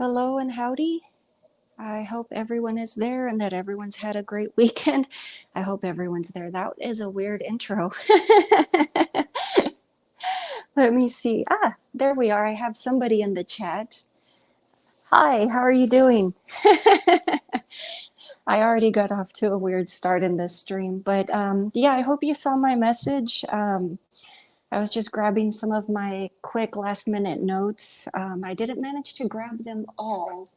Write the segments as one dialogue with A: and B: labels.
A: Hello and howdy. I hope everyone is there and that everyone's had a great weekend. I hope everyone's there. That is a weird intro. Let me see. There we are. I have somebody in the chat. Hi, how are you doing? I already got off to a weird start in this stream, but yeah, I hope you saw my message. I was just grabbing some of my quick last minute notes. I didn't manage to grab them all.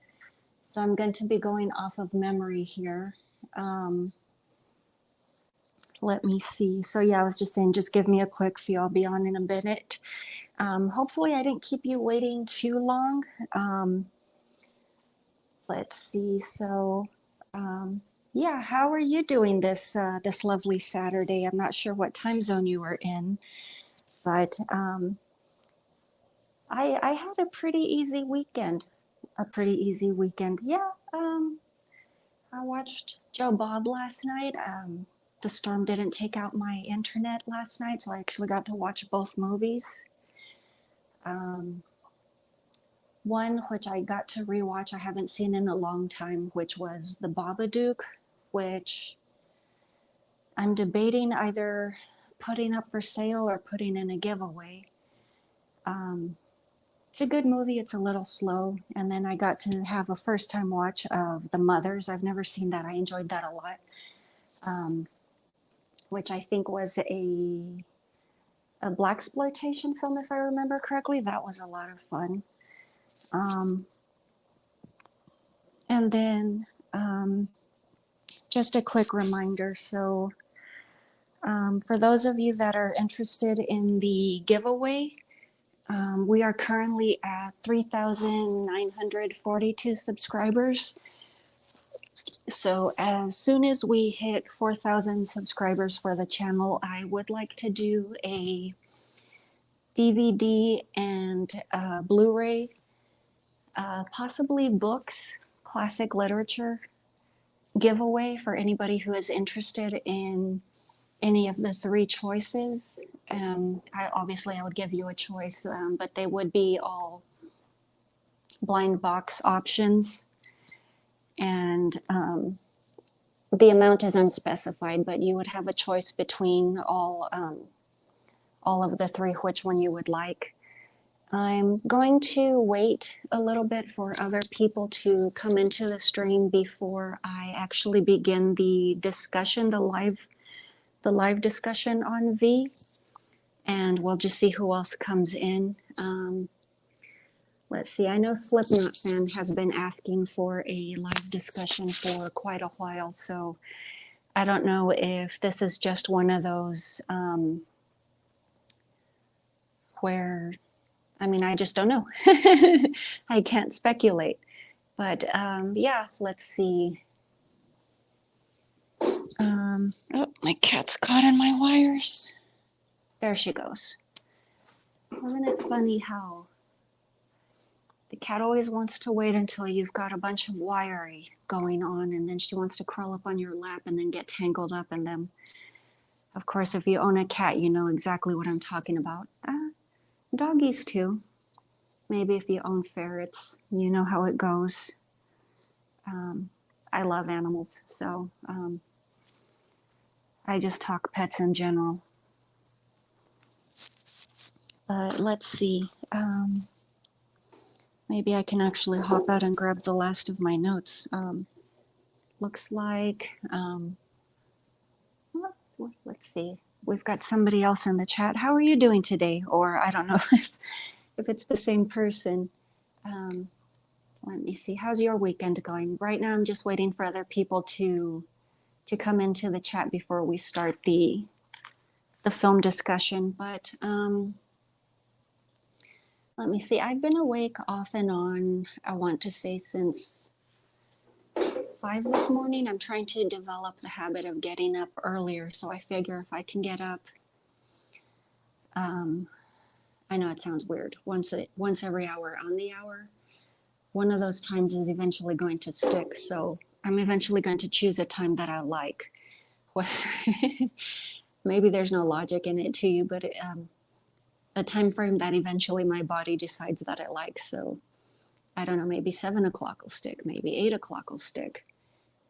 A: So I'm going to be going off of memory here. Let me see. So yeah, I was just saying, just give me a quick feel. I'll be on in a minute. Hopefully I didn't keep you waiting too long. Let's see. So yeah, how are you doing this lovely Saturday? I'm not sure what time zone you were in, but I had a pretty easy weekend. Yeah. I watched Joe Bob last night. The storm didn't take out my internet last night, so I actually got to watch both movies. One which I got to rewatch, I haven't seen in a long time, which was The Babadook, which I'm debating either putting up for sale or putting in a giveaway. It's a good movie. It's a little slow. And then I got to have a first time watch of The Mothers. I've never seen that. I enjoyed that a lot. Which I think was a blaxploitation film, if I remember correctly. That was a lot of fun. And then just a quick reminder. So for those of you that are interested in the giveaway, we are currently at 3,942 subscribers. So as soon as we hit 4,000 subscribers for the channel, I would like to do a DVD and Blu-ray, possibly books, classic literature giveaway for anybody who is interested in any of the three choices. I would give you a choice, but they would be all blind box options. And the amount is unspecified, but you would have a choice between all of the three, which one you would like. I'm going to wait a little bit for other people to come into the stream before I actually begin the discussion, the live discussion on V, and we'll just see who else comes in. Let's see, I know Slipknot fan has been asking for a live discussion for quite a while, so I don't know if this is just one of those where, I mean, I just don't know. I can't speculate. But yeah, let's see. Oh, my cat's caught in my wires. There she goes. Isn't it funny how the cat always wants to wait until you've got a bunch of wiring going on, and then she wants to crawl up on your lap and then get tangled up in them. Of course, if you own a cat, you know exactly what I'm talking about. Doggies too. Maybe if you own ferrets, you know how it goes. I love animals, so I just talk pets in general. But let's see. Maybe I can actually hop out and grab the last of my notes. Looks like, let's see. We've got somebody else in the chat. How are you doing today? Or I don't know if it's the same person. Let me see. How's your weekend going? Right now, I'm just waiting for other people to come into the chat before we start the film discussion. But let me see. I've been awake off and on, I want to say, since 5 this morning. I'm trying to develop the habit of getting up earlier. So I figure if I can get up, I know it sounds weird, once every hour on the hour, one of those times is eventually going to stick. So I'm eventually going to choose a time that I like. Whether maybe there's no logic in it to you, but a time frame that eventually my body decides that it likes. So I don't know, maybe 7 o'clock will stick, maybe 8 o'clock will stick.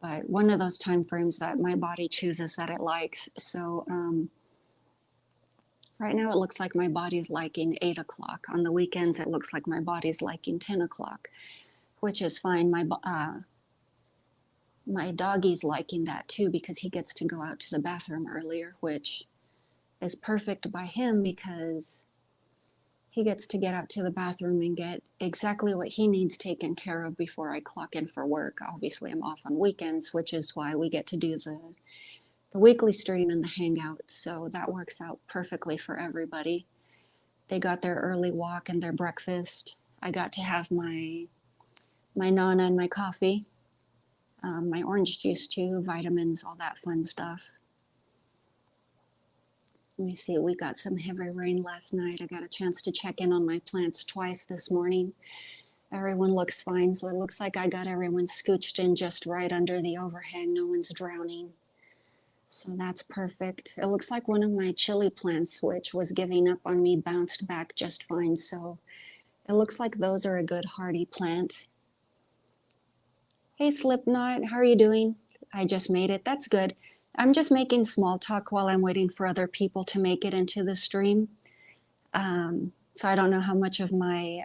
A: But one of those time frames that my body chooses that it likes. So right now it looks like my body's liking 8 o'clock. On the weekends, it looks like my body's liking 10 o'clock, which is fine. My doggy's liking that too because he gets to go out to the bathroom earlier, which is perfect by him because he gets to get out to the bathroom and get exactly what he needs taken care of before I clock in for work. Obviously, I'm off on weekends, which is why we get to do the weekly stream and the hangout. So that works out perfectly for everybody. They got their early walk and their breakfast. I got to have my nana and my coffee, my orange juice too, vitamins, all that fun stuff. Let me see, we got some heavy rain last night. I got a chance to check in on my plants twice this morning. Everyone looks fine, so it looks like I got everyone scooched in just right under the overhang. No one's drowning. So that's perfect. It looks like one of my chili plants, which was giving up on me, bounced back just fine. So it looks like those are a good hardy plant. Hey Slipknot, how are you doing? I just made it. That's good. I'm just making small talk while I'm waiting for other people to make it into the stream. So I don't know how much of my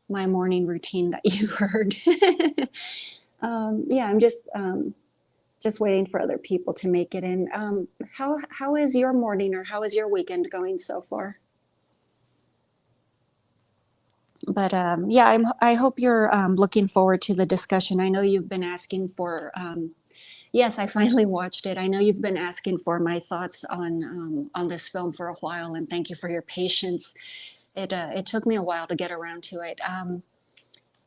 A: my morning routine that you heard. Yeah, I'm just waiting for other people to make it in. How is your morning or how is your weekend going so far? But yeah, I hope you're looking forward to the discussion. I know you've been asking for. Yes, I finally watched it. I know you've been asking for my thoughts on this film for a while, and thank you for your patience. It took me a while to get around to it.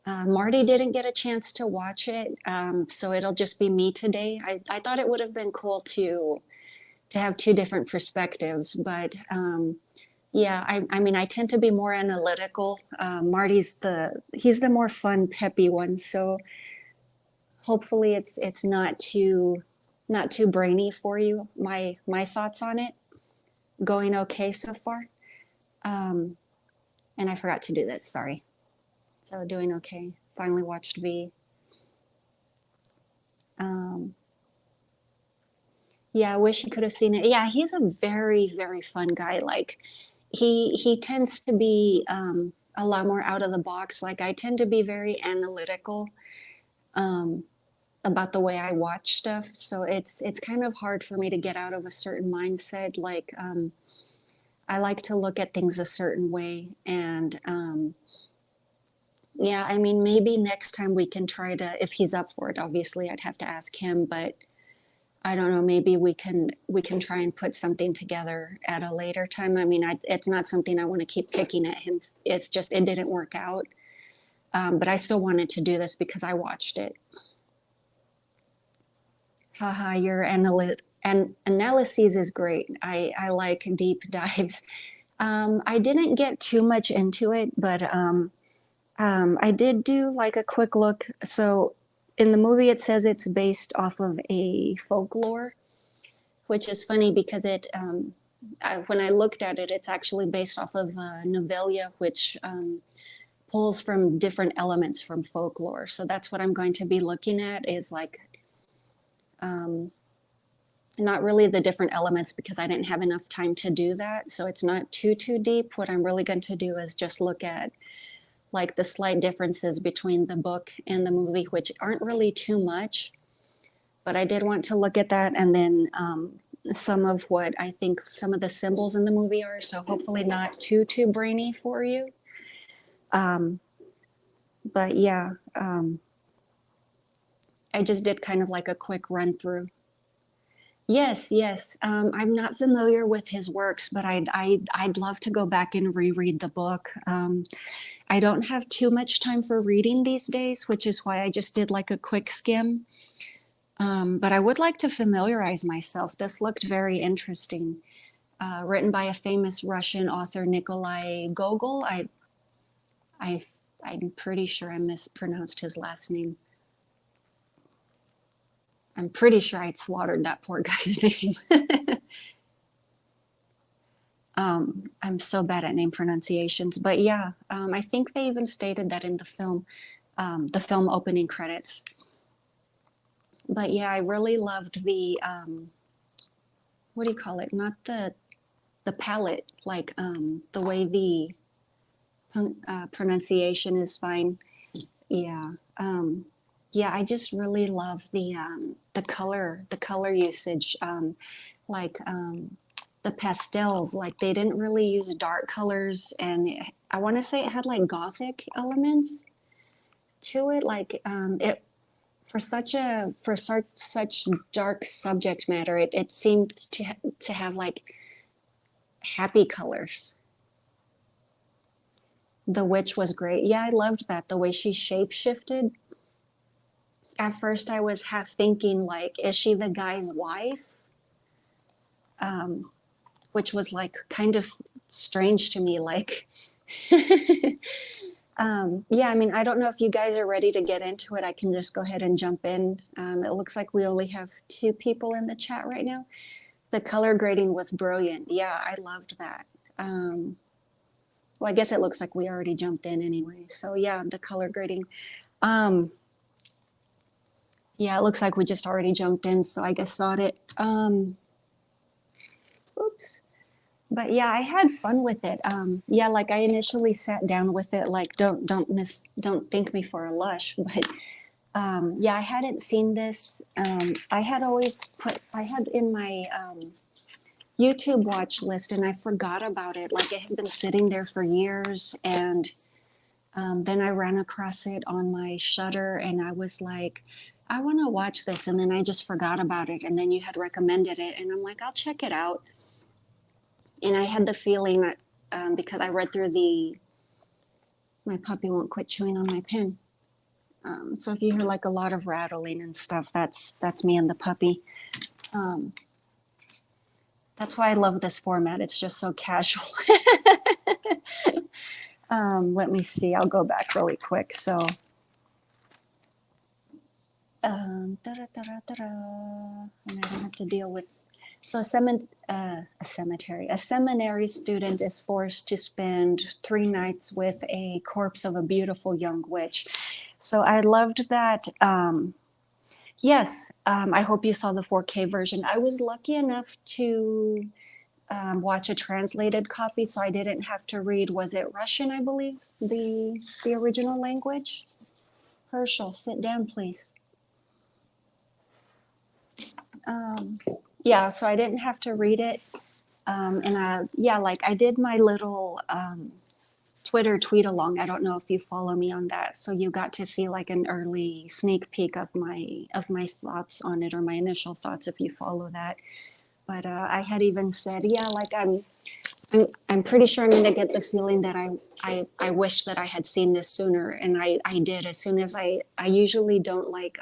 A: Marty didn't get a chance to watch it, so it'll just be me today. I thought it would have been cool to have two different perspectives, but yeah, I mean, I tend to be more analytical. Marty's he's the more fun, peppy one, so hopefully it's not too brainy for you. My thoughts on it going okay so far. And I forgot to do this, sorry. So doing okay. Finally watched V. Yeah, I wish you could have seen it. Yeah, he's a very, very fun guy. Like he tends to be a lot more out of the box. Like I tend to be very analytical about the way I watch stuff. So it's kind of hard for me to get out of a certain mindset. Like I like to look at things a certain way. And yeah, I mean, maybe next time we can try to, if he's up for it, obviously I'd have to ask him, but I don't know, maybe we can try and put something together at a later time. I mean, it's not something I want to keep picking at him. It's just, it didn't work out. But I still wanted to do this because I watched it. Haha, your analyses is great. I like deep dives. I didn't get too much into it, but I did do like a quick look. So in the movie, it says it's based off of a folklore, which is funny because when I looked at it, it's actually based off of novella, which pulls from different elements from folklore. So that's what I'm going to be looking at is like, not really the different elements because I didn't have enough time to do that. So it's not too deep. What I'm really going to do is just look at like the slight differences between the book and the movie, which aren't really too much. But I did want to look at that and then some of what I think some of the symbols in the movie are. So hopefully not too brainy for you. But yeah, I just did kind of like a quick run through. Yes, yes. I'm not familiar with his works, but I'd love to go back and reread the book. I don't have too much time for reading these days, which is why I just did like a quick skim. But I would like to familiarize myself. This looked very interesting. Written by a famous Russian author, Nikolai Gogol. I'm pretty sure I mispronounced his last name. I'm pretty sure I'd slaughtered that poor guy's name. I'm so bad at name pronunciations, but yeah, I think they even stated that in the film opening credits. But yeah, I really loved the what do you call it? Not the palette, like the way the pronunciation is fine. Yeah. Yeah, I just really love the color usage. Like the pastels, like they didn't really use dark colors, and I want to say it had like gothic elements to it. Like it for such dark subject matter, it seemed to have like happy colors. The witch was great. Yeah, I loved that. The way she shape shifted. At first, I was half thinking, like, is she the guy's wife? Which was like kind of strange to me. Like, yeah, I mean, I don't know if you guys are ready to get into it. I can just go ahead and jump in. It looks like we only have 2 people in the chat right now. The color grading was brilliant. Yeah, I loved that. Well, I guess it looks like we already jumped in anyway. So yeah, the color grading. Um, yeah, it looks like we just already jumped in, so I guess saw it. Oops. But yeah, I had fun with it. Yeah, like I initially sat down with it, like don't think me for a lush, but yeah, I hadn't seen this. I had in my YouTube watch list, and I forgot about it. Like it had been sitting there for years, and then I ran across it on my Shutter, and I was like, I want to watch this, and then I just forgot about it, and then you had recommended it, and I'm like, I'll check it out. And I had the feeling that because I read through my puppy won't quit chewing on my pen. So if you hear like a lot of rattling and stuff, that's me and the puppy. That's why I love this format. It's just so casual. Let me see. I'll go back really quick. So, and I don't have to deal with. So a seminary student is forced to spend 3 nights with a corpse of a beautiful young witch. So I loved that. Yes, I hope you saw the 4K version. I was lucky enough to watch a translated copy, so I didn't have to read. Was it Russian? I believe the original language. Herschel, sit down, please. Yeah, so I didn't have to read it. Yeah, like I did my little Twitter tweet along. I don't know if you follow me on that, so you got to see like an early sneak peek of my thoughts on it, or my initial thoughts if you follow that. But I had even said, yeah, like I'm pretty sure I'm gonna get the feeling that I wish that I had seen this sooner, and I did. As soon as I usually don't like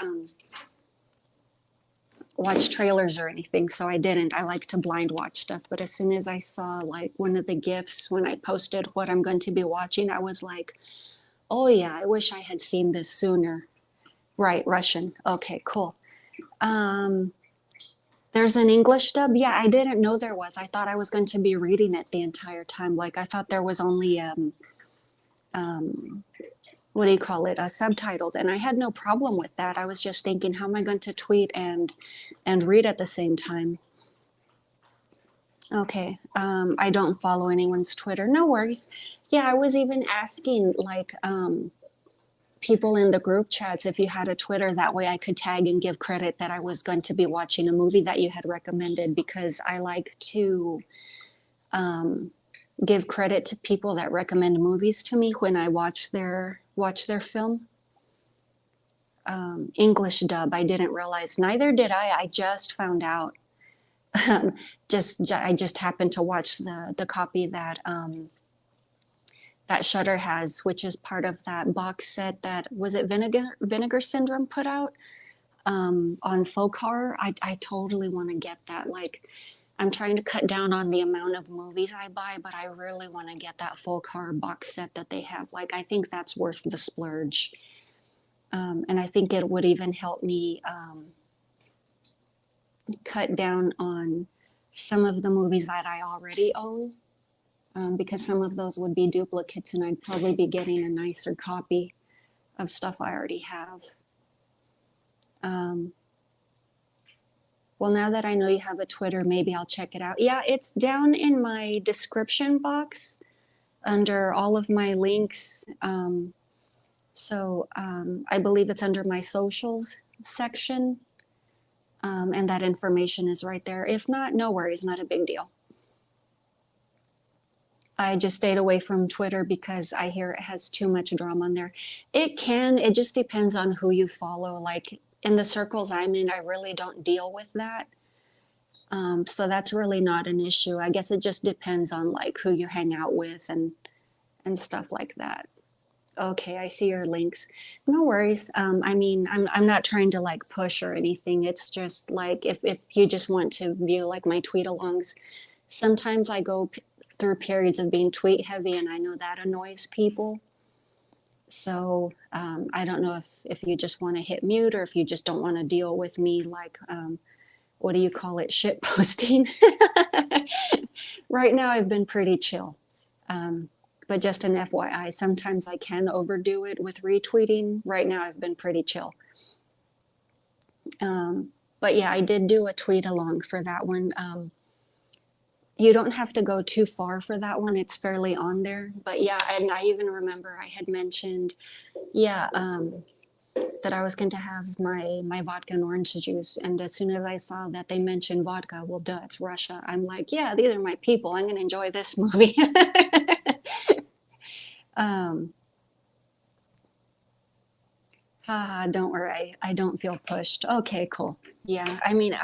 A: watch trailers or anything, so I didn't. I like to blind watch stuff, but as soon as I saw like one of the gifs when I posted what I'm going to be watching, I was like, oh yeah, I wish I had seen this sooner. Right, Russian. Okay, cool. There's an English dub. Yeah, I didn't know there was. I thought I was going to be reading it the entire time. Like I thought there was only what do you call it? Subtitled, and I had no problem with that. I was just thinking, how am I going to tweet and read at the same time? Okay, I don't follow anyone's Twitter. No worries. Yeah, I was even asking like people in the group chats if you had a Twitter. That way I could tag and give credit that I was going to be watching a movie that you had recommended, because I like to give credit to people that recommend movies to me when I watch their film. English dub, I didn't realize. Neither did I. I just found out. I just happened to watch the copy that that Shutter has, which is part of that box set that was it Vinegar Syndrome put out on folk horror. I totally want to get that. Like, I'm trying to cut down on the amount of movies I buy, but I really want to get that folk horror box set that they have. Like, I think that's worth the splurge. And I think it would even help me cut down on some of the movies that I already own. because some of those would be duplicates and I'd probably be getting a nicer copy of stuff I already have. Well, now that I know you have a Twitter, maybe I'll check it out. Yeah, it's down in my description box under all of my links. I believe it's under my socials section. And that information is right there. If not, no worries, not a big deal. I just stayed away from Twitter because I hear it has too much drama on there. It just depends on who you follow. Like in the circles I'm in, I really don't deal with that. So that's really not an issue. I guess it just depends on like who you hang out with and stuff like that. Okay, I see your links. No worries. I mean, I'm not trying to like push or anything. It's just like if you just want to view like my tweet alongs, sometimes I go through periods of being tweet heavy, and I know that annoys people. So I don't know if you just want to hit mute or if you just don't want to deal with me like what do you call it, shit posting. Right now, I've been pretty chill. But just an FYI, sometimes I can overdo it with retweeting. Right now, I've been pretty chill. But yeah, I did do a tweet along for that one. You don't have to go too far for that one. It's fairly on there. But yeah, and I even remember I had mentioned, yeah, that I was going to have my vodka and orange juice. And as soon as I saw that they mentioned vodka, well, duh, it's Russia. I'm like, yeah, these are my people. I'm going to enjoy this movie. Haha, don't worry. I don't feel pushed. Okay, cool. Yeah, I mean,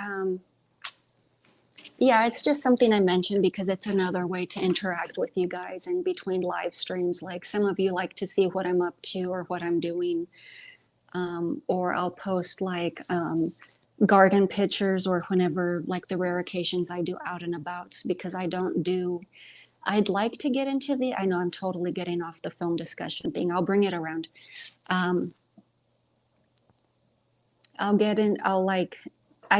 A: yeah, it's just something I mentioned because it's another way to interact with you guys in between live streams. Like some of you like to see what I'm up to or what I'm doing. Or I'll post like garden pictures or whenever like the rare occasions I do out and abouts because I'd like to get into I know I'm totally getting off the film discussion thing. I'll bring it around. I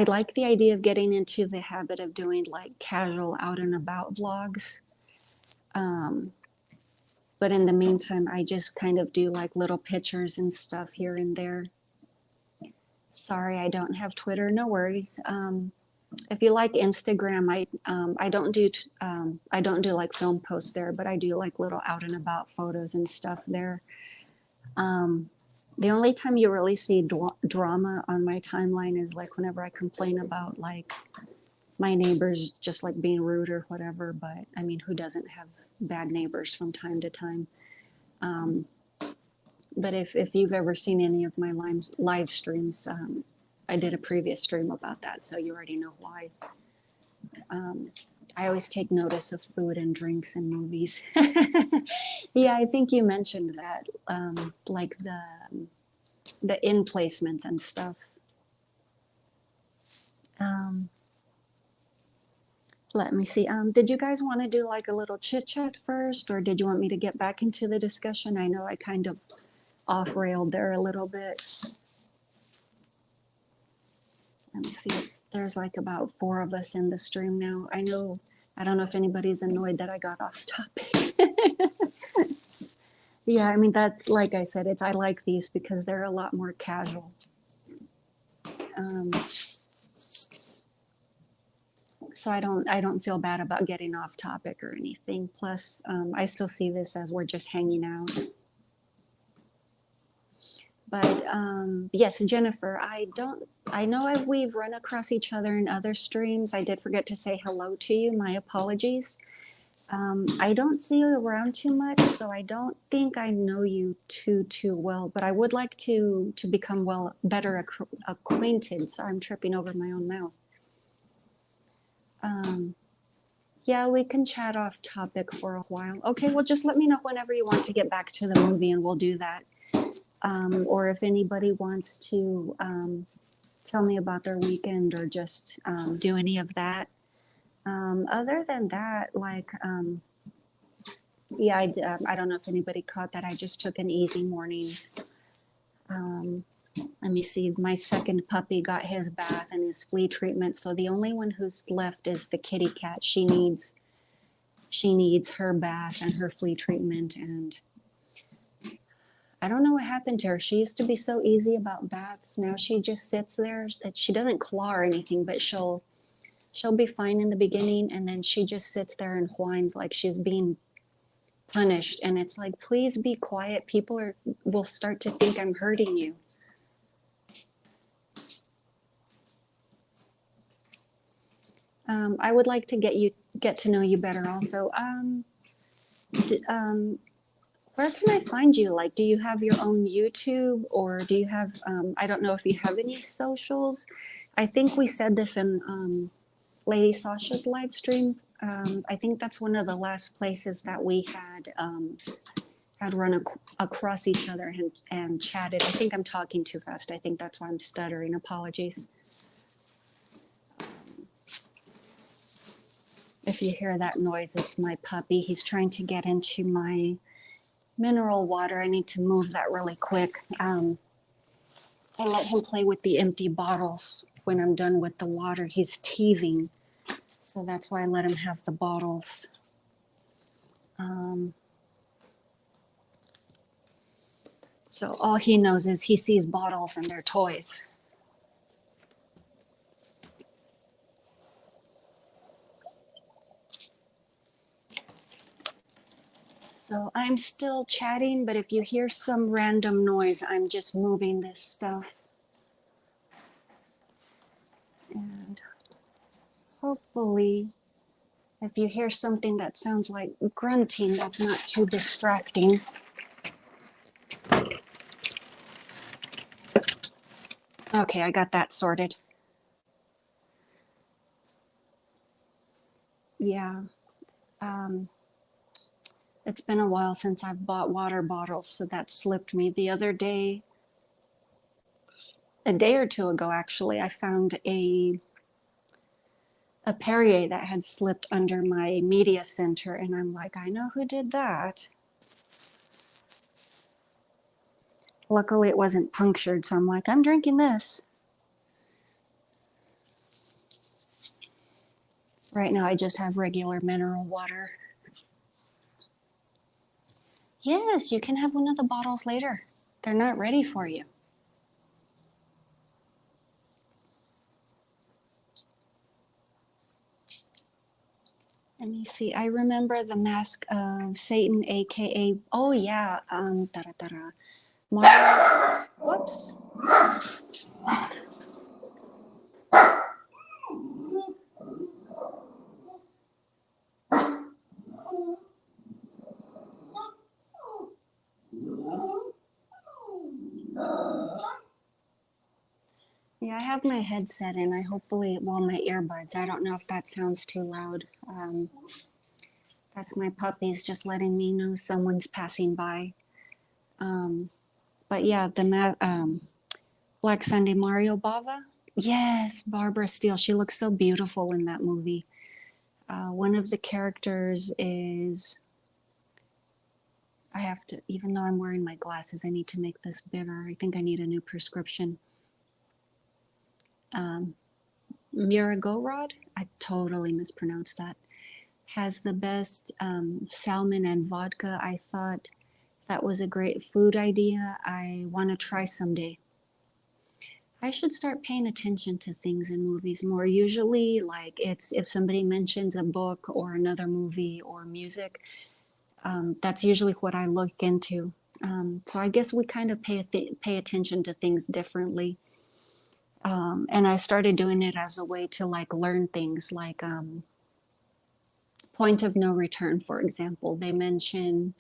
A: like the idea of getting into the habit of doing like casual out and about vlogs. But in the meantime, I just kind of do like little pictures and stuff here and there. Sorry, I don't have Twitter. No worries. If you like Instagram, I don't do like film posts there, but I do like little out and about photos and stuff there. The only time you really see drama on my timeline is like whenever I complain about like my neighbors just like being rude or whatever. But I mean, who doesn't have bad neighbors from time to time? But if you've ever seen any of my live streams, I did a previous stream about that, so you already know why. I always take notice of food and drinks and movies. Yeah, I think you mentioned that, like the in placements and stuff. Let me see. Did you guys want to do like a little chit chat first, or did you want me to get back into the discussion? I know I kind of off-railed there a little bit. Let me see. There's like about 4 of us in the stream now. I don't know if anybody's annoyed that I got off topic. Yeah, I mean, that's like I said, I like these because they're a lot more casual. So I don't feel bad about getting off topic or anything. Plus, I still see this as we're just hanging out. But yes, Jennifer, I know we've run across each other in other streams. I did forget to say hello to you. My apologies. I don't see you around too much, so I don't think I know you too well. But I would like to become better acquainted. So I'm tripping over my own mouth. Yeah, we can chat off topic for a while. Okay, well, just let me know whenever you want to get back to the movie, and we'll do that. Or if anybody wants to tell me about their weekend or just do any of that. Other than that, like, yeah, I don't know if anybody caught that. I just took an easy morning. Let me see. My second puppy got his bath and his flea treatment. So the only one who's left is the kitty cat. She needs she needs her bath and her flea treatment, and I don't know what happened to her. She used to be so easy about baths. Now she just sits there. She doesn't claw or anything, but she'll be fine in the beginning, and then she just sits there and whines like she's being punished. And it's like, please be quiet. People will start to think I'm hurting you. I would like to get to know you better also. Where can I find you? Like, do you have your own YouTube, or do you have, I don't know if you have any socials. I think we said this in Lady Sasha's live stream. I think that's one of the last places that we had run across each other and chatted. I think I'm talking too fast. I think that's why I'm stuttering. Apologies. If you hear that noise, it's my puppy. He's trying to get into my mineral water. I need to move that really quick. I let him play with the empty bottles when I'm done with the water. He's teething, so that's why I let him have the bottles. So all he knows is he sees bottles and they're toys. So I'm still chatting, but if you hear some random noise, I'm just moving this stuff. And hopefully, if you hear something that sounds like grunting, that's not too distracting. Okay, I got that sorted. Yeah. It's been a while since I've bought water bottles, so that slipped me. The other day, a day or two ago actually, I found a Perrier that had slipped under my media center, and I'm like, I know who did that. Luckily it wasn't punctured, so I'm like, I'm drinking this. Right now I just have regular mineral water. Yes, you can have one of the bottles later. They're not ready for you. Let me see. I remember the Mask of Satan, aka, oh yeah, Mario. Whoops. Yeah, I have my headset in. I hopefully, well, my earbuds. I don't know if that sounds too loud. That's my puppies just letting me know someone's passing by. But yeah, Black Sunday Mario Bava. Yes, Barbara Steele. She looks so beautiful in that movie. One of the characters is, I have to, even though I'm wearing my glasses, I need to make this bigger. I think I need a new prescription. Miragorod, I totally mispronounced that, has the best salmon and vodka. I thought that was a great food idea. I want to try someday. I should start paying attention to things in movies more. Usually, like, it's if somebody mentions a book or another movie or music, that's usually what I look into. So I guess we kind of pay attention to things differently. And I started doing it as a way to like learn things like Point of No Return, for example. They mention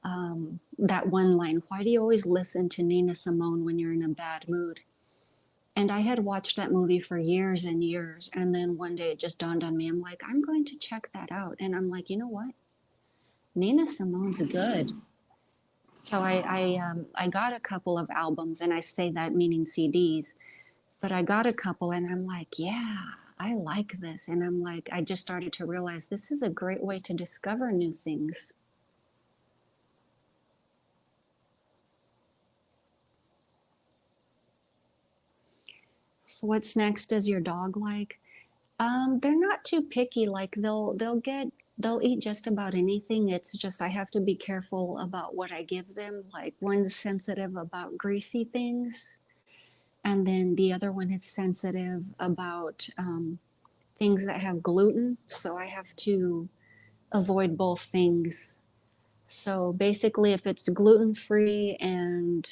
A: that one line, why do you always listen to Nina Simone when you're in a bad mood? And I had watched that movie for years and years. And then one day it just dawned on me. I'm like, I'm going to check that out. And I'm like, you know what? Nina Simone's good. So I got a couple of albums, and I say that meaning CDs, but I got a couple, and I'm like, yeah, I like this. And I'm like, I just started to realize this is a great way to discover new things. So what's next? Does your dog like? They're not too picky. Like they'll get they'll eat just about anything. It's just I have to be careful about what I give them. Like one's sensitive about greasy things, and then the other one is sensitive about things that have gluten. So I have to avoid both things. So basically, if it's gluten free and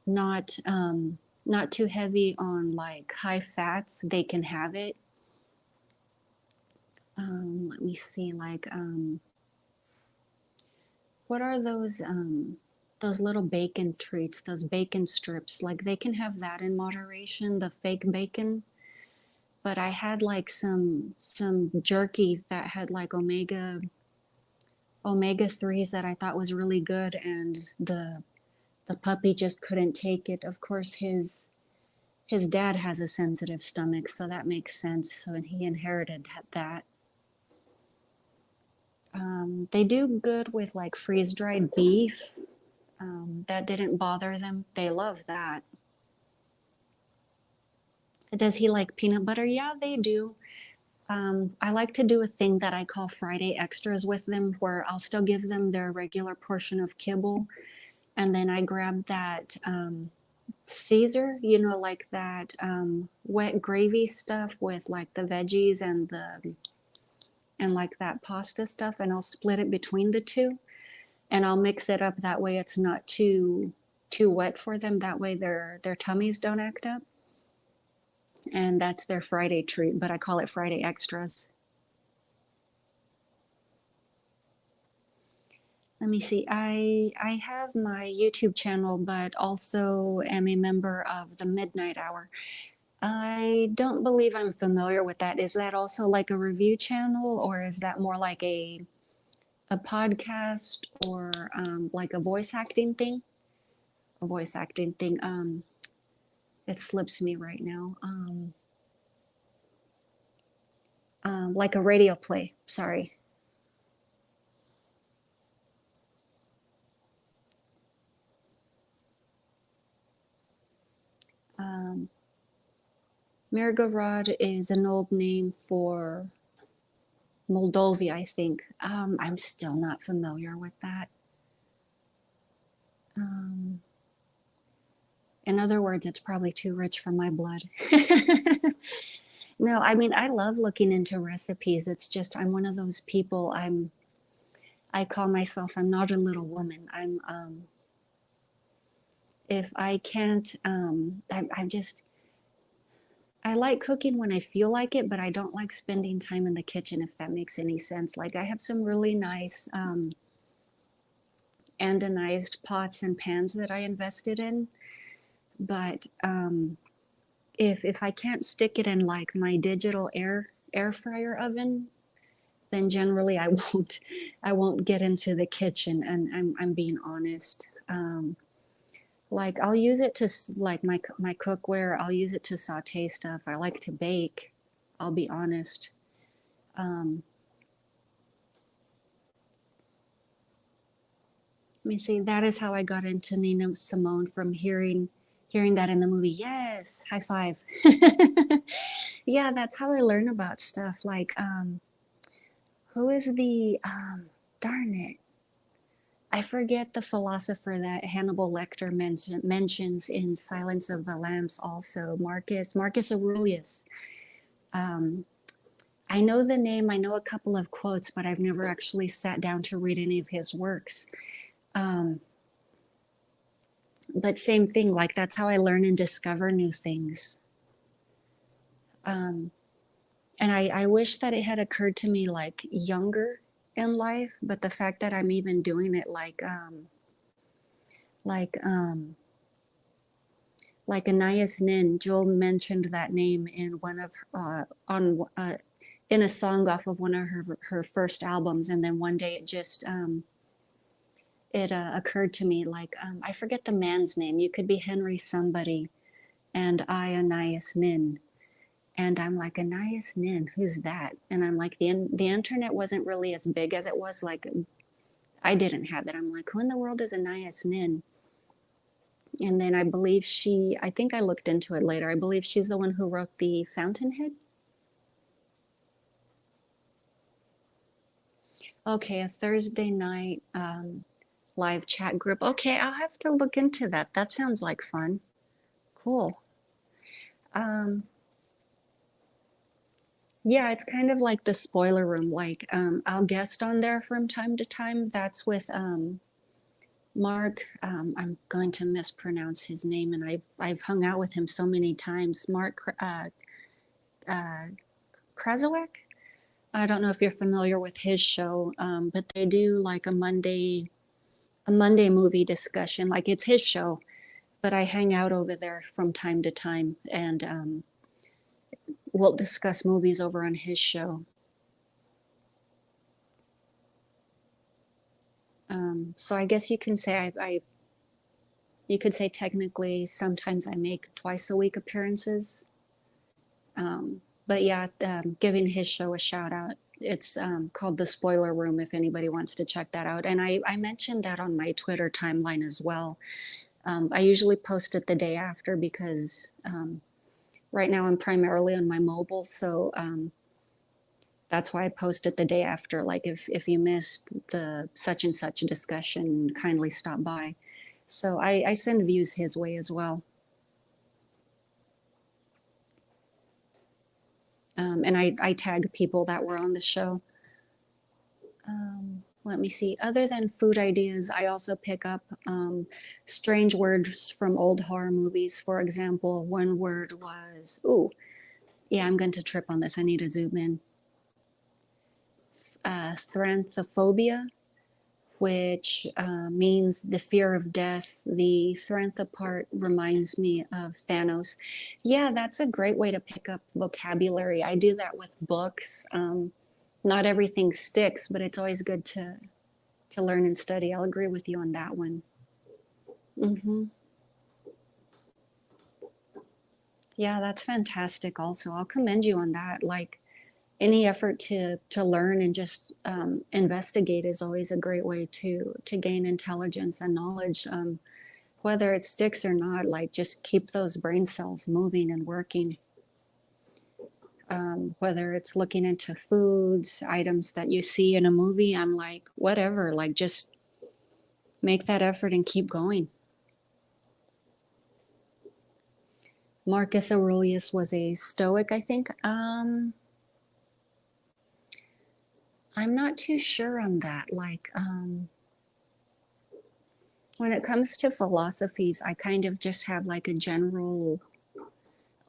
A: not not too heavy on like high fats, they can have it. Let me see, like what are those little bacon treats, those bacon strips? Like they can have that in moderation, the fake bacon. But I had like some jerky that had like omega 3s that I thought was really good, and the puppy just couldn't take it. Of course, his dad has a sensitive stomach, so that makes sense. So he inherited that. They do good with like freeze dried beef. That didn't bother them. They love that. Does he like peanut butter? Yeah, they do. I like to do a thing that I call Friday extras with them, where I'll still give them their regular portion of kibble, and then I grab that Caesar, like that wet gravy stuff with like the veggies and like that pasta stuff, and I'll split it between the two, and I'll mix it up. That way, it's not too wet for them. That way, their tummies don't act up. And that's their Friday treat, but I call it Friday extras. Let me see. I have my YouTube channel, but also am a member of the Midnight Hour. I don't believe I'm familiar with that. Is that also like a review channel, or is that more like a podcast, or like a voice acting thing? A voice acting thing. It slips me right now. Like a radio play. Sorry. Um, Mirgorod is an old name for Moldovia, I think. I'm still not familiar with that. Um, in other words, it's probably too rich for my blood. No, I mean, I love looking into recipes. It's just I'm one of those people. I call myself, I'm not a little woman. If I can't, I'm just, I like cooking when I feel like it, but I don't like spending time in the kitchen, if that makes any sense. Like I have some really nice anodized pots and pans that I invested in, but if I can't stick it in like my digital air fryer oven, then generally I won't get into the kitchen, and I'm being honest. Like I'll use it to like my cookware. I'll use it to saute stuff. I like to bake. I'll be honest. Um, Let me see. That is how I got into Nina Simone, from hearing that in the movie. Yes, high five. Yeah, that's how I learn about stuff. Like, who is the darn it? I forget the philosopher that Hannibal Lecter mentions in Silence of the Lambs. Also, Marcus Aurelius. Um, I know the name. I know a couple of quotes, but I've never actually sat down to read any of his works. Um, but same thing, like that's how I learn and discover new things. Um, and I wish that it had occurred to me like younger in life, but the fact that I'm even doing it like like Anais Nin, Jewel mentioned that name in one of on in a song off of one of her first albums, and then one day it just it occurred to me, like I forget the man's name. You could be Henry somebody, and I Anais Nin. And I'm like, Anais Nin, who's that? And I'm like, the internet wasn't really as big as it was. Like, I didn't have it. I'm like, who in the world is Anais Nin? And then I think I looked into it later. I believe she's the one who wrote the Fountainhead. Okay, a Thursday night live chat group. Okay, I'll have to look into that. That sounds like fun. Cool. Um, yeah, it's kind of like the spoiler room. Like, I'll guest on there from time to time. That's with Mark. I'm going to mispronounce his name, and I've hung out with him so many times. Mark uh, Krasowek. I don't know if you're familiar with his show, but they do like a Monday movie discussion. Like it's his show, but I hang out over there from time to time, and we'll discuss movies over on his show. So I guess you can say you could say technically sometimes I make twice a week appearances. But yeah, giving his show a shout out. It's called The Spoiler Room if anybody wants to check that out. And I mentioned that on my Twitter timeline as well. I usually post it the day after because right now I'm primarily on my mobile. So that's why I post it the day after. Like if you missed the such and such discussion, kindly stop by. So I send views his way as well. And I tag people that were on the show. Let me see. Other than food ideas, I also pick up strange words from old horror movies. For example, one word was, ooh, yeah, I'm going to trip on this. I need to zoom in. Thrantophobia, which means the fear of death. The Thrantha part reminds me of Thanos. Yeah, that's a great way to pick up vocabulary. I do that with books. Not everything sticks, but it's always good to learn and study. I'll agree with you on that one. Hmm. Yeah, that's fantastic. Also, I'll commend you on that. Like any effort to learn and just investigate is always a great way to gain intelligence and knowledge. Whether it sticks or not, like just keep those brain cells moving and working. Whether it's looking into foods, items that you see in a movie, I'm like, whatever, like just make that effort and keep going. Marcus Aurelius was a Stoic, I think. I'm not too sure on that. Like, when it comes to philosophies, I kind of just have like a general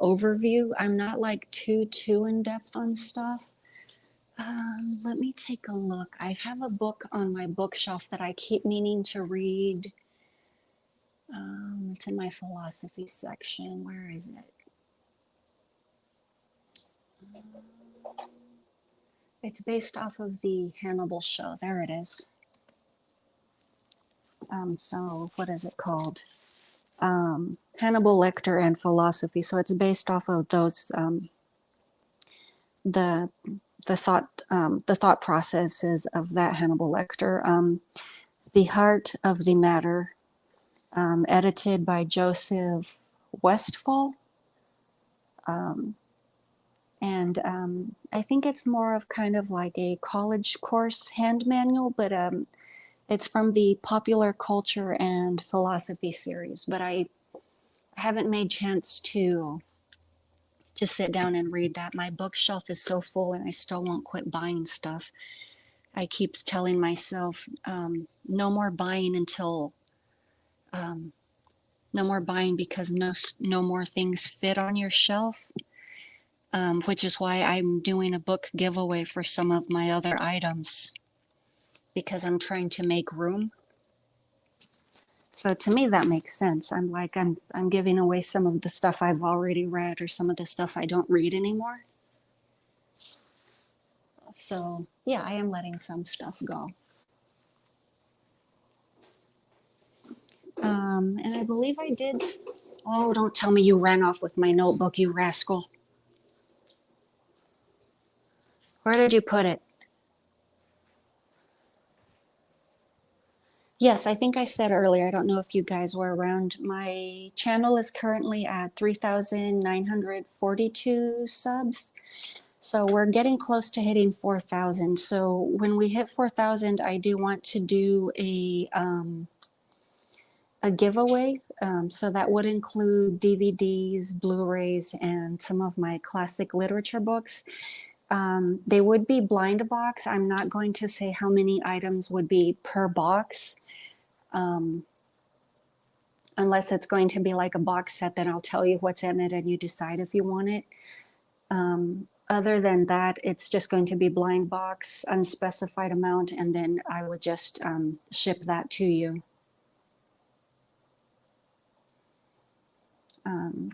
A: overview. I'm not like too in depth on stuff. Let me take a look. I have a book on my bookshelf that I keep meaning to read. It's in my philosophy section. Where is it? It's based off of the Hannibal show. There it is. So what is it called? Hannibal Lecter and Philosophy. So it's based off of those the the thought processes of that Hannibal Lecter. The Heart of the Matter, edited by Joseph Westfall. And I think it's more of kind of like a college course hand manual, but it's from the Popular Culture and Philosophy series. But I haven't made chance to sit down and read that. My bookshelf is so full and I still won't quit buying stuff. I keep telling myself, no more buying until, no more buying because no more things fit on your shelf, which is why I'm doing a book giveaway for some of my other items because I'm trying to make room. So to me, that makes sense. I'm like, I'm giving away some of the stuff I've already read or some of the stuff I don't read anymore. So yeah, I am letting some stuff go. And I believe I did. Oh, don't tell me you ran off with my notebook, you rascal. Where did you put it? Yes, I think I said earlier, I don't know if you guys were around. My channel is currently at 3,942 subs. So we're getting close to hitting 4,000. So when we hit 4,000, I do want to do a giveaway. So that would include DVDs, Blu-rays, and some of my classic literature books. They would be blind box. I'm not going to say how many items would be per box. Unless it's going to be like a box set, then I'll tell you what's in it and you decide if you want it. Other than that, it's just going to be blind box, unspecified amount, and then I would just ship that to you.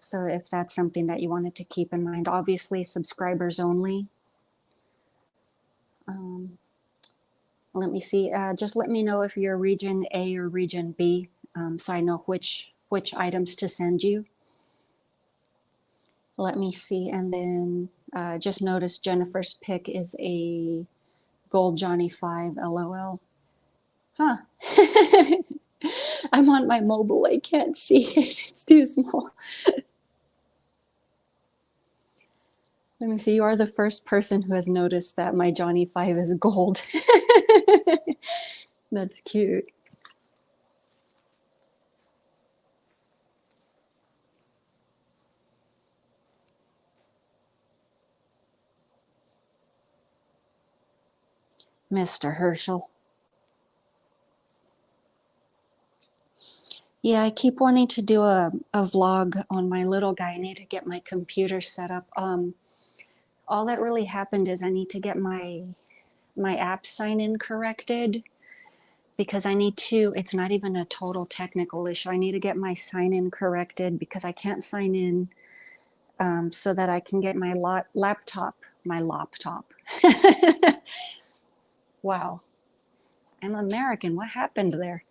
A: So if that's something that you wanted to keep in mind, obviously subscribers only. Let me see, just let me know if you're region A or region B, so I know which items to send you. Let me see, and then just notice Jennifer's pick is a gold Johnny 5, LOL. Huh. I'm on my mobile, I can't see it, it's too small. Let me see, you are the first person who has noticed that my Johnny 5 is gold. That's cute. Mr. Herschel. Yeah, I keep wanting to do a vlog on my little guy. I need to get my computer set up. All that really happened is I need to get my app sign in corrected, because I need to, it's not even a total technical issue. I need to get my sign in corrected because I can't sign in so that I can get my laptop. Wow, I'm American. What happened there?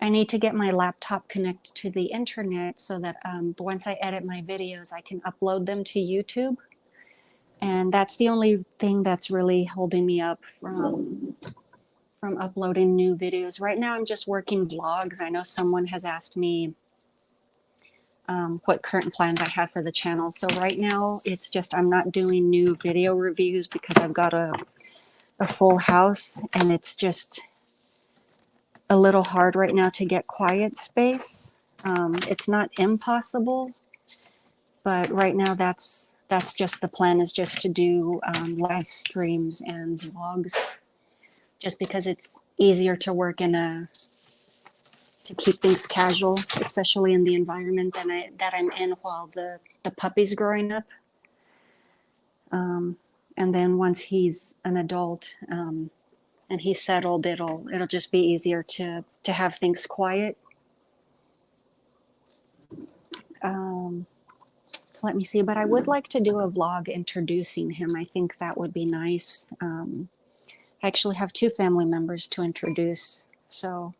A: I need to get my laptop connected to the internet so that once I edit my videos, I can upload them to YouTube. And that's the only thing that's really holding me up from uploading new videos. Right now, I'm just working vlogs. I know someone has asked me what current plans I have for the channel. So right now, it's just I'm not doing new video reviews because I've got a full house, and it's just a little hard right now to get quiet space. It's not impossible, but right now that's just the plan, is just to do live streams and vlogs, just because it's easier to work to keep things casual, especially in the environment that I'm in while the puppy's growing up. And then once he's an adult and he's settled, it'll just be easier to have things quiet. Let me see, but I would like to do a vlog introducing him. I think that would be nice. I actually have 2 family members to introduce. So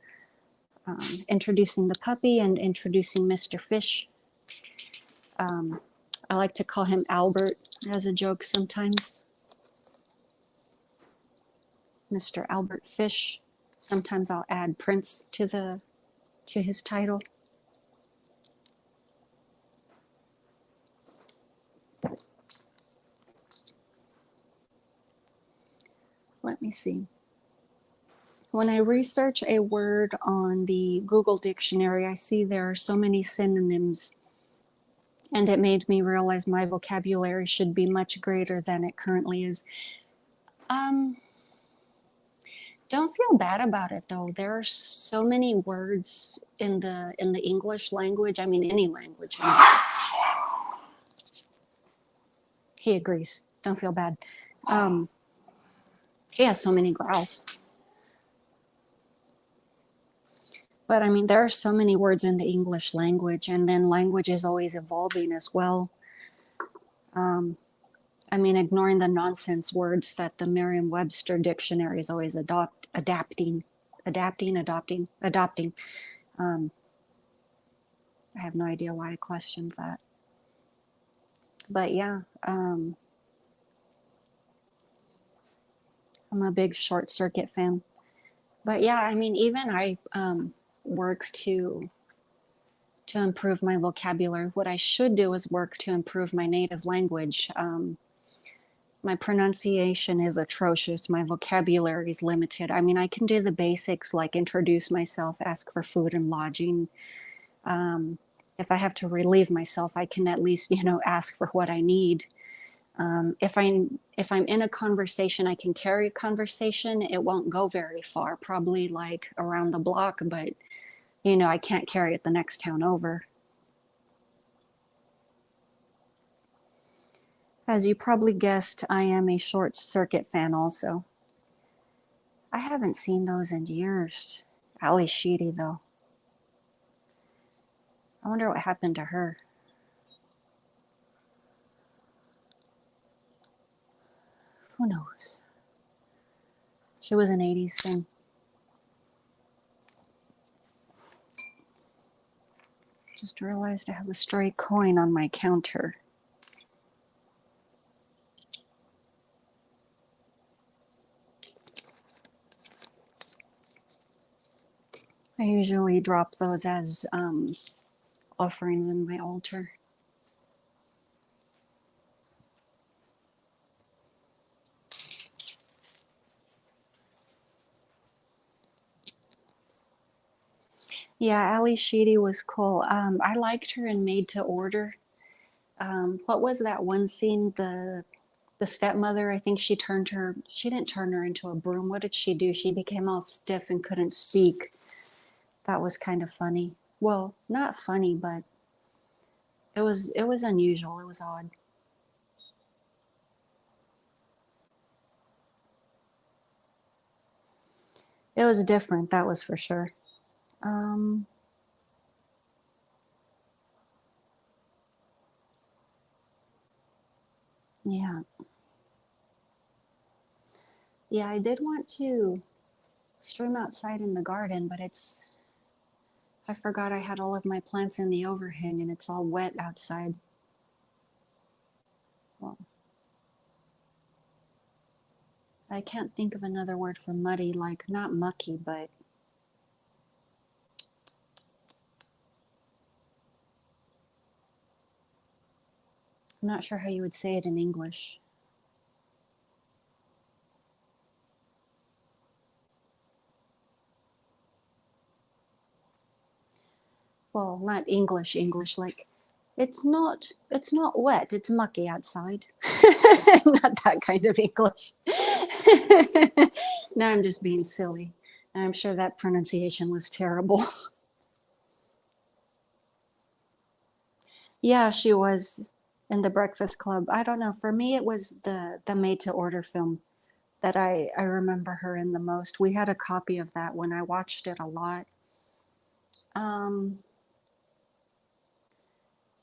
A: introducing the puppy and introducing Mr. Fish. I like to call him Albert as a joke sometimes. Mr. Albert Fish. Sometimes I'll add Prince to his title. Let me see. When I research a word on the Google Dictionary, I see there are so many synonyms, and it made me realize my vocabulary should be much greater than it currently is. Don't feel bad about it though. There are so many words in the English language. I mean, any language. He agrees. Don't feel bad. He has so many growls. But I mean, there are so many words in the English language, and then language is always evolving as well. I mean, ignoring the nonsense words that the Merriam-Webster dictionary is always adapting. I have no idea why I questioned that. But yeah, I'm a big Short Circuit fan. But yeah, I mean, even I work to improve my vocabulary. What I should do is work to improve my native language. My pronunciation is atrocious. My vocabulary is limited. I mean, I can do the basics like introduce myself, ask for food and lodging. Um, if I have to relieve myself, I can at least, ask for what I need. If I'm in a conversation, I can carry a conversation. It won't go very far, probably like around the block, but I can't carry it the next town over. As you probably guessed, I am a Short Circuit fan also. I haven't seen those in years. Ali Sheedy, though. I wonder what happened to her. Who knows? She was an 80s thing. Just realized I have a stray coin on my counter. I usually drop those as offerings in my altar. Yeah, Ali Sheedy was cool. I liked her in Made to Order. What was that one scene? The stepmother, I think she didn't turn her into a broom. What did she do? She became all stiff and couldn't speak. That was kind of funny. Well, not funny, but it was unusual. It was odd. It was different, that was for sure. Um, yeah. Yeah, I did want to stream outside in the garden, but I forgot I had all of my plants in the overhang and it's all wet outside. Well, I can't think of another word for muddy, like not mucky, but I'm not sure how you would say it in English. Well, not English, like it's not wet, it's mucky outside. Not that kind of English. Now I'm just being silly. I'm sure that pronunciation was terrible. Yeah, she was in the Breakfast Club. I don't know. For me, it was the Made to Order film that I remember her in the most. We had a copy of that when I watched it a lot. Um,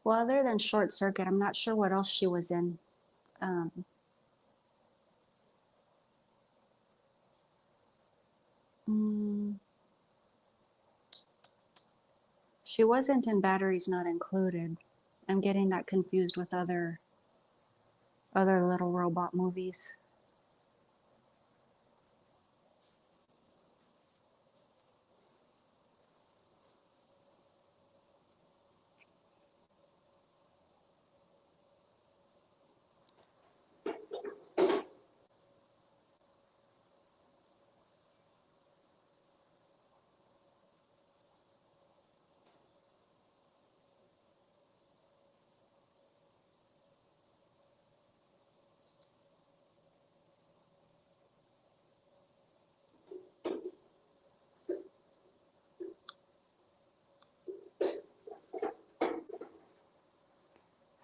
A: well, other than Short Circuit, I'm not sure what else she was in. Um, mm, she wasn't in Batteries Not Included. I'm getting that confused with other little robot movies.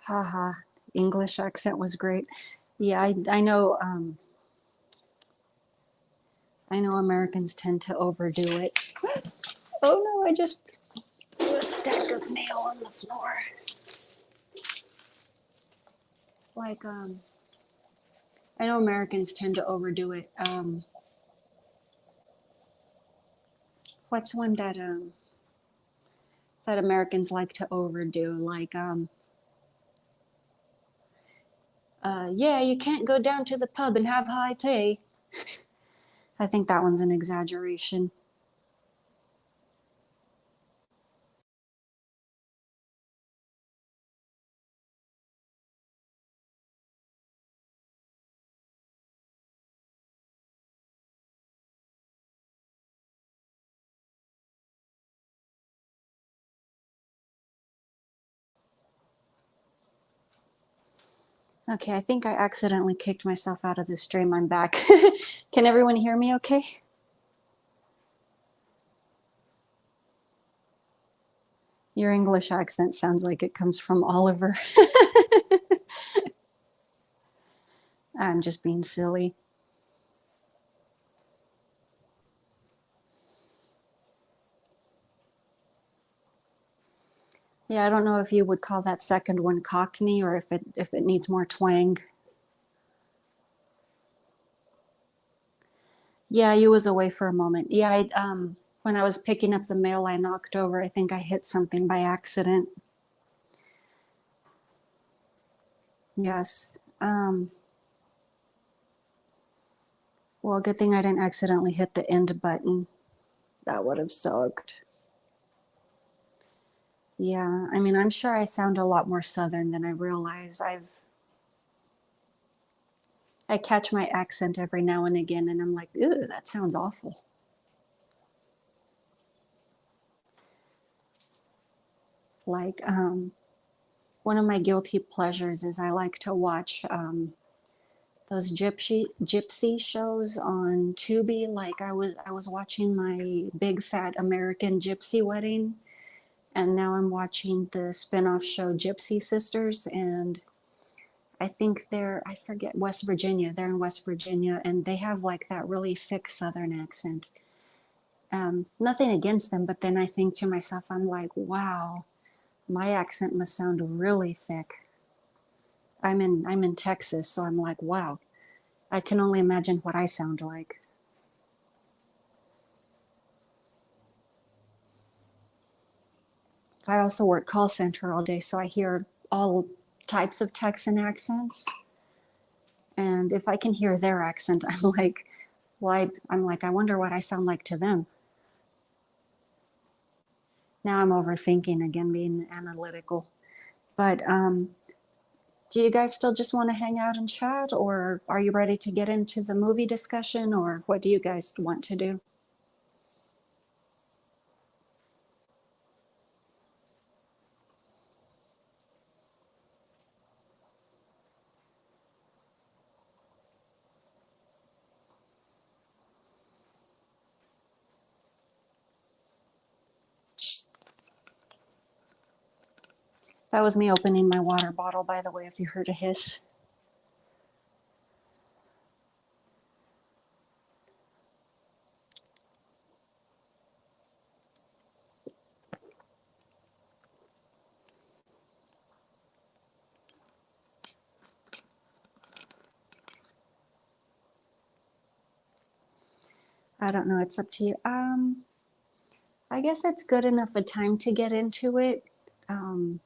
A: Haha, English accent was great. Yeah, I know Americans tend to overdo it. Oh no, I just threw a stack of mail on the floor. Like, I know Americans tend to overdo it. What's one that Americans like to overdo? Like, yeah, you can't go down to the pub and have high tea. I think that one's an exaggeration. Okay, I think I accidentally kicked myself out of the stream. I'm back. Can everyone hear me okay? Your English accent sounds like it comes from Oliver. I'm just being silly. Yeah, I don't know if you would call that second one Cockney or if it needs more twang. Yeah, you was away for a moment. Yeah, when I was picking up the mail I knocked over, I think I hit something by accident. Yes. Well, good thing I didn't accidentally hit the end button. That would have sucked. Yeah, I mean, I'm sure I sound a lot more Southern than I realize. I catch my accent every now and again, and I'm like, ew, that sounds awful. Like, one of my guilty pleasures is I like to watch those gypsy shows on Tubi. Like I was watching my big fat American Gypsy Wedding, and now I'm watching the spin-off show Gypsy Sisters, and I think I forget, West Virginia. They're in West Virginia, and they have like that really thick Southern accent. Nothing against them, but then I think to myself, I'm like, wow, my accent must sound really thick. I'm in Texas, so I'm like, wow, I can only imagine what I sound like. I also work call center all day, so I hear all types of Texan accents. And if I can hear their accent, I'm like, I'm like, I wonder what I sound like to them. Now I'm overthinking again, being analytical. But do you guys still just want to hang out and chat, or are you ready to get into the movie discussion, or what do you guys want to do? That was me opening my water bottle, by the way, if you heard a hiss. I don't know, it's up to you. I guess it's good enough a time to get into it. Um,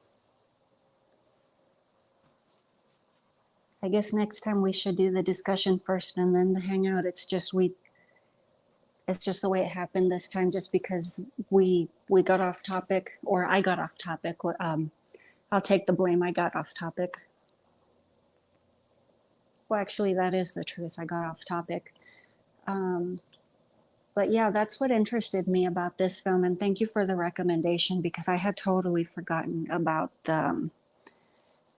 A: I guess next time we should do the discussion first and then the hangout. It's just the way it happened this time, just because we got off topic, or I got off topic. I'll take the blame. I got off topic. Well, actually, that is the truth. I got off topic. Um, but yeah, that's what interested me about this film, and thank you for the recommendation, because I had totally forgotten about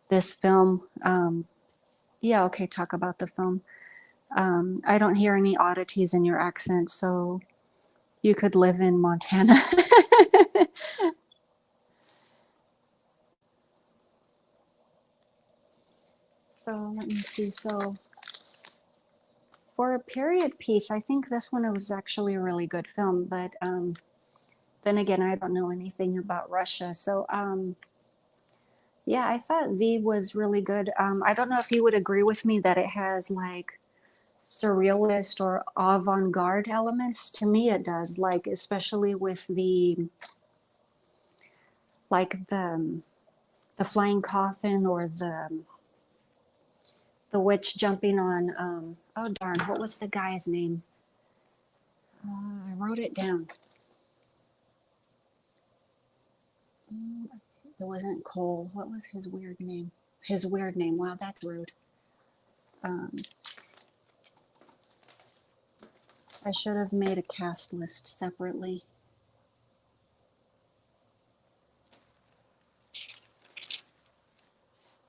A: this film. Yeah, okay, talk about the film. I don't hear any oddities in your accent, so you could live in Montana. So let me see. So for a period piece, I think this one was actually a really good film. But then again, I don't know anything about Russia. So yeah, I thought V was really good. I don't know if you would agree with me that it has like surrealist or avant-garde elements. To me, it does. Like especially with the flying coffin, or the witch jumping on. Oh darn! What was the guy's name? I wrote it down. It wasn't Cole. What was his weird name? His weird name. Wow, that's rude. Um, I should have made a cast list separately.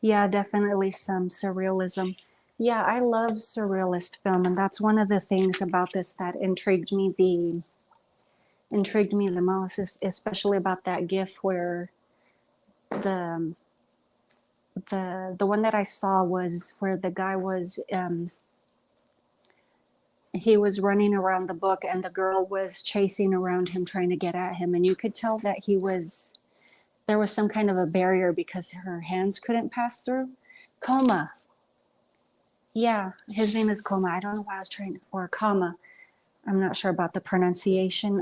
A: Yeah, definitely some surrealism. Yeah, I love surrealist film, and that's one of the things about this that intrigued me the most, especially about that GIF where the the one that I saw was where the guy was he was running around the book and the girl was chasing around him trying to get at him, and you could tell that there was some kind of a barrier because her hands couldn't pass through. Coma. Yeah, his name is Coma. I don't know why I was trying, or Kama. I'm not sure about the pronunciation.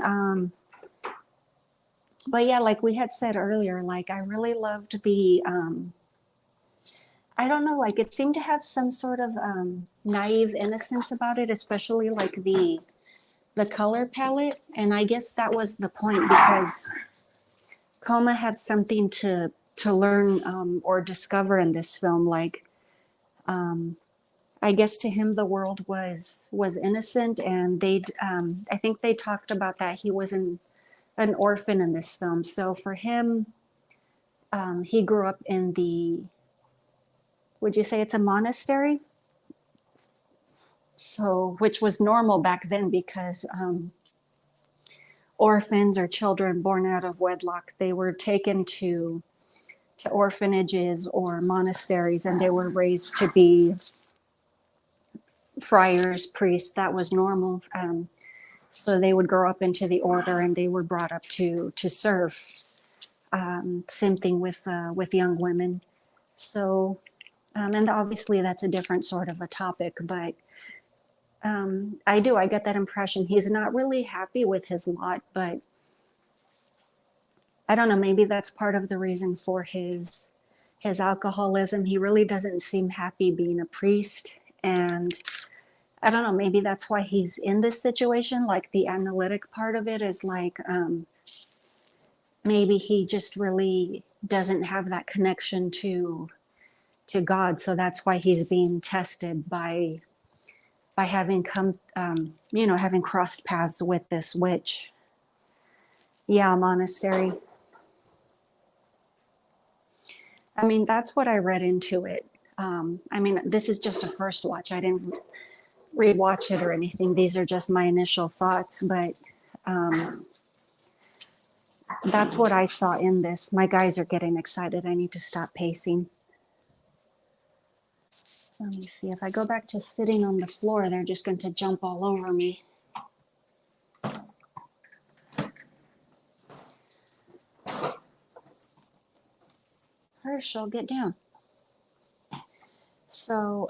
A: But yeah, like we had said earlier, like I really loved I don't know, like it seemed to have some sort of naive innocence about it, especially like the color palette. And I guess that was the point because Coma had something to learn or discover in this film. Like I guess to him the world was innocent, and I think they talked about that he was an orphan in this film. So for him, he grew up in the, would you say it's a monastery? So, which was normal back then because orphans or children born out of wedlock, they were taken to orphanages or monasteries, and they were raised to be friars, priests. That was normal. So they would grow up into the order, and they were brought up to serve. Same thing with young women. So, and obviously that's a different sort of a topic, but I get that impression. He's not really happy with his lot, but I don't know, maybe that's part of the reason for his alcoholism. He really doesn't seem happy being a priest, and I don't know, maybe that's why he's in this situation. Like the analytic part of it is like maybe he just really doesn't have that connection to God, so that's why he's being tested by having come, having crossed paths with this witch. Yeah, monastery. I mean, that's what I read into it. I mean, this is just a first watch. I didn't rewatch it or anything. These are just my initial thoughts, but that's what I saw in this. My guys are getting excited. I need to stop pacing. Let me see. If I go back to sitting on the floor, they're just going to jump all over me. Herschel, get down. So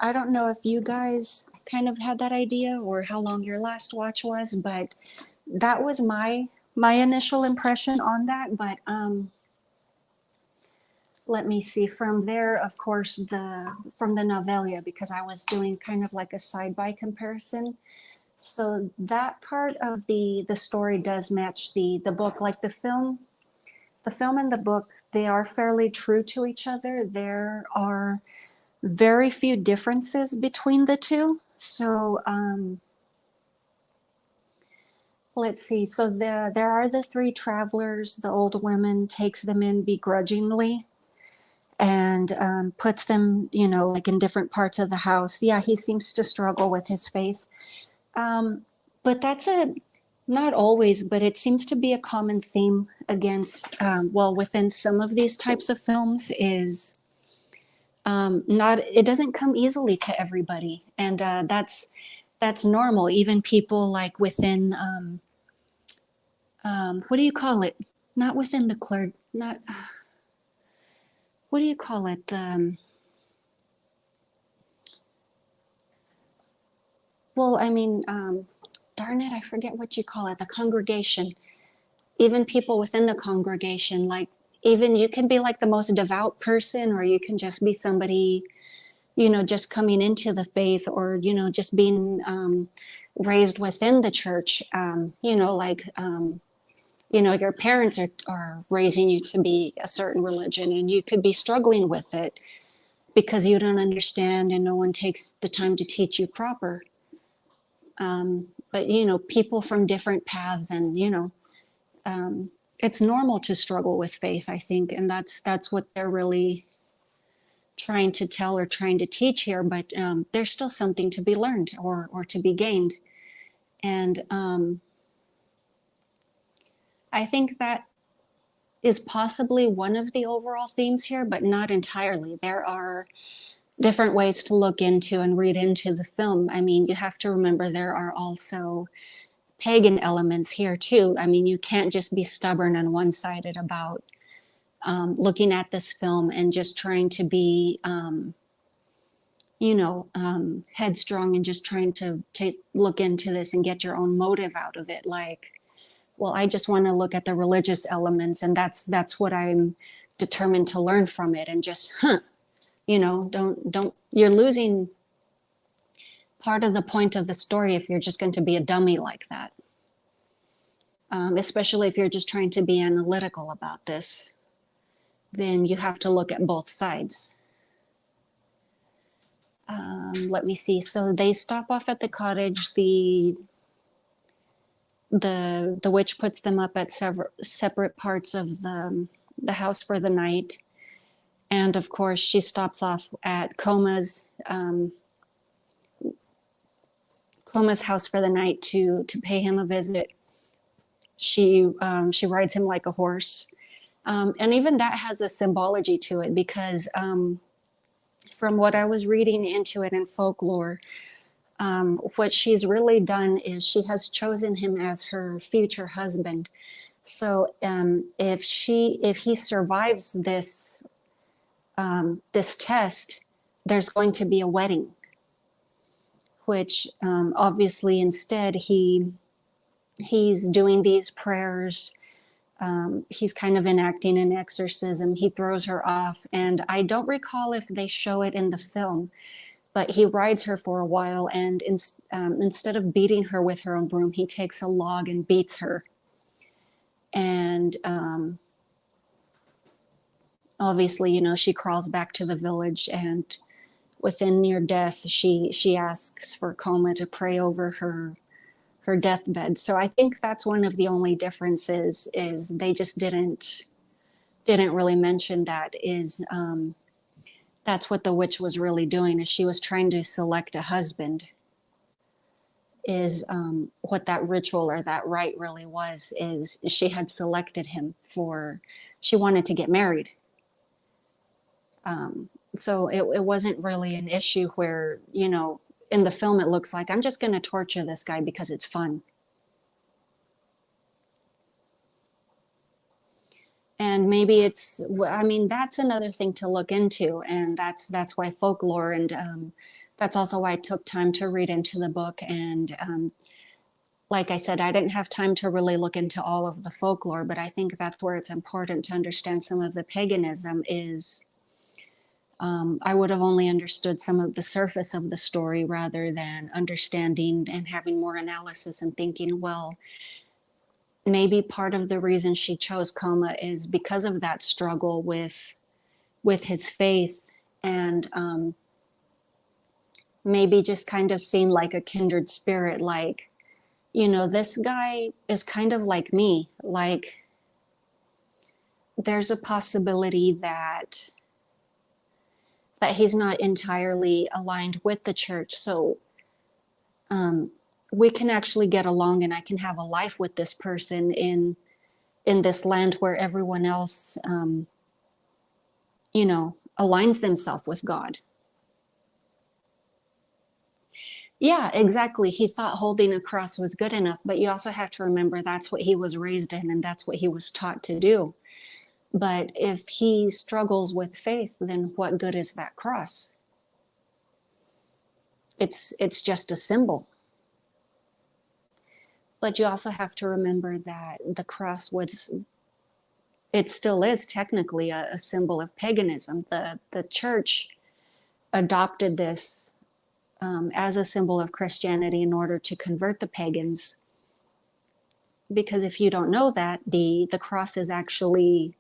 A: I don't know if you guys kind of had that idea or how long your last watch was, but that was my initial impression on that. But let me see. From there, of course, from the novella, because I was doing kind of like a side-by comparison. So that part of the story does match the book. Like the film and the book, they are fairly true to each other. There are very few differences between the two. So let's see. So there are the three travelers. The old woman takes them in begrudgingly and puts them, like in different parts of the house. Yeah, he seems to struggle with his faith. But that's not always, but it seems to be a common theme within some of these types of films is not, it doesn't come easily to everybody. And that's normal. Even people like within, what do you call it? Not within the clergy, not, what do you call it? Well, I mean, darn it, I forget what you call it, the congregation. Even people within the congregation, like even you can be like the most devout person, or you can just be somebody, just coming into the faith, or, just being raised within the church, your parents are raising you to be a certain religion, and you could be struggling with it because you don't understand and no one takes the time to teach you proper. But, people from different paths and, it's normal to struggle with faith, I think. And that's what they're really trying to tell or trying to teach here, but there's still something to be learned or to be gained. And I think that is possibly one of the overall themes here, but not entirely. There are different ways to look into and read into the film. I mean, you have to remember there are also pagan elements here too. I mean, you can't just be stubborn and one-sided about looking at this film and just trying to be, headstrong and just trying to look into this and get your own motive out of it. Like, well, I just want to look at the religious elements, and that's what I'm determined to learn from it. And just, don't. You're losing part of the point of the story if you're just going to be a dummy like that. Especially if you're just trying to be analytical about this, then you have to look at both sides. Let me see. So they stop off at the cottage. The witch puts them up at separate parts of the house for the night, and of course she stops off at Coma's house for the night to pay him a visit. She rides him like a horse, and even that has a symbology to it, because from what I was reading into it in folklore, what she's really done is she has chosen him as her future husband. So if he survives this test, there's going to be a wedding, which obviously instead he's doing these prayers. He's kind of enacting an exorcism. He throws her off, and I don't recall if they show it in the film, but he rides her for a while, and instead of beating her with her own broom, he takes a log and beats her. And obviously, she crawls back to the village, and within near death, she asks for Coma to pray over her deathbed. So I think that's one of the only differences, is they just didn't really mention that, is that's what the witch was really doing, is she was trying to select a husband, is what that ritual or that rite really was, is she had selected him she wanted to get married. So it wasn't really an issue where, in the film it looks like, I'm just going to torture this guy because it's fun. And maybe that's another thing to look into, and that's why folklore, and that's also why I took time to read into the book. And like I said, I didn't have time to really look into all of the folklore, but I think that's where it's important to understand some of the paganism is. I would have only understood some of the surface of the story rather than understanding and having more analysis and thinking, well, maybe part of the reason she chose Coma is because of that struggle with his faith, and maybe just kind of seen like a kindred spirit, like, this guy is kind of like me. Like, there's a possibility that he's not entirely aligned with the church. So we can actually get along, and I can have a life with this person in this land where everyone else, aligns themselves with God. Yeah, exactly. He thought holding a cross was good enough, but you also have to remember that's what he was raised in, and that's what he was taught to do. But if he struggles with faith, then what good is that cross? It's just a symbol. But you also have to remember that the cross it still is technically a symbol of paganism. The church adopted this as a symbol of Christianity in order to convert the pagans. Because if you don't know that, the cross is actually,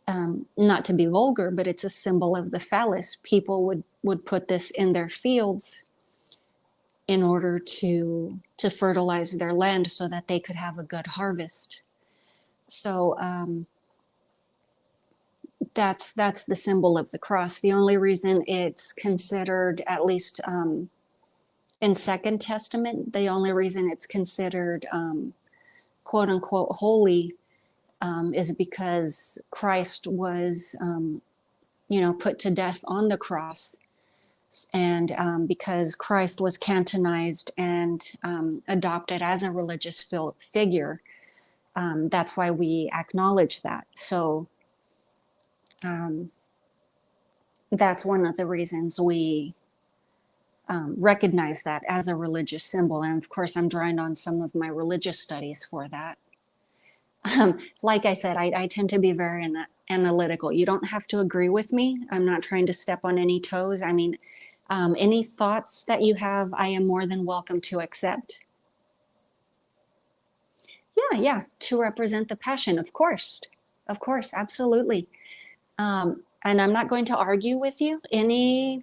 A: not to be vulgar, but it's a symbol of the phallus. People would put this in their fields in order to fertilize their land so that they could have a good harvest. So That's the symbol of the cross. The only reason it's considered, at least in Second Testament, the only reason it's considered quote unquote holy is because Christ was, put to death on the cross, and because Christ was canonized and adopted as a religious figure. That's why we acknowledge that. So um, that's one of the reasons we recognize that as a religious symbol. And of course, I'm drawing on some of my religious studies for that. Like I said, I tend to be very analytical. You don't have to agree with me. I'm not trying to step on any toes. I mean, any thoughts that you have, I am more than welcome to accept. Yeah, to represent the passion, of course, absolutely. And I'm not going to argue with you. Any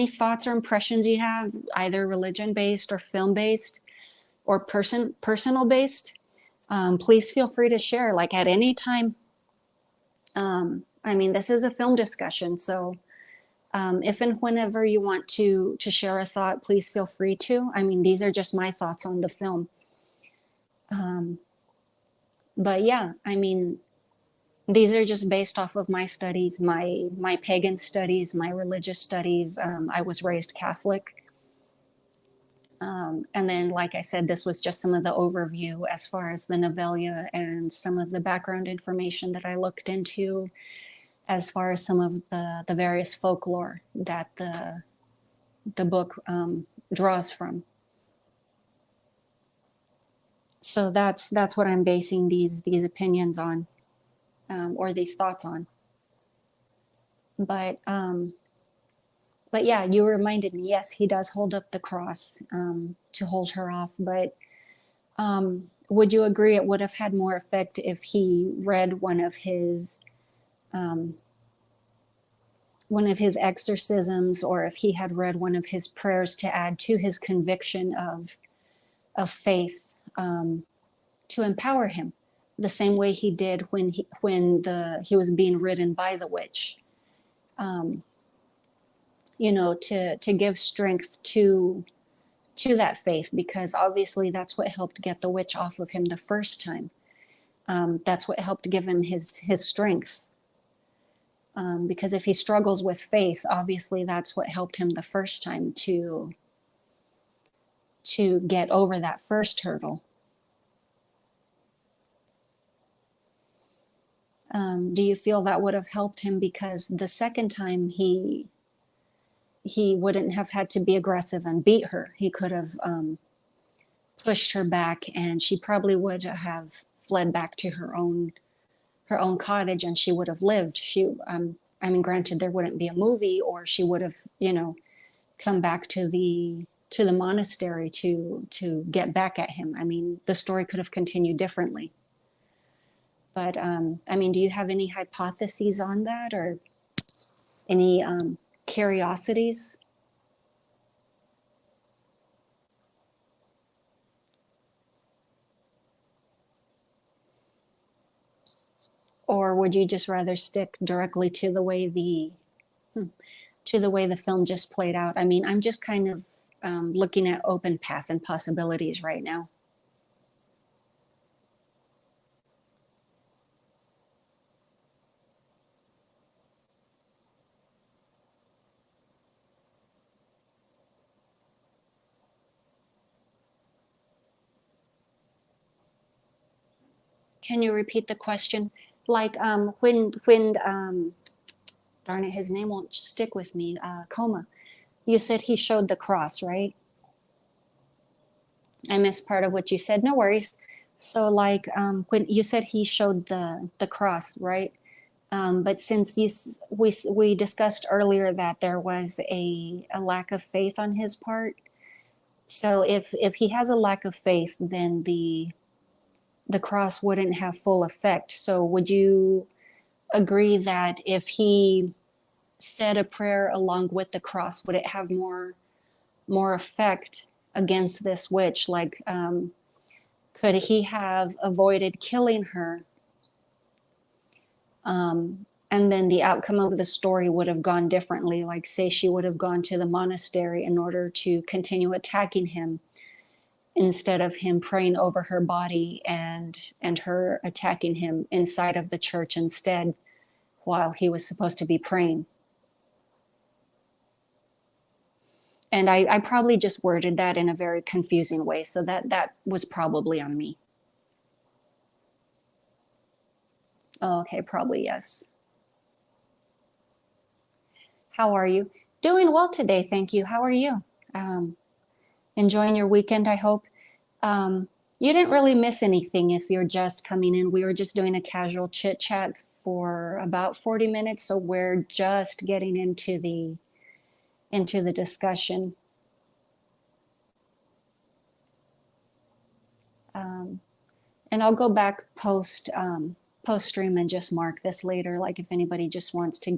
A: thoughts or impressions you have, either religion based or film based or personal based, please feel free to share. Like at any time. I mean, this is a film discussion, so if and whenever you want to share a thought, please feel free to. I mean, these are just my thoughts on the film. Um, but yeah, I mean, these are just based off of my studies, my pagan studies, my religious studies. I was raised Catholic. And then, like I said, this was just some of the overview as far as the novella and some of the background information that I looked into, as far as some of the various folklore that the book draws from. So that's what I'm basing these opinions on, or these thoughts on. But yeah, you reminded me. Yes, he does hold up the cross to hold her off. But would you agree it would have had more effect if he read um, one of his exorcisms, or if he had read one of his prayers to add to his conviction of faith, to empower him the same way he did when he was being ridden by the witch, to give strength to that faith, because obviously that's what helped get the witch off of him the first time. That's what helped give him his strength. Because if he struggles with faith, obviously that's what helped him the first time to get over that first hurdle. Do you feel that would have helped him, because the second time he wouldn't have had to be aggressive and beat her? He could have pushed her back, and she probably would have fled back to her own cottage, and she would have lived. I mean, granted, there wouldn't be a movie, or she would have, come back to the monastery to get back at him. I mean, the story could have continued differently. But I mean, do you have any hypotheses on that, or any curiosities? Or would you just rather stick directly to the way the film just played out? I mean, I'm just kind of looking at open path and possibilities right now. Can you repeat the question? Like when darn it, his name won't stick with me. Coma. You said he showed the cross, right? I missed part of what you said. No worries. So like when you said he showed the cross, right? But since we discussed earlier that there was a lack of faith on his part, so if he has a lack of faith, then the cross wouldn't have full effect. So would you agree that if he said a prayer along with the cross, would it have more effect against this witch? Like, could he have avoided killing her, and then the outcome of the story would have gone differently. Like, say she would have gone to the monastery in order to continue attacking him instead of him praying over her body and her attacking him inside of the church instead while he was supposed to be praying. And I probably just worded that in a very confusing way, so that was probably on me. Oh, okay, probably yes. How are you? Doing well today, thank you. How are you? Um, Enjoying your weekend, I hope. You didn't really miss anything if you're just coming in. We were just doing a casual chit chat for about 40 minutes, so we're just getting into the discussion. Um, and I'll go back post stream and just mark this later, like if anybody just wants to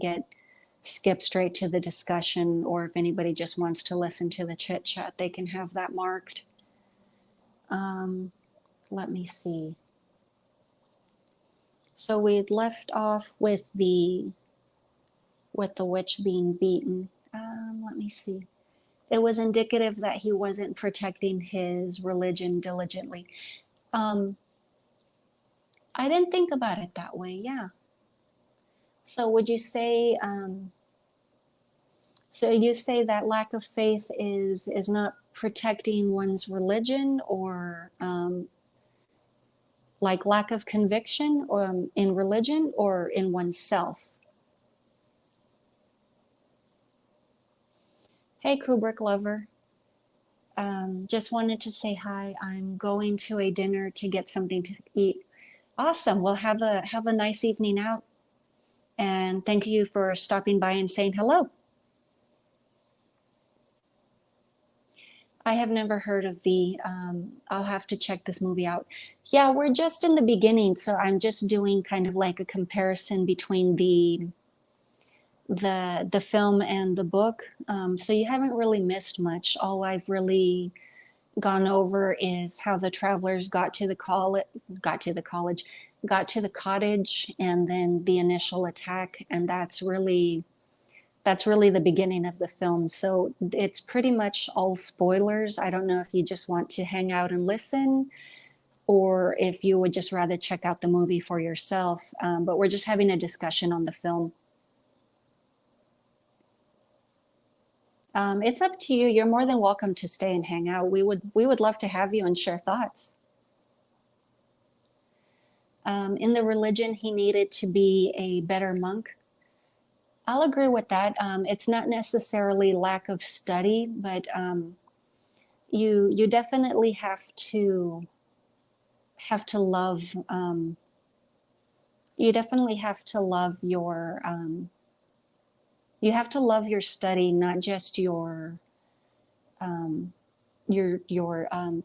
A: skip straight to the discussion, or if anybody just wants to listen to the chit chat, they can have that marked. Let me see. So we'd left off with the witch being beaten. Let me see. It was indicative that he wasn't protecting his religion diligently. Um, I didn't think about it that way. Yeah. So would you say? So you say that lack of faith is not protecting one's religion, or like lack of conviction in religion or in oneself? Hey, Kubrick lover. Just wanted to say hi. I'm going to a dinner to get something to eat. Awesome. Well, have a nice evening out, and thank you for stopping by and saying hello. I have never heard of V. I'll have to check this movie out. Yeah, we're just in the beginning, so I'm just doing kind of like a comparison between the film and the book. So you haven't really missed much. All I've really gone over is how the travelers got to the college, got to the cottage, and then the initial attack, and that's really the beginning of the film. So it's pretty much all spoilers. I don't know if you just want to hang out and listen, or if you would just rather check out the movie for yourself. But we're just having a discussion on the film. It's up to you. You're more than welcome to stay and hang out. We would love to have you and share thoughts. In the religion, he needed to be a better monk. I'll agree with that. It's not necessarily lack of study, but you definitely have to love. You definitely have to love your. You have to love your study, not just um, your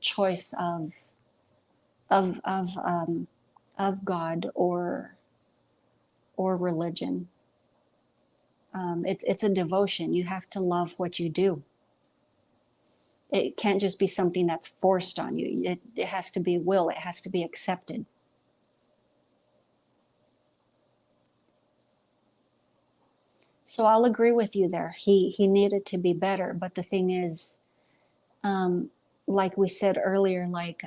A: choice of of um, of God or religion. It's a devotion. You have to love what you do. It can't just be something that's forced on you. It has to be will. It has to be accepted. So I'll agree with you there. He needed to be better, but the thing is, um, like we said earlier, like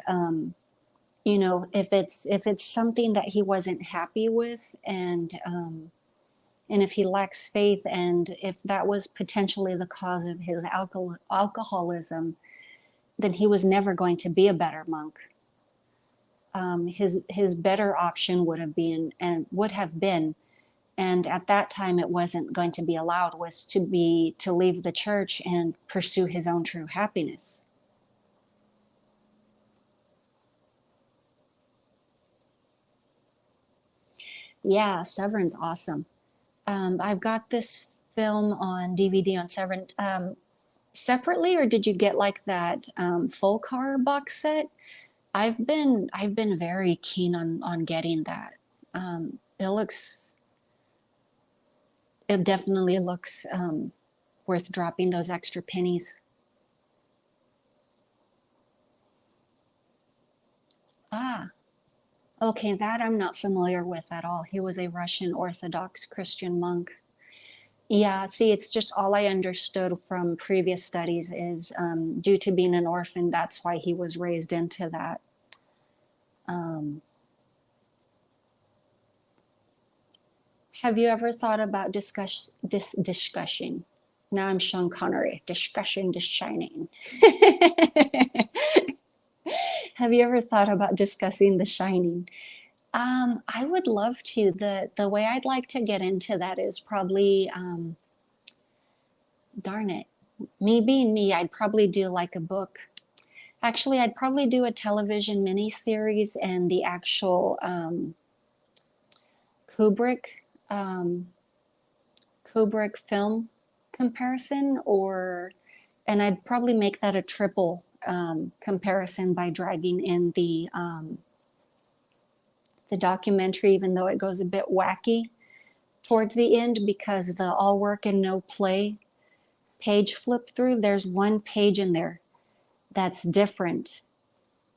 A: if it's something that he wasn't happy with, and if he lacks faith, and if that was potentially the cause of his alcoholism, then he was never going to be a better monk. His better option would have been, and at that time it wasn't going to be allowed, was to leave the church and pursue his own true happiness. Yeah, Severin's awesome. I've got this film on DVD on Severin. Separately, or did you get like that full car box set? I've been very keen on getting that. It looks it definitely looks worth dropping those extra pennies. Ah, Okay, that I'm not familiar with at all. He was a Russian Orthodox Christian monk. Yeah, see, it's just all I understood from previous studies is due to being an orphan, that's why he was raised into that. Um, have you ever thought about discussing? Now I'm Sean Connery, discussing The Shining. Have you ever thought about discussing The Shining? I would love to. The way I'd like to get into that is probably, darn it, me being me, I'd probably do like a book. Actually, I'd probably do a television miniseries and the actual Kubrick um, Kubrick film comparison, or and I'd probably make that a triple comparison by dragging in the documentary, even though it goes a bit wacky towards the end because the all work and no play page flip through. There's one page in there that's different.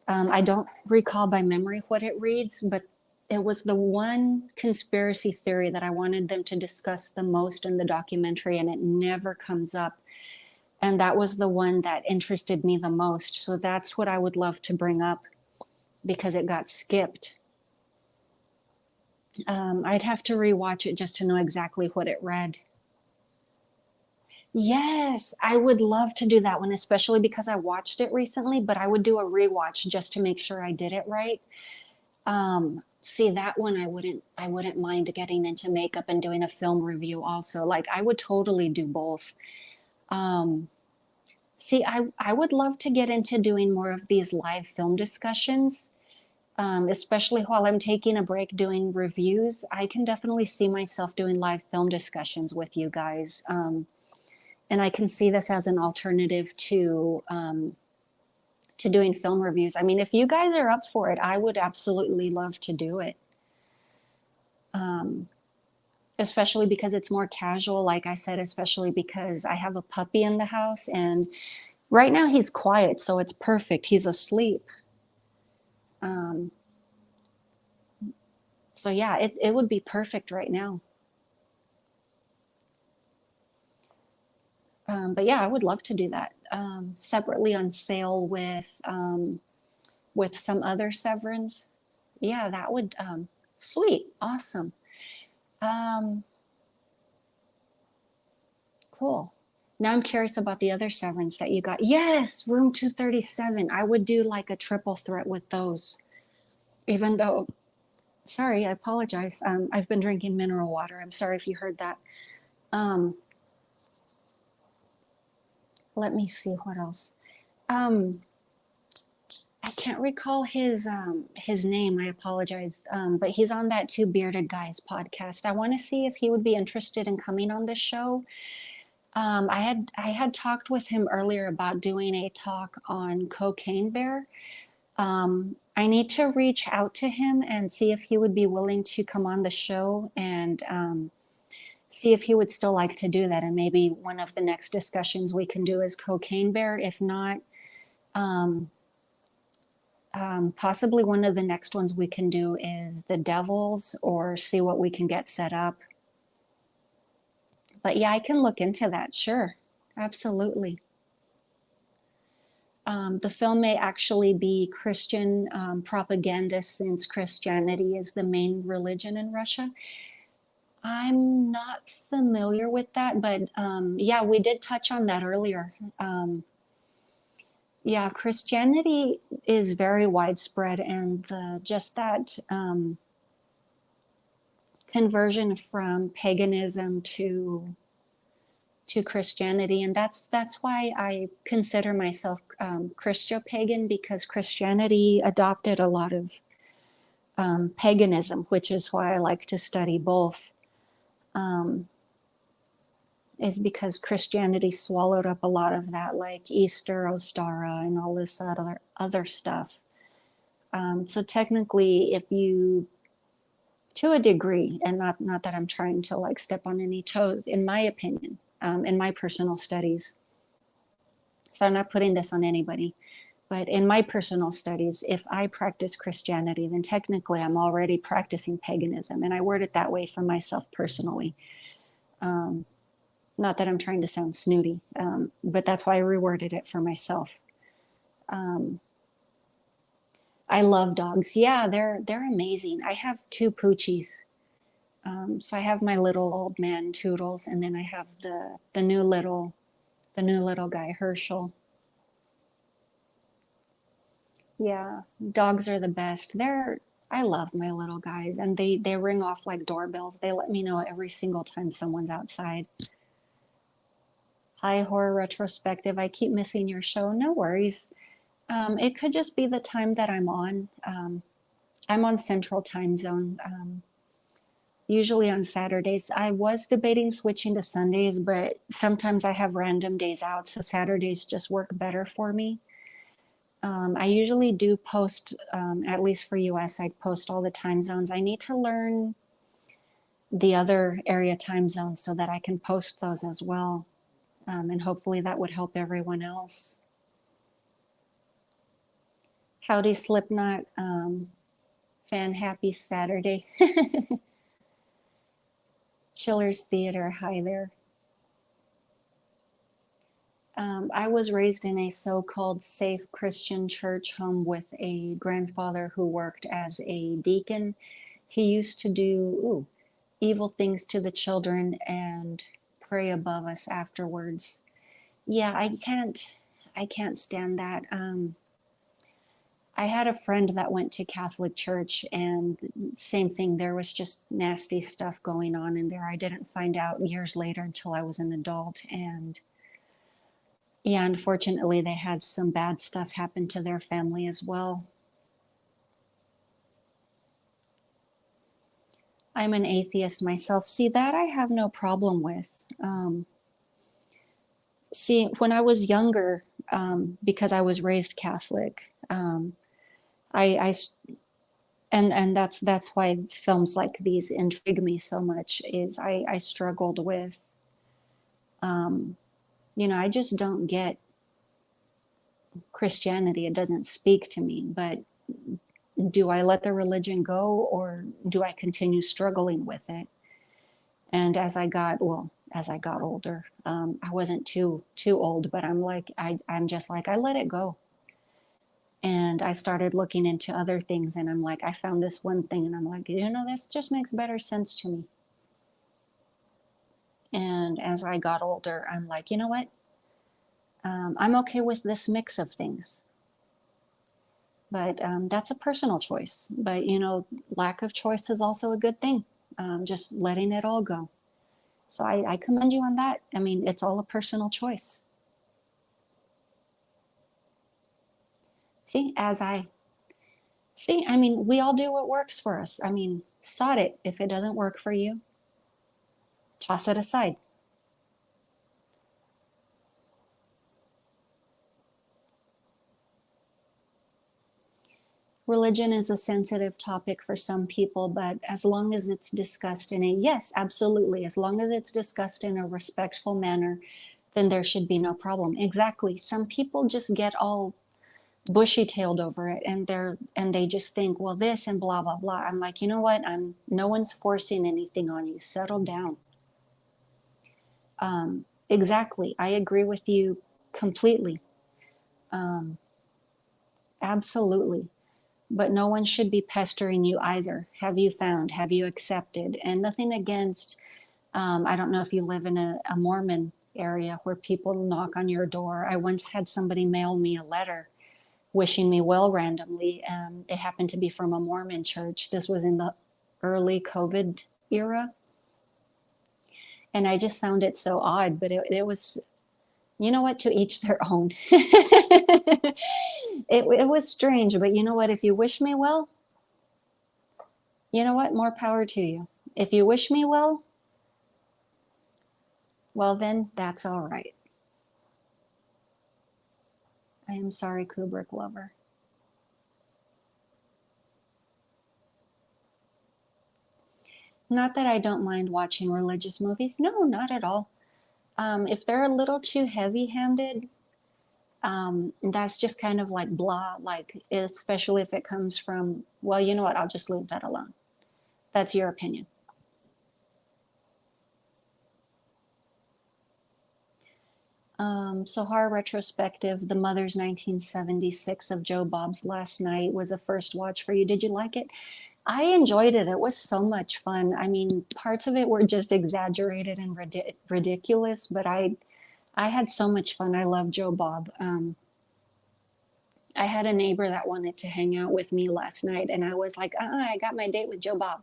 A: I don't recall by memory what it reads, but it was the one conspiracy theory that I wanted them to discuss the most in the documentary, and it never comes up. And that was the one that interested me the most. So that's what I would love to bring up because it got skipped. I'd have to rewatch it just to know exactly what it read. Yes, I would love to do that one, especially because I watched it recently, but I would do a rewatch just to make sure I did it right. See that one I wouldn't mind getting into makeup and doing a film review also. Like I would totally do both. Um, See, I would love to get into doing more of these live film discussions, especially while I'm taking a break doing reviews. I can definitely see myself doing live film discussions with you guys. And I can see this as an alternative to doing film reviews. I mean, if you guys are up for it, I would absolutely love to do it. Um, Especially because it's more casual, like I said, especially because I have a puppy in the house and right now he's quiet, so it's perfect. He's asleep. Um, so yeah, it would be perfect right now. But yeah, I would love to do that separately on sale with some other severins. Yeah, that would sweet, awesome. Um, cool. Now I'm curious about the other severins that you got. Yes, room 237. I would do like a triple threat with those. Even though, sorry, I apologize. I've been drinking mineral water. I'm sorry if you heard that. Um, let me see what else. Um, I can't recall his name. I apologize. But he's on that Two Bearded Guys podcast. I want to see if he would be interested in coming on this show. I had talked with him earlier about doing a talk on Cocaine Bear. I need to reach out to him and see if he would be willing to come on the show and see if he would still like to do that. And maybe one of the next discussions we can do is Cocaine Bear. If not, um, possibly one of the next ones we can do is the Devils or see what we can get set up. But yeah, I can look into that. Sure. Absolutely. The film may actually be Christian propaganda since Christianity is the main religion in Russia. I'm not familiar with that, but yeah, we did touch on that earlier. Yeah, Christianity is very widespread, and just that conversion from paganism to Christianity, and that's why I consider myself Christo-pagan because Christianity adopted a lot of paganism, which is why I like to study both. Is because Christianity swallowed up a lot of that, like Easter, Ostara, and all this other stuff. So technically, if you, to a degree, and not that I'm trying to like step on any toes, in my opinion, in my personal studies. So I'm not putting this on anybody. But in my personal studies, if I practice Christianity, then technically I'm already practicing paganism. And I word it that way for myself personally. Not that I'm trying to sound snooty, but that's why I reworded it for myself. Um, I love dogs. Yeah, they're amazing. I have two poochies. So I have my little old man Toodles, and then I have the new little guy Herschel. Yeah, dogs are the best. I love my little guys, and they ring off like doorbells. They let me know every single time someone's outside. Hi, horror retrospective. I keep missing your show. No worries. It could just be the time that I'm on. I'm on Central Time Zone, usually on Saturdays. I was debating switching to Sundays, but sometimes I have random days out, so Saturdays just work better for me. I usually do post, at least for US, I post all the time zones. I need to learn the other area time zones so that I can post those as well. And hopefully that would help everyone else. Howdy, Slipknot. Fan, happy Saturday. Chillers Theater, hi there. I was raised in a so-called safe Christian church home with a grandfather who worked as a deacon. He used to do evil things to the children and pray above us afterwards. Yeah, I can't stand that. I had a friend that went to Catholic church, and same thing. There was just nasty stuff going on in there. I didn't find out years later until I was an adult. And yeah, unfortunately, they had some bad stuff happen to their family as well. I'm an atheist myself. See, that I have no problem with. See, when I was younger, because I was raised Catholic, I and that's why films like these intrigue me so much. Is I struggled with, um, I just don't get Christianity. It doesn't speak to me. But do I let the religion go, or do I continue struggling with it? And as I got older, I wasn't too old, but I'm just like, I let it go. And I started looking into other things, and I'm like, I found this one thing, and I'm like, this just makes better sense to me. And as I got older, I'm like, you know what? I'm okay with this mix of things. But that's a personal choice. But, lack of choice is also a good thing. Just letting it all go. So I commend you on that. I mean, it's all a personal choice. See, I mean, we all do what works for us. I mean, sod it. If it doesn't work for you, toss it aside. Religion is a sensitive topic for some people, but as long as it's discussed yes, absolutely. As long as it's discussed in a respectful manner, then there should be no problem. Exactly. Some people just get all bushy-tailed over it, and they just think, well, this and blah blah blah. I'm like, you know what? No one's forcing anything on you. Settle down. Exactly. I agree with you completely. Um, absolutely. But no one should be pestering you either. Have you found? Have you accepted? And nothing against, I don't know if you live in a Mormon area where people knock on your door. I once had somebody mail me a letter wishing me well randomly. They happened to be from a Mormon church. This was in the early COVID era. And I just found it so odd, but it was, you know what, to each their own. It was strange, but you know what, if you wish me well, you know what, more power to you. If you wish me well, then that's all right. I am sorry, Kubrick lover. Not that I don't mind watching religious movies. No, not at all. If they're a little too heavy-handed, That's just kind of like blah, like, especially if it comes from, well, you know what, I'll just leave that alone. That's your opinion. So horror retrospective, The Mother's 1976 of Joe Bob's Last Night was a first watch for you. Did you like it? I enjoyed it. It was so much fun. I mean, parts of it were just exaggerated and ridiculous, but I had so much fun. I love Joe Bob. I had a neighbor that wanted to hang out with me last night, and I was like, I got my date with Joe Bob.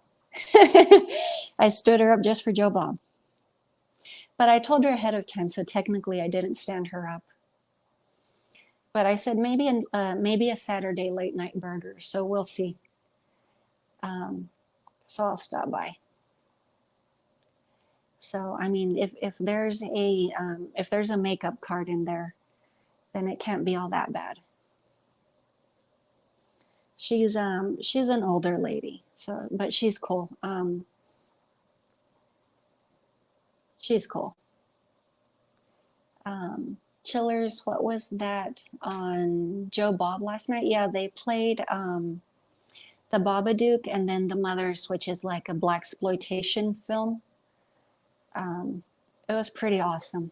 A: I stood her up just for Joe Bob. But I told her ahead of time, so technically I didn't stand her up. But I said maybe a Saturday late night burger, so we'll see. Um, so I'll stop by. So I mean, if there's a makeup card in there, then it can't be all that bad. She's an older lady, so but she's cool. She's cool. Chillers, what was that on Joe Bob last night? Yeah, they played the Babadook and then The Mothers, which is like a black exploitation film. It was pretty awesome.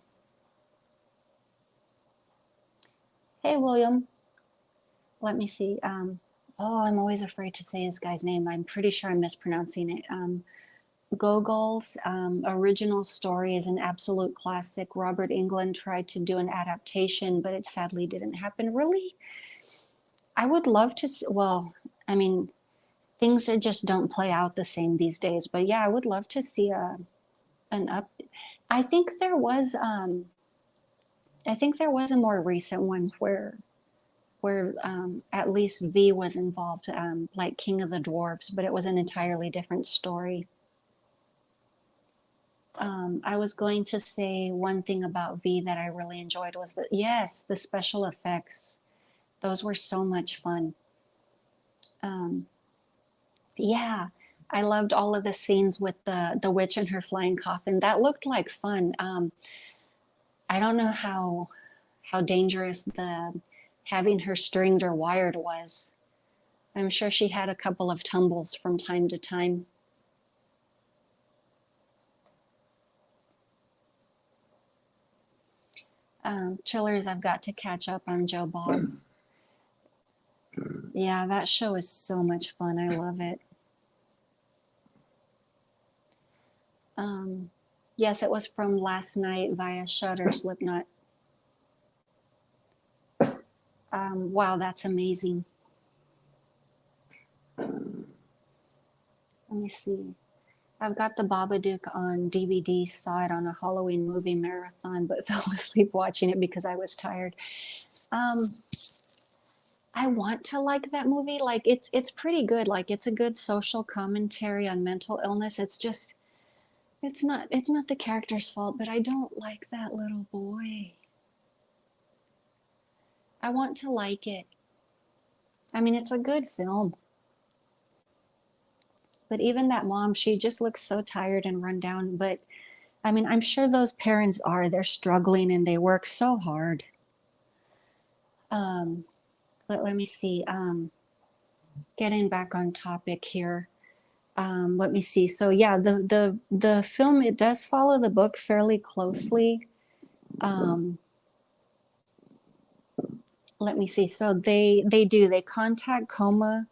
A: Hey, William, let me see. Oh, I'm always afraid to say this guy's name. I'm pretty sure I'm mispronouncing it. Gogol's original story is an absolute classic. Robert Englund tried to do an adaptation, but it sadly didn't happen. Really? I would love to see, well, I mean, things that just don't play out the same these days. But yeah, I would love to see an up. I think there was I think there was a more recent one where at least V was involved, like King of the Dwarves, but it was an entirely different story. I was going to say one thing about V that I really enjoyed was that, yes, the special effects. Those were so much fun. Um, yeah, I loved all of the scenes with the witch and her flying coffin. That looked like fun. I don't know how dangerous the having her stringed or wired was. I'm sure she had a couple of tumbles from time to time. Chillers, I've got to catch up on Joe Bob. Yeah, that show is so much fun. I love it. Um, yes, it was from last night via Shutter Slipknot. Wow, that's amazing. Let me see. I've got the Babadook on DVD, saw it on a Halloween movie marathon, but fell asleep watching it because I was tired. Um, I want to like that movie. Like it's pretty good. Like it's a good social commentary on mental illness. It's just it's not the character's fault, but I don't like that little boy. I want to like it. I mean, it's a good film. But even that mom, she just looks so tired and run down. But I mean, I'm sure those parents are, they're struggling and they work so hard. Um, let me see. Getting back on topic here. Let me see. So yeah, the film, it does follow the book fairly closely. Um, let me see. So they contact Coma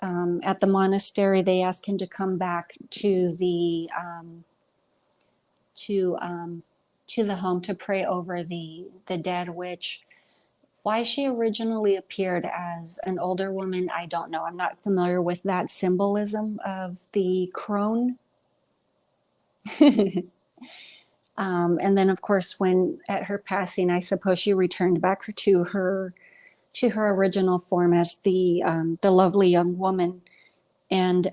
A: at the monastery. They ask him to come back to um, to the home to pray over the dead witch. Why she originally appeared as an older woman, I don't know. I'm not familiar with that symbolism of the crone. And then, of course, when at her passing, I suppose she returned back to her original form as the lovely young woman. And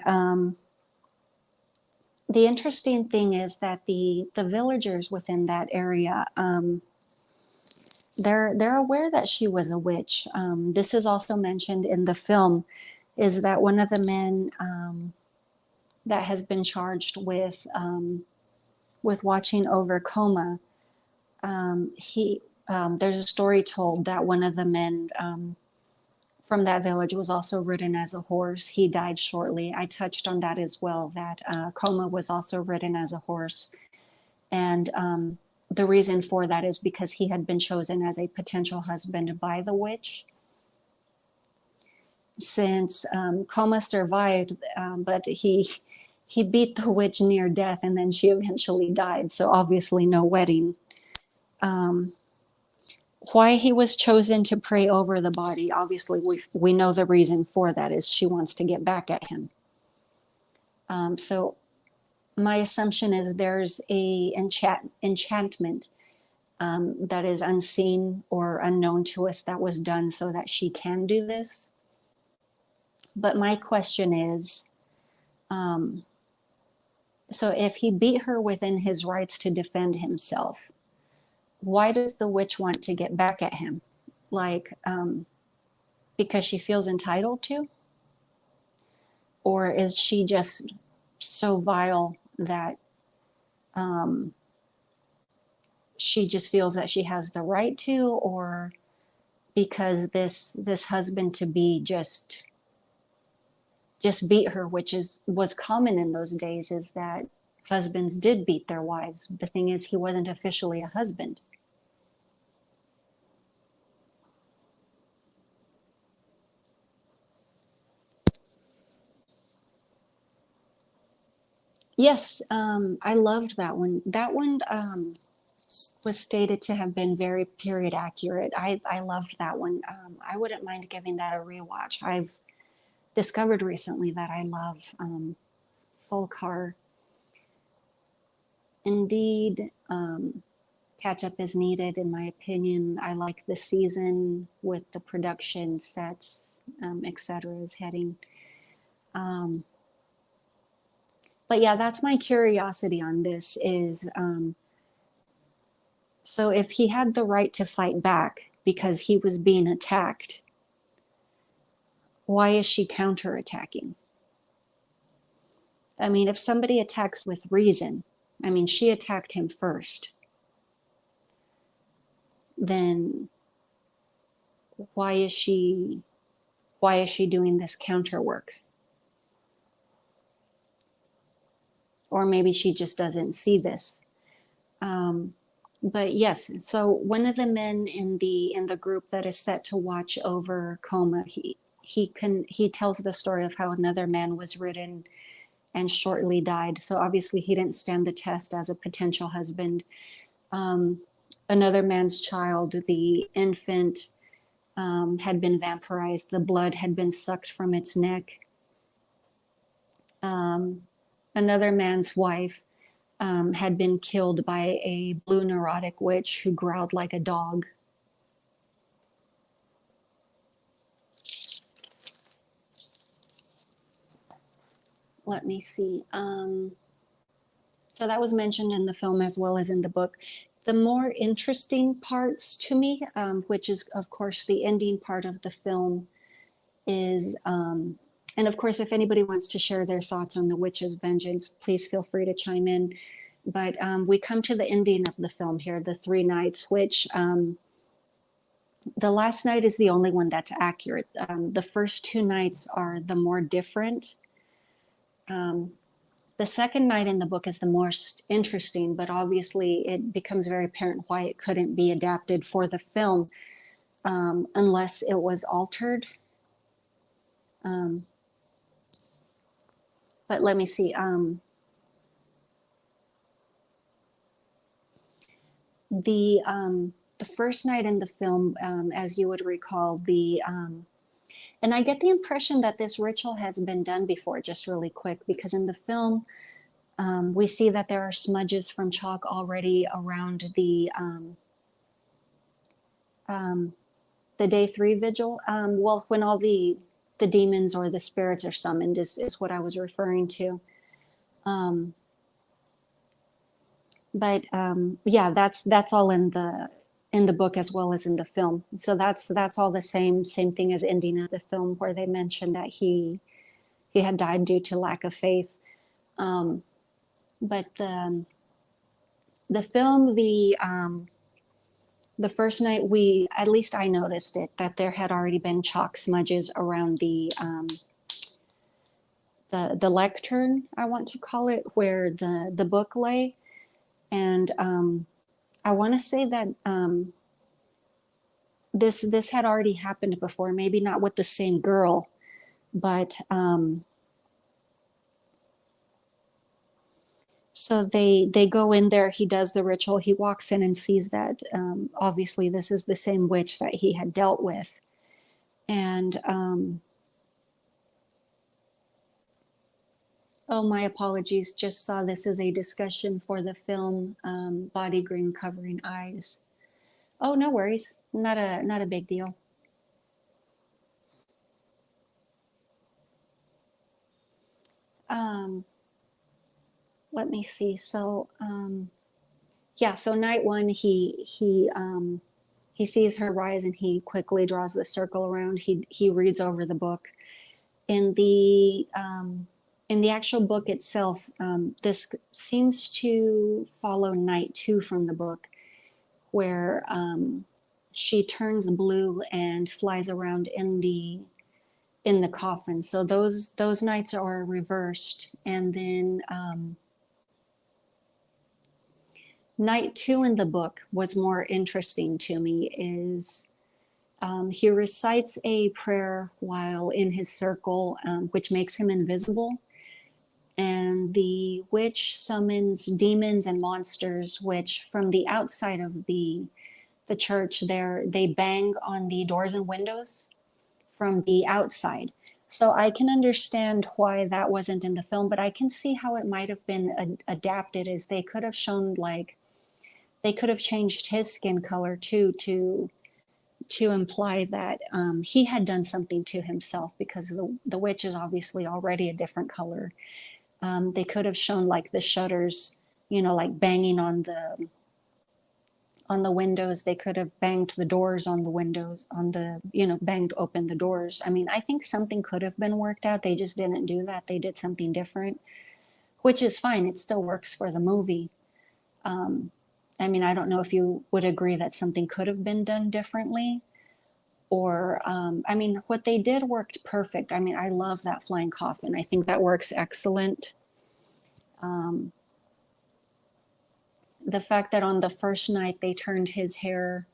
A: the interesting thing is that the villagers within that area, they're aware that she was a witch. This is also mentioned in the film, is that one of the men that has been charged with watching over Coma, he There's a story told that one of the men from that village was also ridden as a horse. He died shortly. I touched on that as well, that Coma was also ridden as a horse. And the reason for that is because he had been chosen as a potential husband by the witch. Since Coma survived, but he beat the witch near death, and then she eventually died. So obviously, no wedding. Why he was chosen to pray over the body, obviously we know the reason for that is she wants to get back at him. So my assumption is there's a enchantment that is unseen or unknown to us that was done so that she can do this. But my question is, so if he beat her within his rights to defend himself, why does the witch want to get back at him? Like, because she feels entitled to? Or is she just so vile that she just feels that she has the right to? Or because this husband to be just beat her, which was common in those days, is that husbands did beat their wives. The thing is, he wasn't officially a husband. Yes, I loved that one. That one was stated to have been very period accurate. I loved that one. I wouldn't mind giving that a rewatch. I've discovered recently that I love full car. Indeed, catch up is needed, in my opinion. I like the season with the production sets, etc. is heading. But yeah, that's my curiosity on this is, so if he had the right to fight back because he was being attacked, why is she counterattacking? I mean, if somebody attacks with reason, I mean, she attacked him first, then why is she doing this counter work? Or maybe she just doesn't see this. But yes, so one of the men in the group that is set to watch over Coma, he tells the story of how another man was ridden and shortly died. So obviously he didn't stand the test as a potential husband. Another man's child, the infant, had been vampirized. The blood had been sucked from its neck. Another man's wife had been killed by a blue neurotic witch who growled like a dog. Let me see. So that was mentioned in the film as well as in the book. The more interesting parts to me, which is, of course, the ending part of the film, is, and of course, if anybody wants to share their thoughts on The Witch's Vengeance, please feel free to chime in. But we come to the ending of the film here, the 3 nights, which the last night is the only one that's accurate. The first 2 nights are the more different. The second night in the book is the most interesting, but obviously it becomes very apparent why it couldn't be adapted for the film unless it was altered. But let me see. The first night in the film, as you would recall, and I get the impression that this ritual has been done before, just really quick, because in the film, we see that there are smudges from chalk already around the day 3 vigil. Well, when all the demons or the spirits are summoned is what I was referring to. But yeah, that's all in the book as well as in the film. So that's all the same thing as ending of the film, where they mentioned that he had died due to lack of faith. But the film, the first night we, at least I noticed it, that there had already been chalk smudges around the lectern, I want to call it, where the book lay. And I want to say that this had already happened before, maybe not with the same girl, but so they go in there. He does the ritual. He walks in and sees that obviously this is the same witch that he had dealt with, and oh, my apologies. Just saw this as a discussion for the film Body Green Covering Eyes. Oh, no worries. Not a big deal. Um, Let me see. So yeah, so night one he sees her rise and he quickly draws the circle around. He reads over the book. In the actual book itself, this seems to follow night two from the book, where she turns blue and flies around in the coffin. So those nights are reversed, and then night two in the book was more interesting to me. Is he recites a prayer while in his circle, which makes him invisible. And the witch summons demons and monsters, which from the outside of the church there, they bang on the doors and windows from the outside. So I can understand why that wasn't in the film, but I can see how it might have been adapted, as they could have shown, like, they could have changed his skin color too, to imply that he had done something to himself, because the witch is obviously already a different color. They could have shown like the shutters, like banging on the windows. They could have banged the doors on the windows, banged open the doors. I mean, I think something could have been worked out. They just didn't do that. They did something different, which is fine. It still works for the movie. I mean, I don't know if you would agree that something could have been done differently, or I mean, what they did worked perfect. I mean, I love that flying coffin. I think that works excellent. The fact that on the first night they turned his hair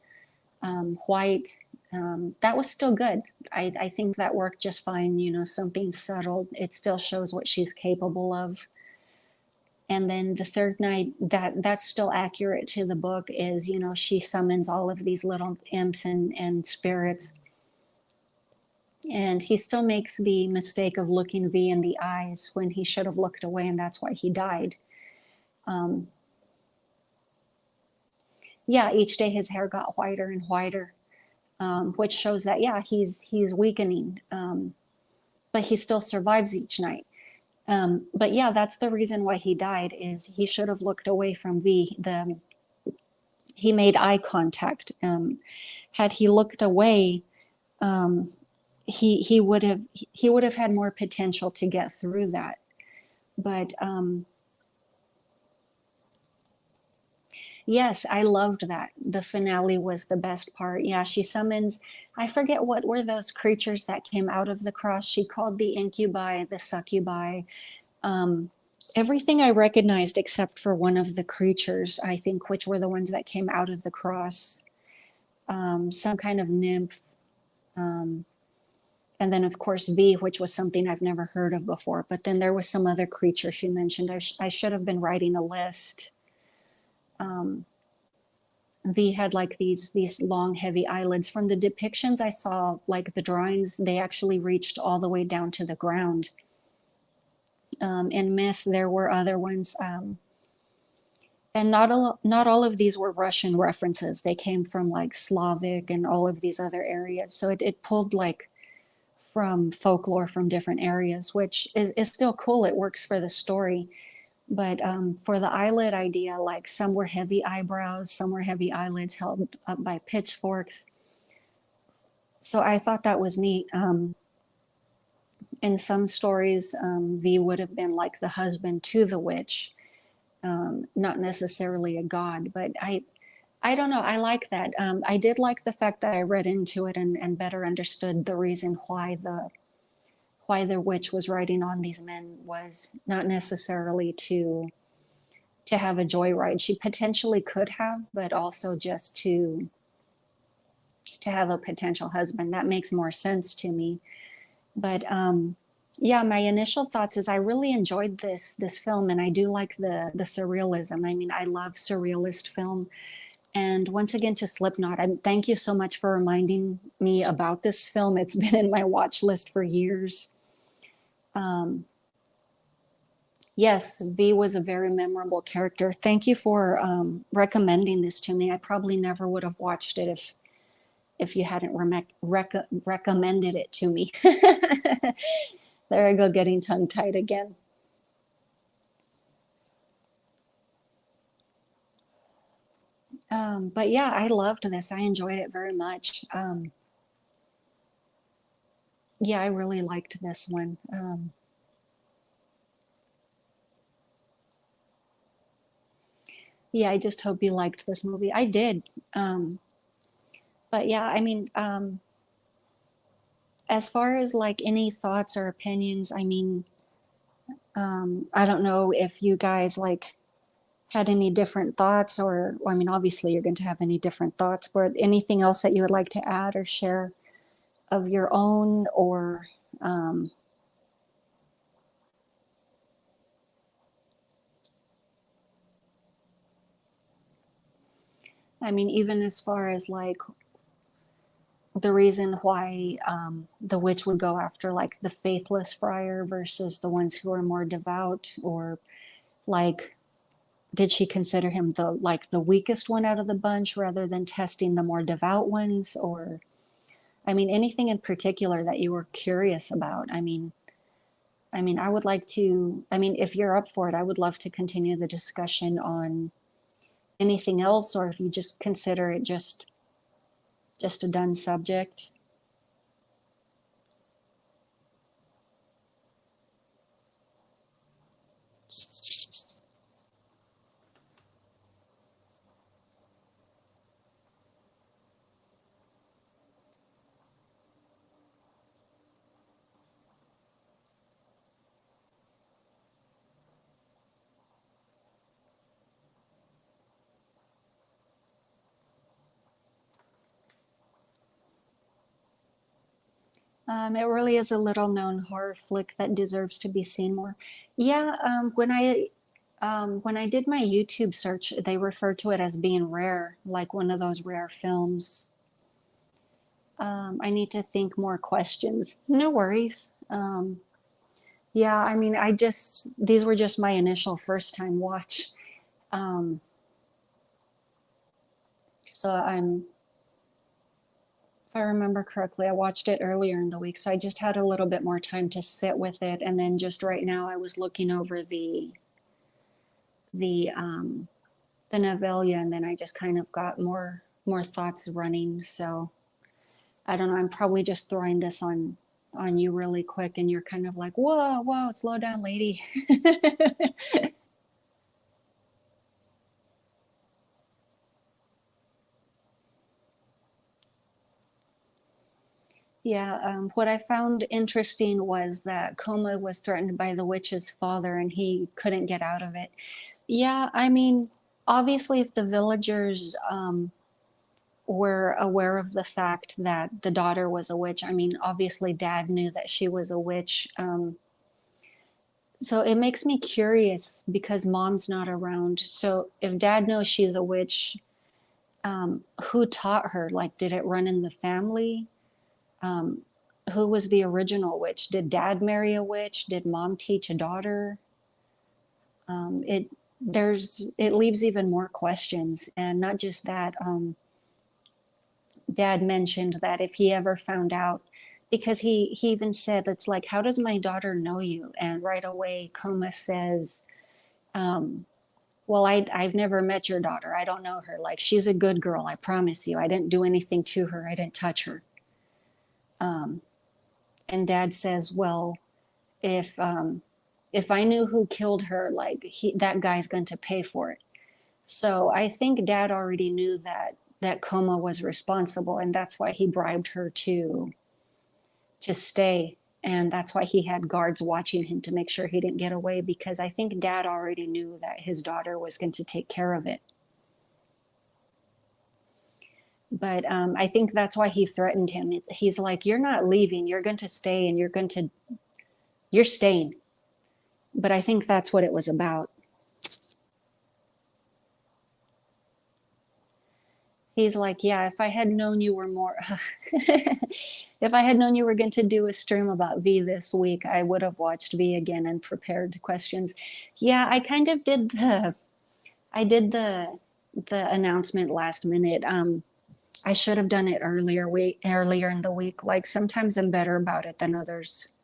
A: white, that was still good. I think that worked just fine. Something subtle. It still shows what she's capable of. And then the third night, that's still accurate to the book, is, she summons all of these little imps and spirits. And he still makes the mistake of looking V in the eyes when he should have looked away, and that's why he died. Yeah, each day his hair got whiter and whiter, which shows that, yeah, he's weakening, but he still survives each night. But yeah, that's the reason why he died, is he should have looked away from V. He made eye contact. Had he looked away, he would have had more potential to get through that. But yes, I loved that. The finale was the best part. Yeah, she summons, I forget what were those creatures that came out of the cross. She called the incubi, the succubi, everything I recognized except for one of the creatures, I think, which were the ones that came out of the cross. Some kind of nymph. And then, of course, V, which was something I've never heard of before. But then there was some other creature she mentioned. I should have been writing a list. V had like these long, heavy eyelids. From the depictions I saw, like the drawings, they actually reached all the way down to the ground. In Myth, there were other ones. And not all of these were Russian references. They came from like Slavic and all of these other areas. So it pulled like from folklore from different areas, which is still cool. It works for the story. But for the eyelid idea, like some were heavy eyebrows, some were heavy eyelids held up by pitchforks. So I thought that was neat. In some stories, V would have been like the husband to the witch, not necessarily a god. But I don't know. I like that. I did like the fact that I read into it and better understood the reason why the witch was riding on these men was not necessarily to have a joyride. She potentially could have, but also just to have a potential husband. That makes more sense to me. But yeah, my initial thoughts is I really enjoyed this film, and I do like the surrealism. I mean, I love surrealist film. And once again, to Slipknot, thank you so much for reminding me about this film. It's been in my watch list for years. Um, yes, V was a very memorable character. Thank you for recommending this to me. I probably never would have watched it if you hadn't recommended it to me. There I go, getting tongue tied again. But yeah, I loved this. I enjoyed it very much. Yeah, I really liked this one. Yeah, I just hope you liked this movie. I did. Um, but yeah, I mean, as far as like any thoughts or opinions, I mean, I don't know if you guys like had any different thoughts or, well, I mean, obviously you're going to have any different thoughts, but anything else that you would like to add or share of your own or, um, I mean, even as far as like the reason why the witch would go after like the faithless friar versus the ones who are more devout, or like did she consider him the like the weakest one out of the bunch rather than testing the more devout ones, or I mean anything in particular that you were curious about? I mean I would like to, I mean if you're up for it, I would love to continue the discussion on anything else, or if you just consider it just a done subject. It really is a little known horror flick that deserves to be seen more. Yeah, when I did my YouTube search, they referred to it as being rare, like one of those rare films. I need to think more questions. No worries. Yeah, I mean, these were just my initial first time watch. Um, so if I remember correctly, I watched it earlier in the week, so I just had a little bit more time to sit with it. And then just right now, I was looking over the the novella, and then I just kind of got more thoughts running. So I don't know. I'm probably just throwing this on you really quick, and you're kind of like, whoa, whoa, slow down, lady. Yeah, what I found interesting was that Coma was threatened by the witch's father and he couldn't get out of it. Yeah, I mean, obviously, if the villagers were aware of the fact that the daughter was a witch, I mean, obviously, dad knew that she was a witch. So it makes me curious because mom's not around. So if dad knows she's a witch, who taught her? Like, did it run in the family? Um, who was the original witch? Did dad marry a witch? Did mom teach a daughter? It it leaves even more questions, and not just that. Dad mentioned that if he ever found out, because he even said it's like, how does my daughter know you? And right away, Coma says, um, "Well, I've never met your daughter. I don't know her. Like she's a good girl. I promise you. I didn't do anything to her. I didn't touch her." Um, and Dad says, "Well, if if I knew who killed her, like that guy's going to pay for it." So I think dad already knew that Coma was responsible, and that's why he bribed her to stay. And that's why he had guards watching him to make sure he didn't get away, because I think dad already knew that his daughter was going to take care of it. But I think that's why he threatened him. He's like, "You're not leaving. You're going to stay, and you're staying." But I think that's what it was about. He's like, "Yeah, if I had known you were more, if I had known you were going to do a stream about V this week, I would have watched V again and prepared questions." Yeah, I kind of I did the announcement last minute. I should have done it earlier in the week. Like sometimes I'm better about it than others.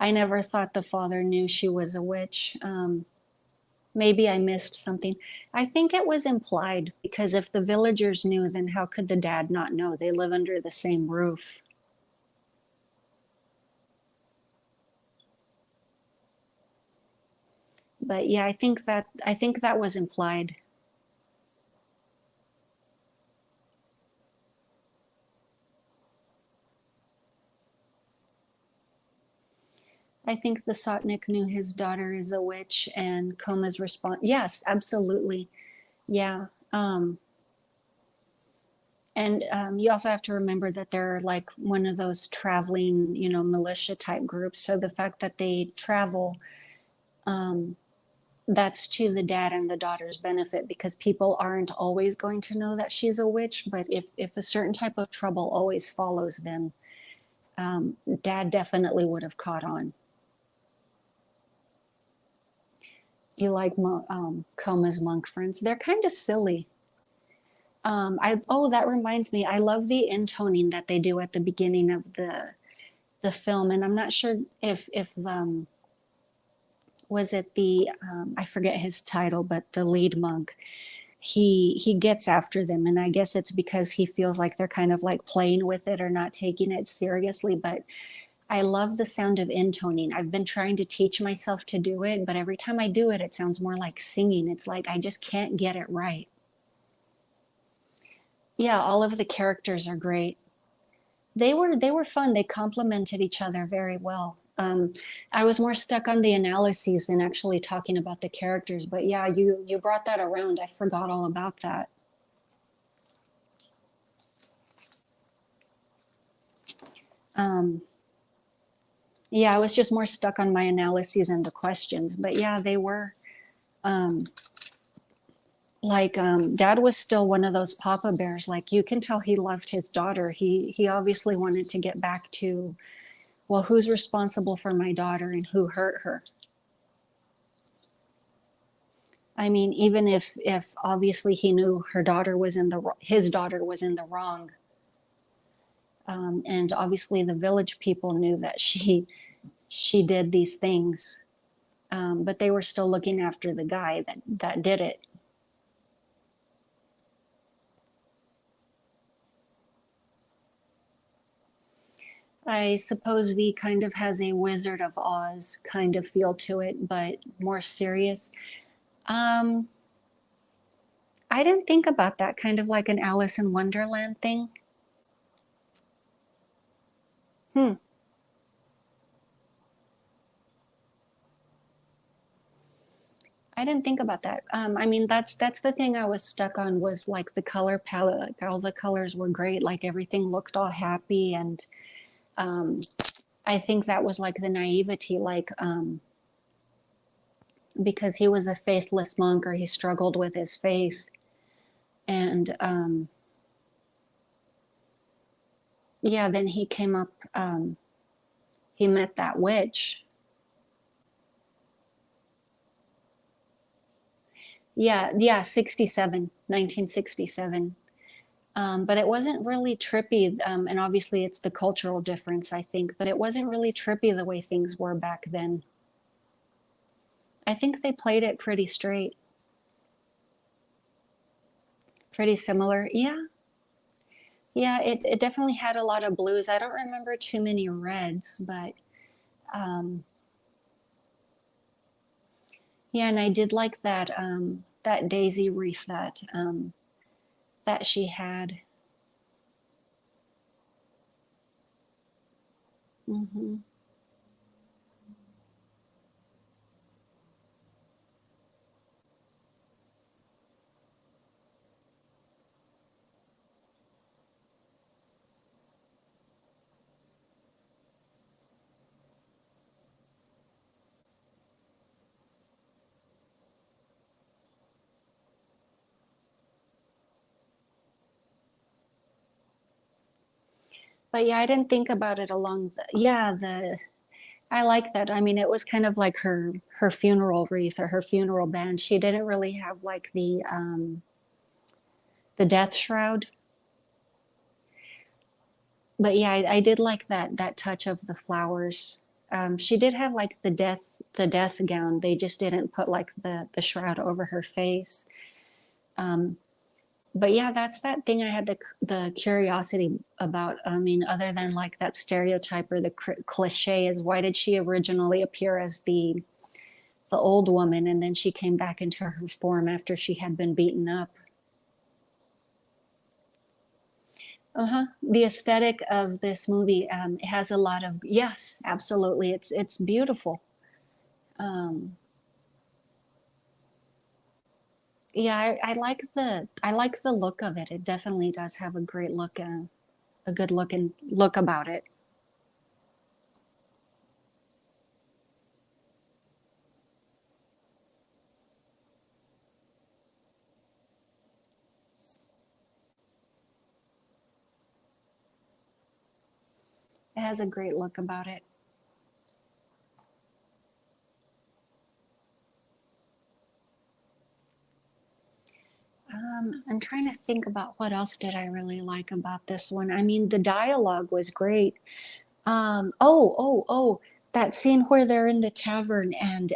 A: I never thought the father knew she was a witch. Maybe I missed something. I think it was implied because if the villagers knew, then how could the dad not know? They live under the same roof. But yeah, I think that was implied. I think the Sotnik knew his daughter is a witch, and Coma's response. Yes, absolutely. Yeah. And you also have to remember that they're like one of those traveling, militia type groups. So the fact that they travel, um, that's to the dad and the daughter's benefit, because people aren't always going to know that she's a witch. But if a certain type of trouble always follows them, dad definitely would have caught on. You like Coma's monk friends? They're kind of silly. That reminds me. I love the intoning that they do at the beginning of the film, and I'm not sure if was it the I forget his title, but the lead monk, he gets after them, and I guess it's because he feels like they're kind of like playing with it or not taking it seriously. But I love the sound of intoning. I've been trying to teach myself to do it, but every time I do it, it sounds more like singing. It's like I just can't get it right. Yeah, all of the characters are great. They were fun. They complemented each other very well. I was more stuck on the analyses than actually talking about the characters. But yeah, you brought that around. I forgot all about that. Um, yeah, I was just more stuck on my analyses and the questions. But yeah, they were um, Dad was still one of those Papa Bears. Like you can tell he loved his daughter. He obviously wanted to get back to, well, who's responsible for my daughter and who hurt her. I mean, even if obviously he knew her daughter was in the his daughter was in the wrong, and obviously the village people knew that she did these things, but they were still looking after the guy that did it. I suppose V kind of has a Wizard of Oz kind of feel to it, but more serious. Um, I didn't think about that, kind of like an Alice in Wonderland thing. Hmm. I didn't think about that. I mean, that's the thing I was stuck on, was like the color palette. Like all the colors were great. Like everything looked all happy, and um, I think that was like the naivety, like because he was a faithless monk, or he struggled with his faith, and yeah, then he came up. He met that witch. Yeah, yeah, 67, 1967. But it wasn't really trippy. And obviously, it's the cultural difference, I think, but it wasn't really trippy the way things were back then. I think they played it pretty straight, pretty similar. Yeah. Yeah, it definitely had a lot of blues. I don't remember too many reds, but um, Yeah, and I did like that that daisy wreath that she had. Hmm. But yeah, I didn't think about it along the, yeah, the I like that. I mean, it was kind of like her funeral wreath or her funeral band. She didn't really have like the death shroud. But yeah, I did like that touch of the flowers. She did have like the death gown. They just didn't put like the shroud over her face. Um, but yeah, that's that thing I had the curiosity about. I mean, other than like that stereotype or the cliche is why did she originally appear as the old woman and then she came back into her form after she had been beaten up? Uh-huh. The aesthetic of this movie has a lot of, yes, absolutely. It's beautiful. Um, yeah, I like the look of it. It definitely does have a great look, a good look about it. It has a great look about it. I'm trying to think about what else did I really like about this one. I mean, the dialogue was great. Oh, that scene where they're in the tavern and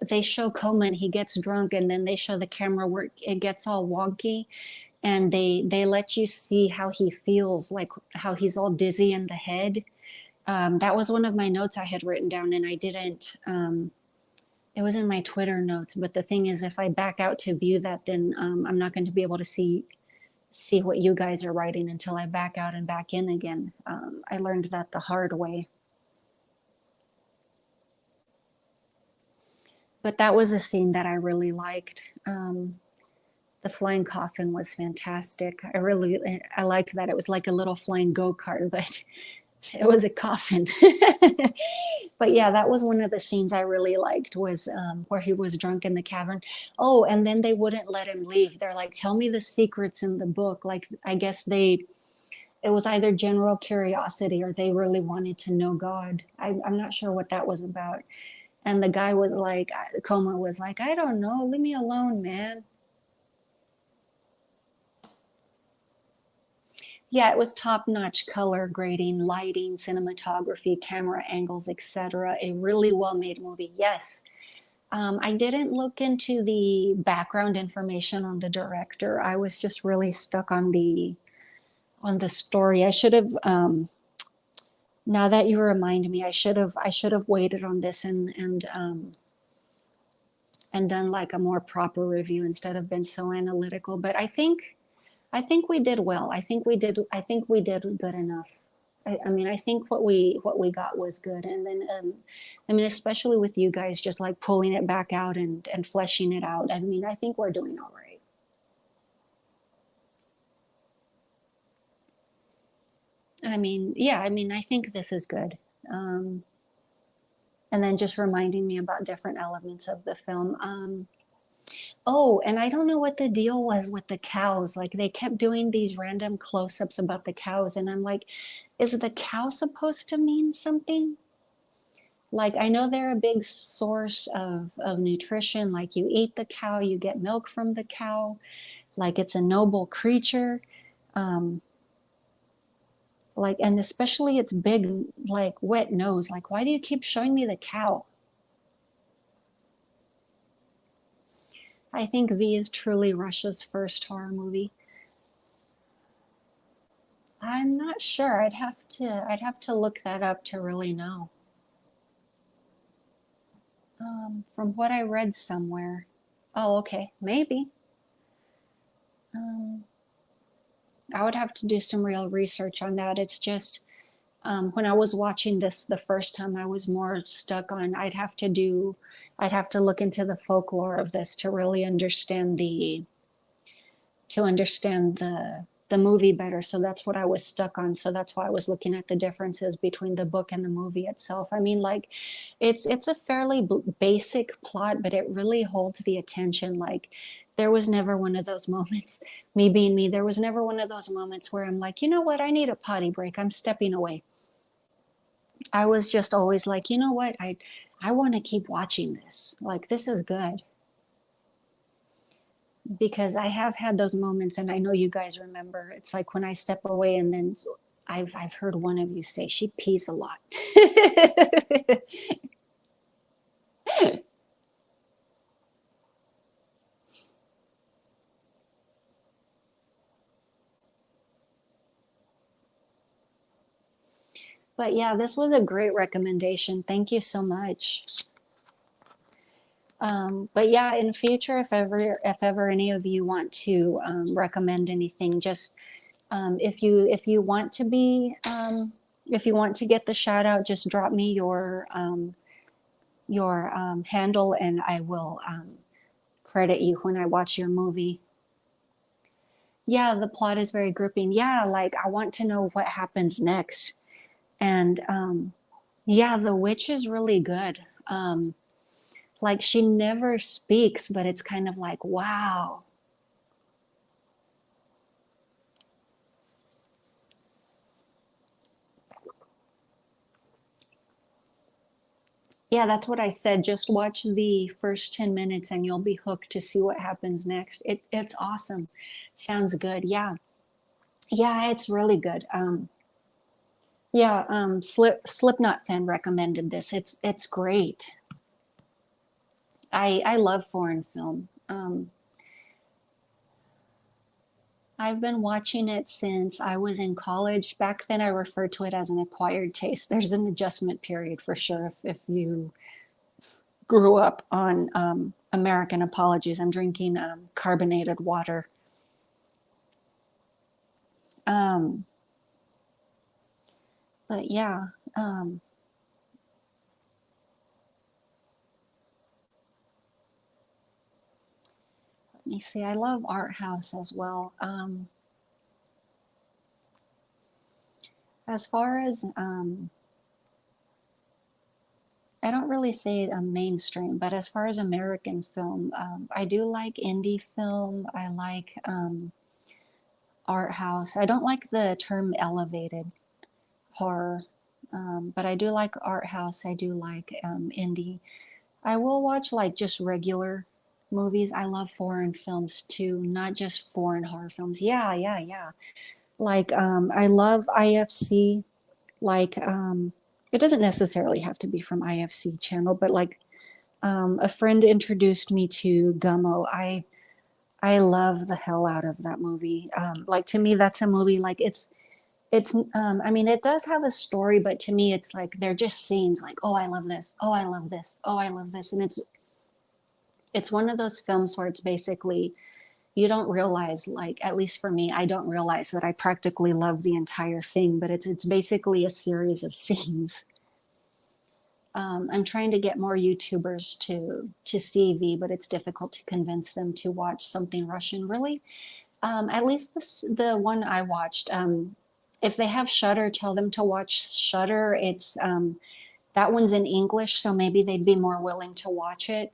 A: they show Coleman, he gets drunk, and then they show the camera where it gets all wonky, and they let you see how he feels, like how he's all dizzy in the head. That was one of my notes I had written down, and I didn't. It was in my Twitter notes, but the thing is, if I back out to view that, then I'm not going to be able to see what you guys are writing until I back out and back in again. I learned that the hard way. But that was a scene that I really liked. The flying coffin was fantastic. I liked that it was like a little flying go-kart, but it was a coffin. But yeah, that was one of the scenes I really liked was where he was drunk in the cavern. Oh, and then they wouldn't let him leave. They're like, "Tell me the secrets in the book." Like I guess it was either general curiosity or they really wanted to know God. I'm not sure what that was about. And the guy was like, Coma was like, "I don't know, leave me alone, man." Yeah, it was top-notch color grading, lighting, cinematography, camera angles, etc. A really well-made movie. Yes. I didn't look into the background information on the director. I was just really stuck on the story. I should have now that you remind me, I should have waited on this and done like a more proper review instead of been so analytical. But I think we did well. I think we did good enough. I mean, I think what we got was good. And then, I mean, especially with you guys just like pulling it back out and fleshing it out. I mean, I think we're doing all right. I mean, yeah, I mean, I think this is good. Um, and then just reminding me about different elements of the film. Oh, and I don't know what the deal was with the cows. Like they kept doing these random close-ups about the cows, and I'm like, is the cow supposed to mean something? Like I know they're a big source of nutrition. Like you eat the cow, you get milk from the cow. Like it's a noble creature. Um, like and especially its big like wet nose. Like why do you keep showing me the cow? I think V is truly Russia's first horror movie. I'm not sure. I'd have to look that up to really know. From what I read somewhere. Oh, okay, maybe. Um, I would have to do some real research on that. It's just when I was watching this the first time, I was more stuck on. I'd have to look into the folklore of this to really understand the movie better. So that's what I was stuck on. So that's why I was looking at the differences between the book and the movie itself. I mean, like, it's a fairly basic plot, but it really holds the attention. Like, there was never one of those moments, me being me, there was never one of those moments where I'm like, you know what, I need a potty break. I'm stepping away. I was just always like, you know what, I want to keep watching this. Like, this is good. Because I have had those moments, and I know you guys remember. It's like when I step away, and then I've heard one of you say she pees a lot. But yeah, this was a great recommendation. Thank you so much. But yeah, in future, if ever any of you want to recommend anything, just if you want to be if you want to get the shout out, just drop me your handle, and I will credit you when I watch your movie. Yeah, the plot is very gripping. Yeah, like I want to know what happens next. And yeah, the witch is really good. Like she never speaks, but it's kind of like, wow. Yeah, that's what I said. Just watch the first 10 minutes and you'll be hooked to see what happens next. It's awesome. Sounds good. Yeah. Yeah, it's really good. Yeah, Slipknot fan recommended this. It's great. I love foreign film. I've been watching it since I was in college. Back then, I referred to it as an acquired taste. There's an adjustment period for sure if you grew up on American apologies. I'm drinking carbonated water. Um, but yeah, um, let me see. I love art house as well. As far as I don't really say mainstream, but as far as American film, I do like indie film. I like art house. I don't like the term elevated horror, but I do like art house. I do like indie. I will watch like just regular movies. I love foreign films too, not just foreign horror films. Yeah, yeah, yeah. Like I love IFC. Like it doesn't necessarily have to be from IFC channel, but like a friend introduced me to Gummo. I love the hell out of that movie. Like to me, that's a movie. Like it's. I mean, it does have a story, but to me, it's like they're just scenes. Like, oh, I love this. Oh, I love this. Oh, I love this. And it's one of those films where it's basically you don't realize, like at least for me, I don't realize that I practically love the entire thing. But it's basically a series of scenes. I'm trying to get more YouTubers to see V, but it's difficult to convince them to watch something Russian. Really, at least the one I watched. If they have Shutter, tell them to watch Shutter. It's that one's in English, so maybe they'd be more willing to watch it.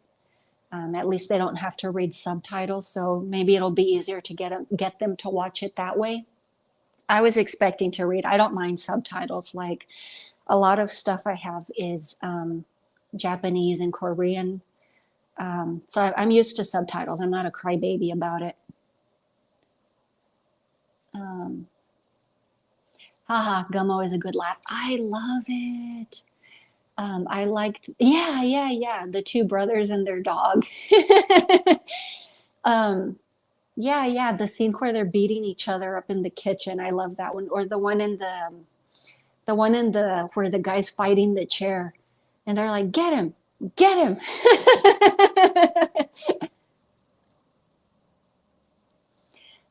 A: At least they don't have to read subtitles, so maybe it'll be easier to get them to watch it that way. I was expecting to read. I don't mind subtitles. Like a lot of stuff I have is Japanese and Korean. So I'm used to subtitles. I'm not a crybaby about it. Um, Haha, Gummo is a good laugh. I love it. I liked, yeah, yeah, yeah, the two brothers and their dog. um, yeah, yeah, the scene where they're beating each other up in the kitchen. I love that one. Or the one in the where the guy's fighting the chair, and they're like, "Get him!" Get him.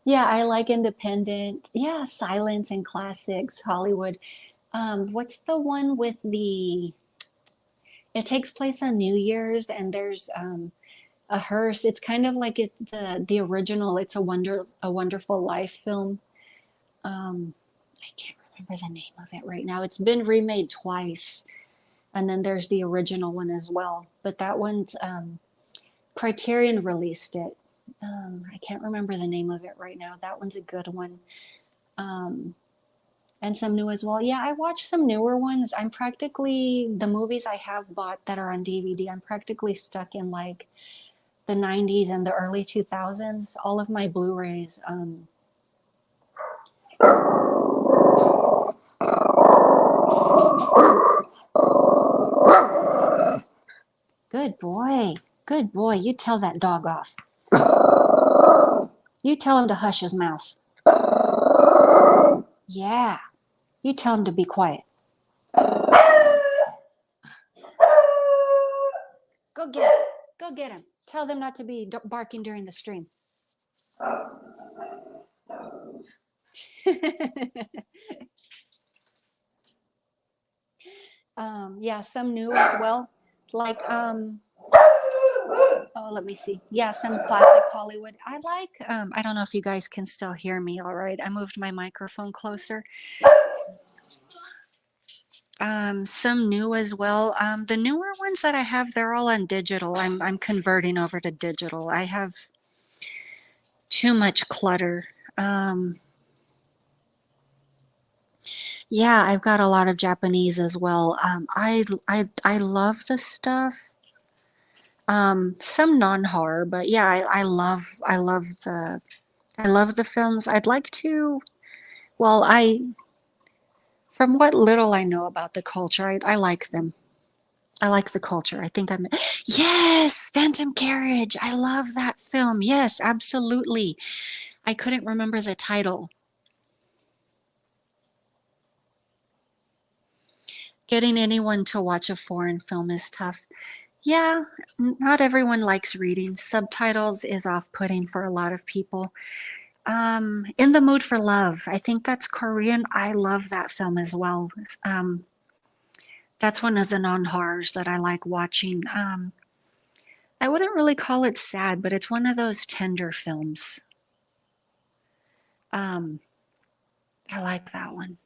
A: Yeah, I like independent. Yeah, silence and classics, Hollywood. What's the one with the? It takes place on New Year's, and there's a hearse. It's kind of like the original. It's a Wonderful Life film. I can't remember the name of it right now. It's been remade twice, and then there's the original one as well. But that one's Criterion released it. I can't remember the name of it right now. That one's a good one. Um, and some new as well. Yeah, I watched some newer ones. I'm practically the movies I have bought that are on DVD. I'm practically stuck in like the 90s and the early 2000s. All of my Blu-rays. Good boy. Good boy. You tell that dog off. You tell him to hush his mouth. Yeah. You tell him to be quiet. Go get him. Go get him. Tell them not to be barking during the stream. Yeah, some new as well. Like, oh, let me see. Yeah, some classic Hollywood. I like, I don't know if you guys can still hear me all right. I moved my microphone closer. Some new as well. The newer ones that I have, they're all on digital. I'm converting over to digital. I have too much clutter. Um, yeah, I've got a lot of Japanese as well. I love the stuff. Some non-horror, but yeah, I love the films. I'd like to, well, from what little I know about the culture, I like them. I like the culture. I think yes, Phantom Carriage. I love that film. Yes, absolutely. I couldn't remember the title. Getting anyone to watch a foreign film is tough. Yeah, not everyone likes reading. Subtitles is off-putting for a lot of people. In the Mood for Love. I think that's Korean. I love that film as well. Um, that's one of the non-horrors that I like watching. I wouldn't really call it sad, but it's one of those tender films. Um, I like that one.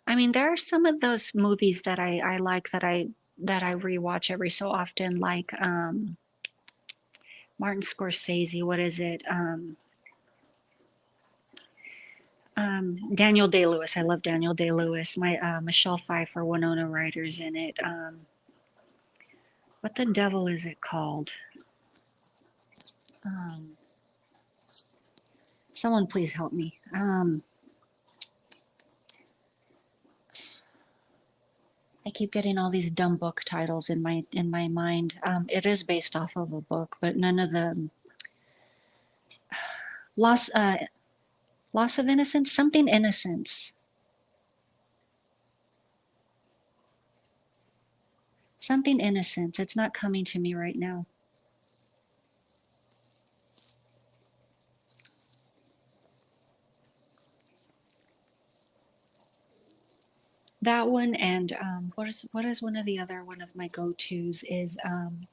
A: I mean, there are some of those movies that I like that I rewatch every so often, like Martin Scorsese. What is it? Daniel Day-Lewis. I love Daniel Day-Lewis. My Michelle Pfeiffer, Winona Ryder's in it. What the devil is it called? Um, someone please help me. I keep getting all these dumb book titles in my mind. It is based off of a book, but none of the loss loss of innocence, something innocence, something innocence. It's not coming to me right now. That one and what is one of the other one of my go-tos is um,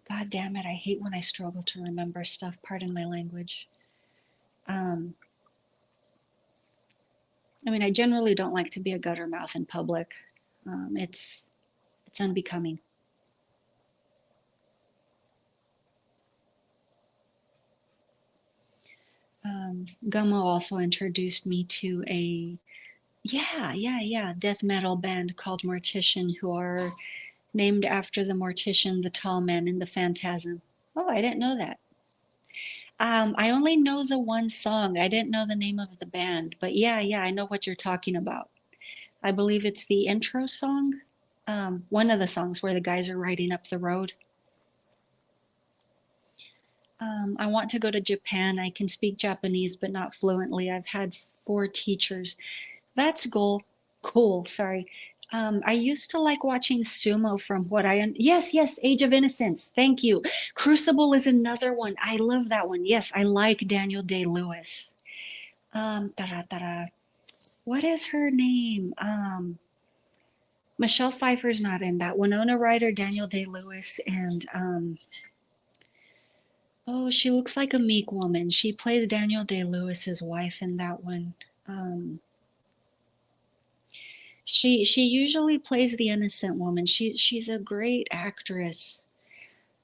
A: God damn it, I hate when I struggle to remember stuff. Pardon my language. Um, I mean, I generally don't like to be a gutter mouth in public. It's unbecoming. Gummo also introduced me to a death metal band called Mortician, who are named after the Mortician, the tall man in the Phantasm. Oh, I didn't know that. I only know the one song. I didn't know the name of the band, but yeah, I know what you're talking about. I believe it's the intro song, one of the songs where the guys are riding up the road. I want to go to Japan. I can speak Japanese, but not fluently. I've had 4 teachers. That's cool. Sorry. I used to like watching sumo from what yes, yes, Age of Innocence. Thank you. Crucible is another one. I love that one. Yes, I like Daniel Day-Lewis. Tara, tara. What is her name? Michelle Pfeiffer's not in that. Winona Ryder, Daniel Day-Lewis, and oh, she looks like a meek woman. She plays Daniel Day-Lewis's wife in that one. Um, she usually plays the innocent woman. She's a great actress.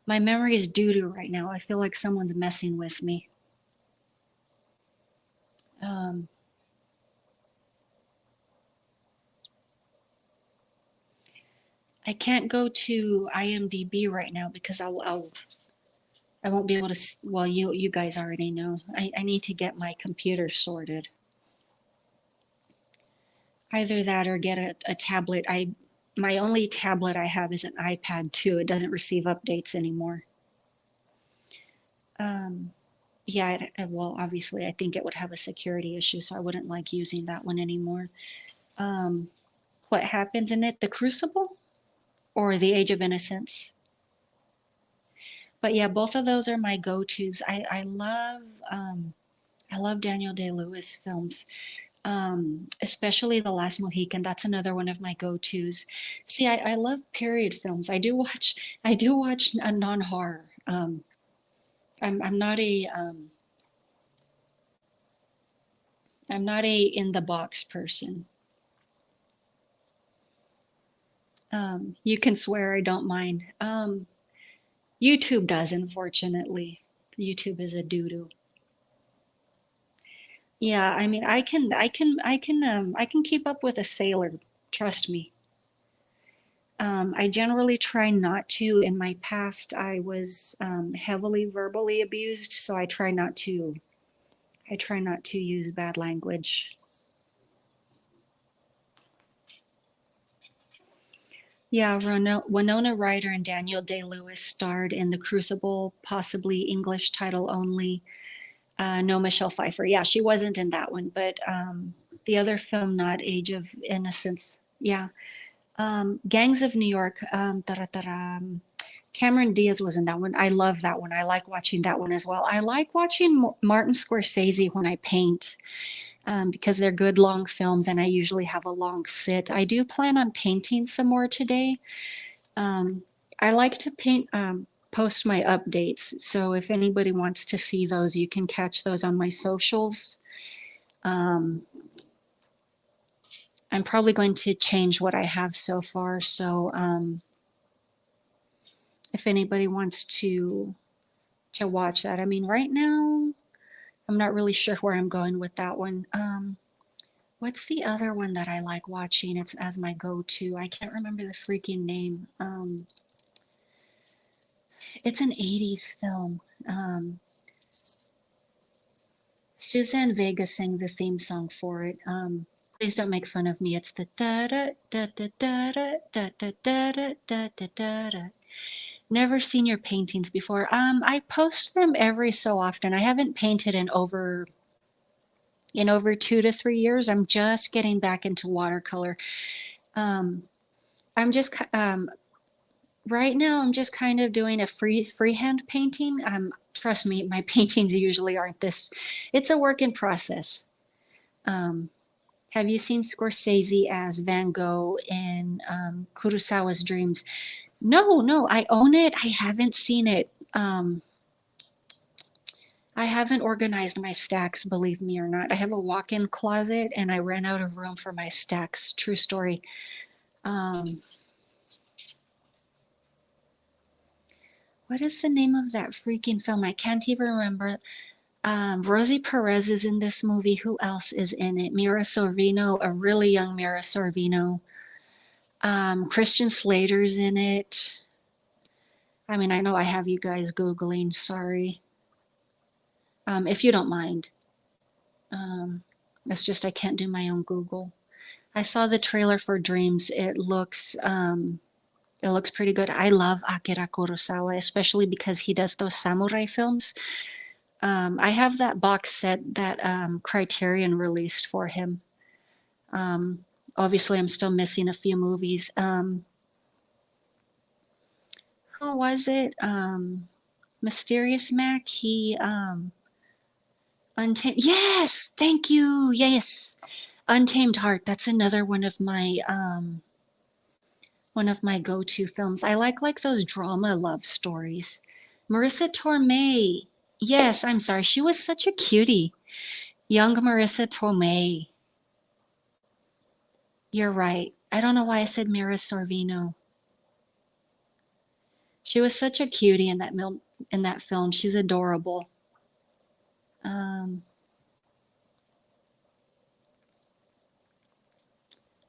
A: My memory is doo-doo right now. I feel like someone's messing with me. Um, I can't go to IMDb right now because I won't be able to. Well, you guys already know. I need to get my computer sorted. Either that or get a tablet. My only tablet I have is an iPad 2. It doesn't receive updates anymore. Um, yeah, well, obviously, I think it would have a security issue, so I wouldn't like using that one anymore. Um, what happens in it? The Crucible or The Age of Innocence? But yeah, both of those are my go-tos. I love Daniel Day-Lewis films. Especially The Last Mohican. That's another one of my go-tos. See, I love period films. I do watch a non-horror. I'm not a I'm not a in the box person. You can swear I don't mind. YouTube does, unfortunately. YouTube is a doo-doo. Yeah, I mean, I can keep up with a sailor. Trust me. I generally try not to. In my past, I was heavily verbally abused, so I try not to use bad language. Yeah, Winona Ryder and Daniel Day-Lewis starred in The Crucible, possibly English title only. No, Michelle Pfeiffer. Yeah, she wasn't in that one, but the other film, not Age of Innocence. Yeah. Gangs of New York. Cameron Diaz was in that one. I love that one. I like watching that one as well. I like watching Martin Scorsese when I paint because they're good long films and I usually have a long sit. I do plan on painting some more today. Um, I like to paint, post my updates. So if anybody wants to see those, you can catch those on my socials. Um, I'm probably going to change what I have so far. So if anybody wants to watch that, I mean, right now, I'm not really sure where I'm going with that one. What's the other one that I like watching? It's as my go-to. I can't remember the freaking name. It's an 80s film. Suzanne Vega sang the theme song for it. Please don't make fun of me. It's the da da da da da da da da da da da da da. Never seen your paintings before. I post them every so often. I haven't painted in over 2 to 3 years. I'm just getting back into watercolor. Um, I'm just right now. I'm just kind of doing a freehand painting. Trust me, my paintings usually aren't this. It's a work in process. Um, have you seen Scorsese as Van Gogh in Kurosawa's Dreams? No, no, I own it. I haven't seen it. I haven't organized my stacks, believe me or not. I have a walk-in closet and I ran out of room for my stacks. True story. Um, what is the name of that freaking film? I can't even remember. Rosie Perez is in this movie. Who else is in it? Mira Sorvino, a really young Mira Sorvino. Christian Slater's in it. I mean, I know I have you guys Googling, sorry. If you don't mind. It's just I can't do my own Google. I saw the trailer for Dreams. It looks pretty good. I love Akira Kurosawa, especially because he does those samurai films. I have that box set that Criterion released for him. Obviously, I'm still missing a few movies. Who was it? Mysterious Mac. He Untamed. Yes, thank you. Yes, Untamed Heart. That's another one of my go-to films. I like those drama love stories. Marissa Tomei. Yes, I'm sorry. She was such a cutie. Young Marissa Tomei. You're right. I don't know why I said Mira Sorvino. She was such a cutie in that film. She's adorable. Um,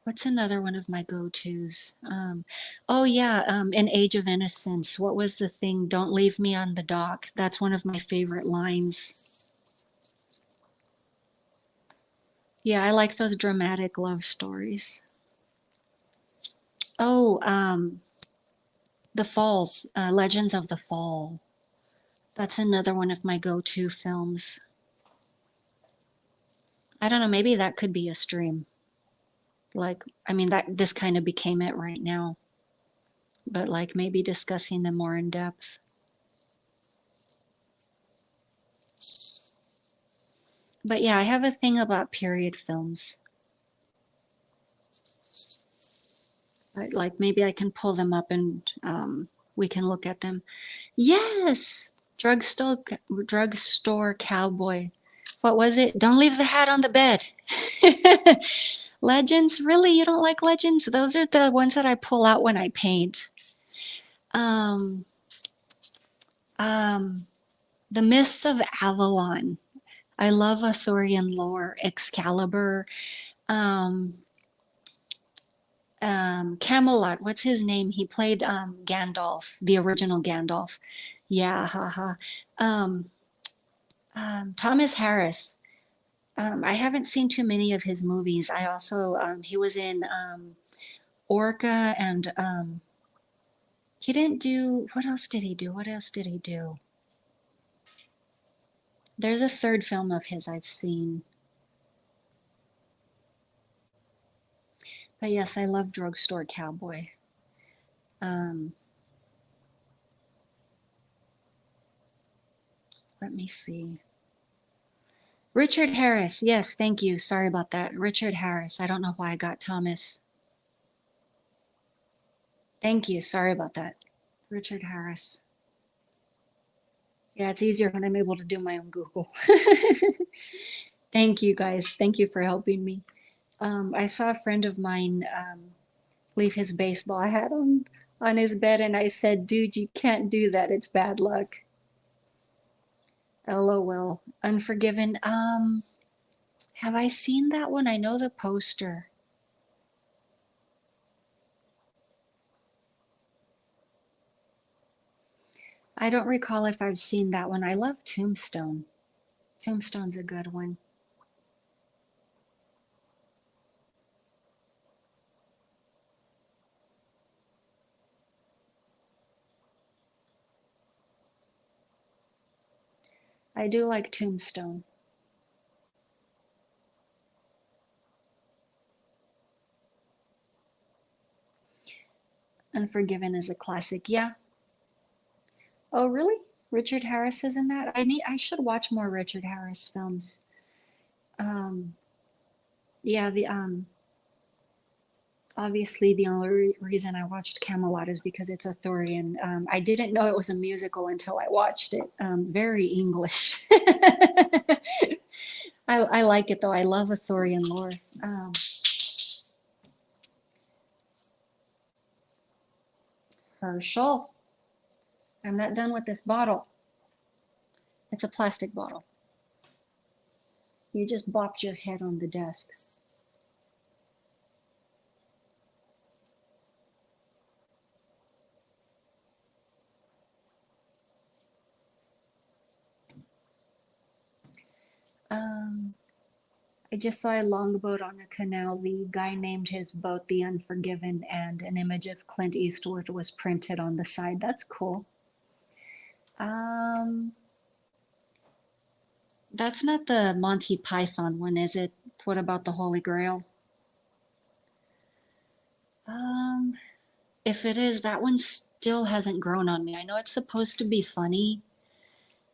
A: what's another one of my go-tos? Oh yeah, in Age of Innocence. What was the thing? Don't leave me on the dock. That's one of my favorite lines. Yeah, I like those dramatic love stories. Oh, The Falls, Legends of the Fall. That's another one of my go-to films. I don't know, maybe that could be a stream. Like, I mean, that this kind of became it right now, but like maybe discussing them more in depth. But yeah, I have a thing about period films. Like maybe I can pull them up and we can look at them. Yes, drugstore cowboy. What was it? Don't leave the hat on the bed. Legends? Really? You don't like legends? Those are the ones that I pull out when I paint. Um, um, The Mists of Avalon. I love Arthurian lore. Excalibur. Um, Camelot. What's his name? He played Gandalf, the original Gandalf. Yeah, haha. Um, Thomas Harris. I haven't seen too many of his movies. I also he was in Orca and he didn't do what else did he do? What else did he do? There's a third film of his I've seen. But yes, I love Drugstore Cowboy. Um, let me see. Richard Harris. Yes, thank you. Sorry about that. Richard Harris. I don't know why I got Thomas. Thank you. Sorry about that. Richard Harris. Yeah, it's easier when I'm able to do my own Google. Thank you guys. Thank you for helping me. I saw a friend of mine leave his baseball hat on his bed, and I said, "Dude, you can't do that. It's bad luck." LOL. Unforgiven. Have I seen that one? I know the poster. I don't recall if I've seen that one. I love Tombstone. Tombstone's a good one. I do like Tombstone. Unforgiven is a classic. Yeah. Oh, really? Richard Harris is in that? I should watch more Richard Harris films. Um, yeah, the obviously the only reason I watched Camelot is because it's Arthurian. I didn't know it was a musical until I watched it. Very English. I like it though. I love Arthurian lore. Herschel, I'm not done with this bottle. It's a plastic bottle. You just bopped your head on the desk. Um, I just saw a longboat on a canal. The guy named his boat the Unforgiven, and an image of Clint Eastwood was printed on the side. That's cool. Um, that's not the Monty Python one, is it? What about the Holy Grail? Um, if it is, that one still hasn't grown on me. I know it's supposed to be funny.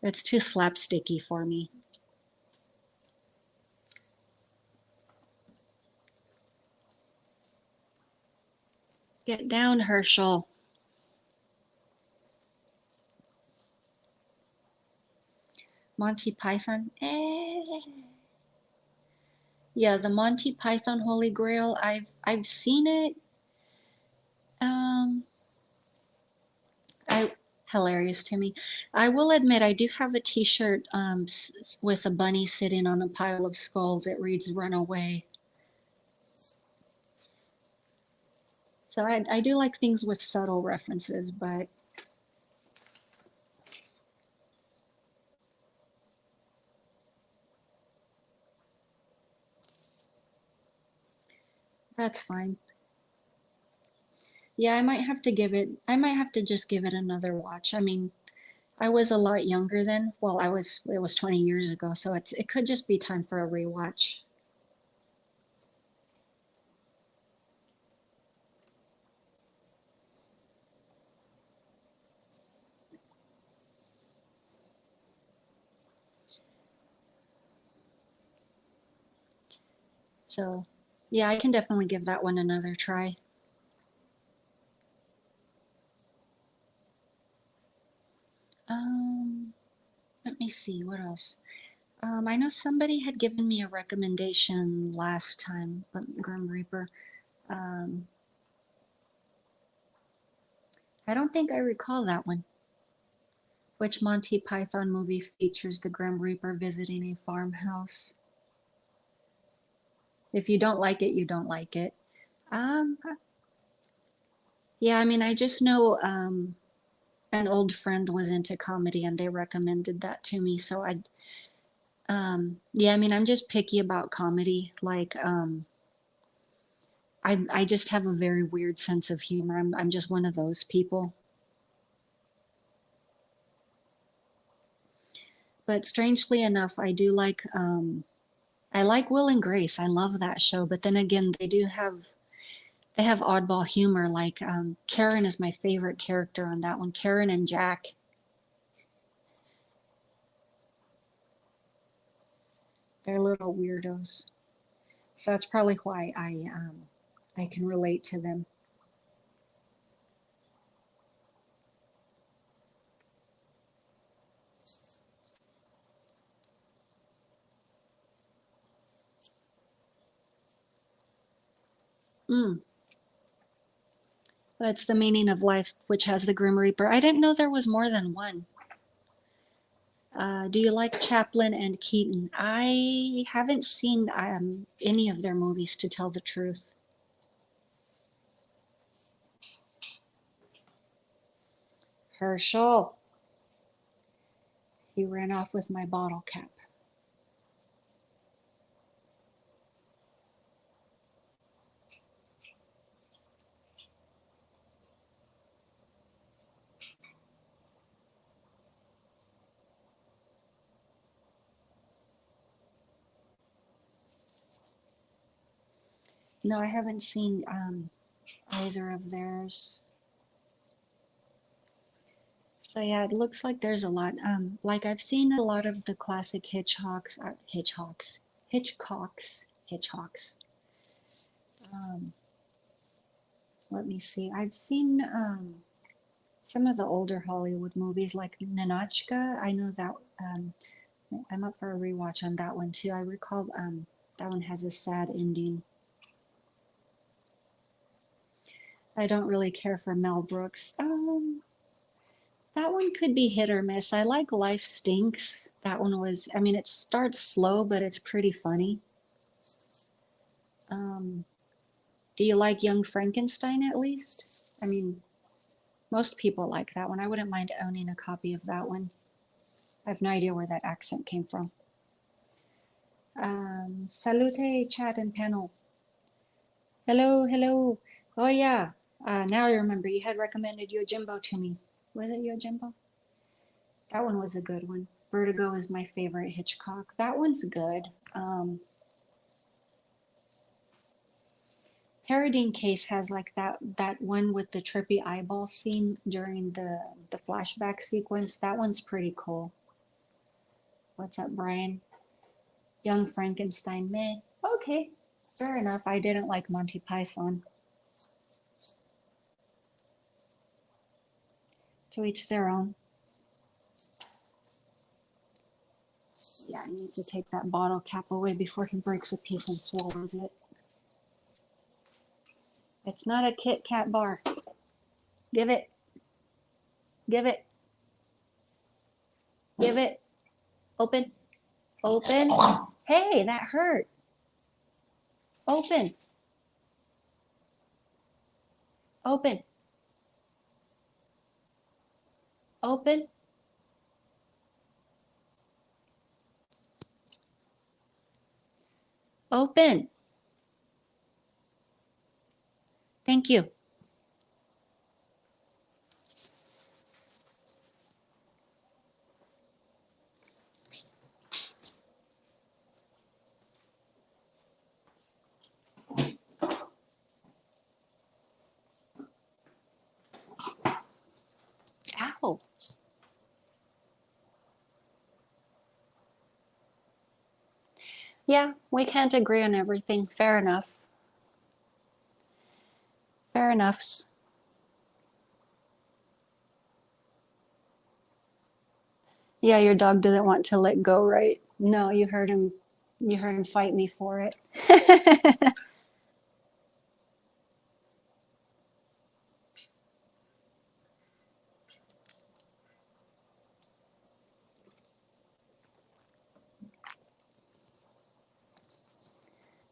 A: It's too slapsticky for me. Get down, Herschel. Monty Python. Yeah, the Monty Python Holy Grail. I've seen it. Um, I hilarious to me. I will admit I do have a T-shirt with a bunny sitting on a pile of skulls. It reads "Run Away." So I do like things with subtle references, but that's fine. Yeah, I might have to just give it another watch. I mean, I was a lot younger then. Well, it was 20 years ago, so it could just be time for a rewatch. So, yeah, I can definitely give that one another try. Um, Let me see, what else? I know somebody had given me a recommendation last time, Grim Reaper. Um, I don't think I recall that one. Which Monty Python movie features the Grim Reaper visiting a farmhouse? If you don't like it, you don't like it. Um, yeah, I mean, I just know an old friend was into comedy and they recommended that to me. So yeah, I mean, I'm just picky about comedy. Like, I just have a very weird sense of humor. I'm just one of those people. But strangely enough, I like Will and Grace. I love that show. But then again, they have oddball humor. Like Karen is my favorite character on that one. Karen and Jack. They're little weirdos. So that's probably why I can relate to them. Mm. That's the meaning of life, which has the Grim Reaper. I didn't know there was more than one. Do you like Chaplin and Keaton? I haven't seen any of their movies, to tell the truth. Herschel. He ran off with my bottle cap. No, I haven't seen either of theirs. So yeah, it looks like there's a lot. Like I've seen a lot of the classic Hitchcocks. Um, Let me see. I've seen some of the older Hollywood movies, like Ninotchka. I know that I'm up for a rewatch on that one too. I recall that one has a sad ending. I don't really care for Mel Brooks. That one could be hit or miss. I like Life Stinks. That one was, I mean, it starts slow, but it's pretty funny. Um, do you like Young Frankenstein at least? I mean, most people like that one. I wouldn't mind owning a copy of that one. I have no idea where that accent came from. Salute, chat and panel. Hello, hello. Oh yeah. Now I remember you had recommended Yojimbo to me. Was it Yojimbo? That one was a good one. Vertigo is my favorite Hitchcock. That one's good. Um, Paradine Case has like that one with the trippy eyeball scene during the flashback sequence. That one's pretty cool. What's up, Brian? Young Frankenstein, meh. Okay, fair enough. I didn't like Monty Python. To each their own. Yeah, I need to take that bottle cap away before he breaks a piece and swallows it. It's not a Kit Kat bar. Give it. Give it. Give it. Open. Open. Hey, that hurt. Open. Open. Open. Open. Thank you. Ow. Yeah, we can't agree on everything. Fair enough. Fair enoughs. Yeah, your dog didn't want to let go, right? No, you heard him. You heard him fight me for it.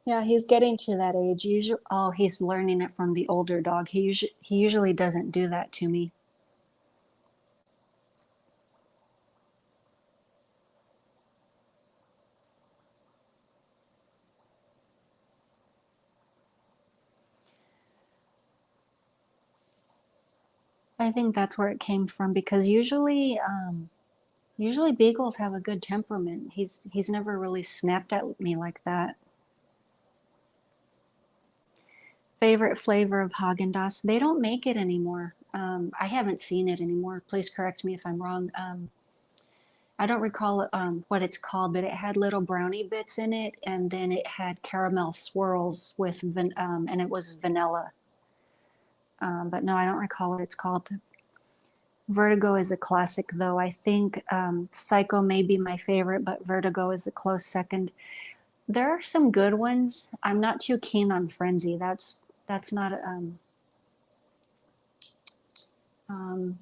A: Yeah, he's getting to that age. Usually, oh, he's learning it from the older dog. He usually doesn't do that to me. I think that's where it came from because usually beagles have a good temperament. He's never really snapped at me like that. Favorite flavor of Haagen-Dazs? They don't make it anymore. I haven't seen it anymore. Please correct me if I'm wrong. I don't recall what it's called, but it had little brownie bits in it, and then it had caramel swirls with and it was vanilla. But no, I don't recall what it's called. Vertigo is a classic, though. I think Psycho may be my favorite, but Vertigo is a close second. There are some good ones. I'm not too keen on Frenzy. That's not um,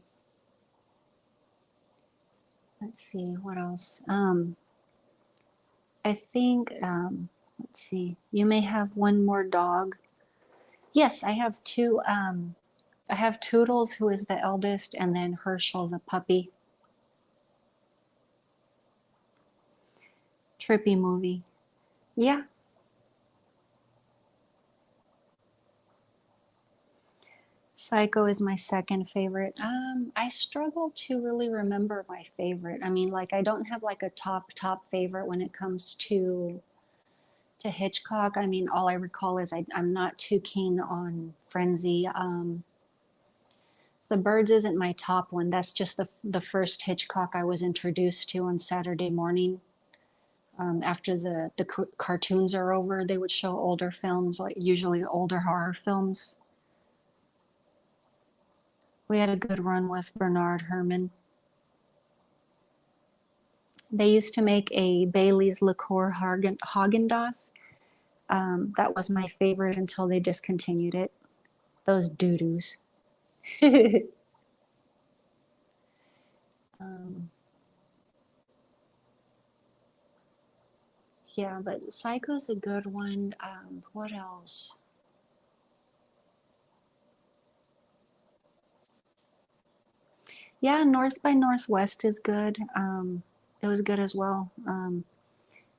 A: let's see what else. I think let's see. You may have one more dog. Yes, I have two. I have Toodles, who is the eldest, and then Herschel, the puppy. Trippy movie. Yeah, Psycho is my second favorite. I struggle to really remember my favorite. I mean, like I don't have like a top favorite when it comes to Hitchcock. I mean, all I recall is I'm not too keen on Frenzy. The Birds isn't my top one. That's just the first Hitchcock I was introduced to on Saturday morning. After the cartoons are over, they would show older films, like usually older horror films. We had a good run with Bernard Herrmann. They used to make a Bailey's liqueur Haagen-Dazs. That was my favorite until they discontinued it. Those doo-doos. um, yeah, but Psycho's a good one. What else? Yeah, North by Northwest is good. It was good as well.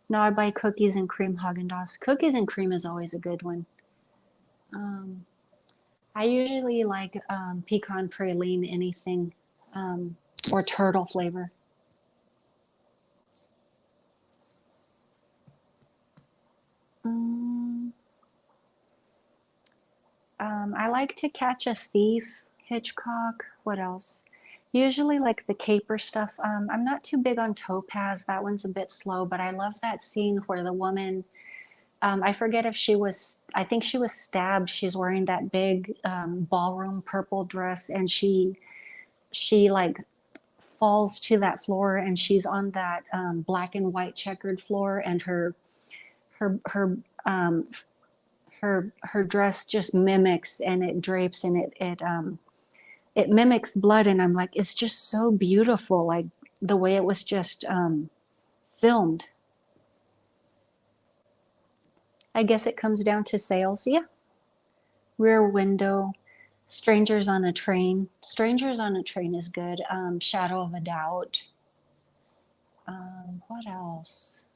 A: Now I buy cookies and cream Haagen-Dazs. Cookies and cream is always a good one. Um, I usually like pecan praline, anything, um, or turtle flavor. Mm, I like To Catch a Thief, Hitchcock. What else? Usually like the caper stuff. I'm not too big on Topaz. That one's a bit slow, but I love that scene where the woman, I forget if she was, I think she was stabbed. She's wearing that big ballroom purple dress, and she like falls to that floor, and she's on that black and white checkered floor, and her her um, her dress just mimics, and it drapes, and it mimics blood, and I'm like, it's just so beautiful, like the way it was just filmed. I guess it comes down to sales. Yeah. Rear Window, Strangers on a Train is good. Shadow of a Doubt. What else?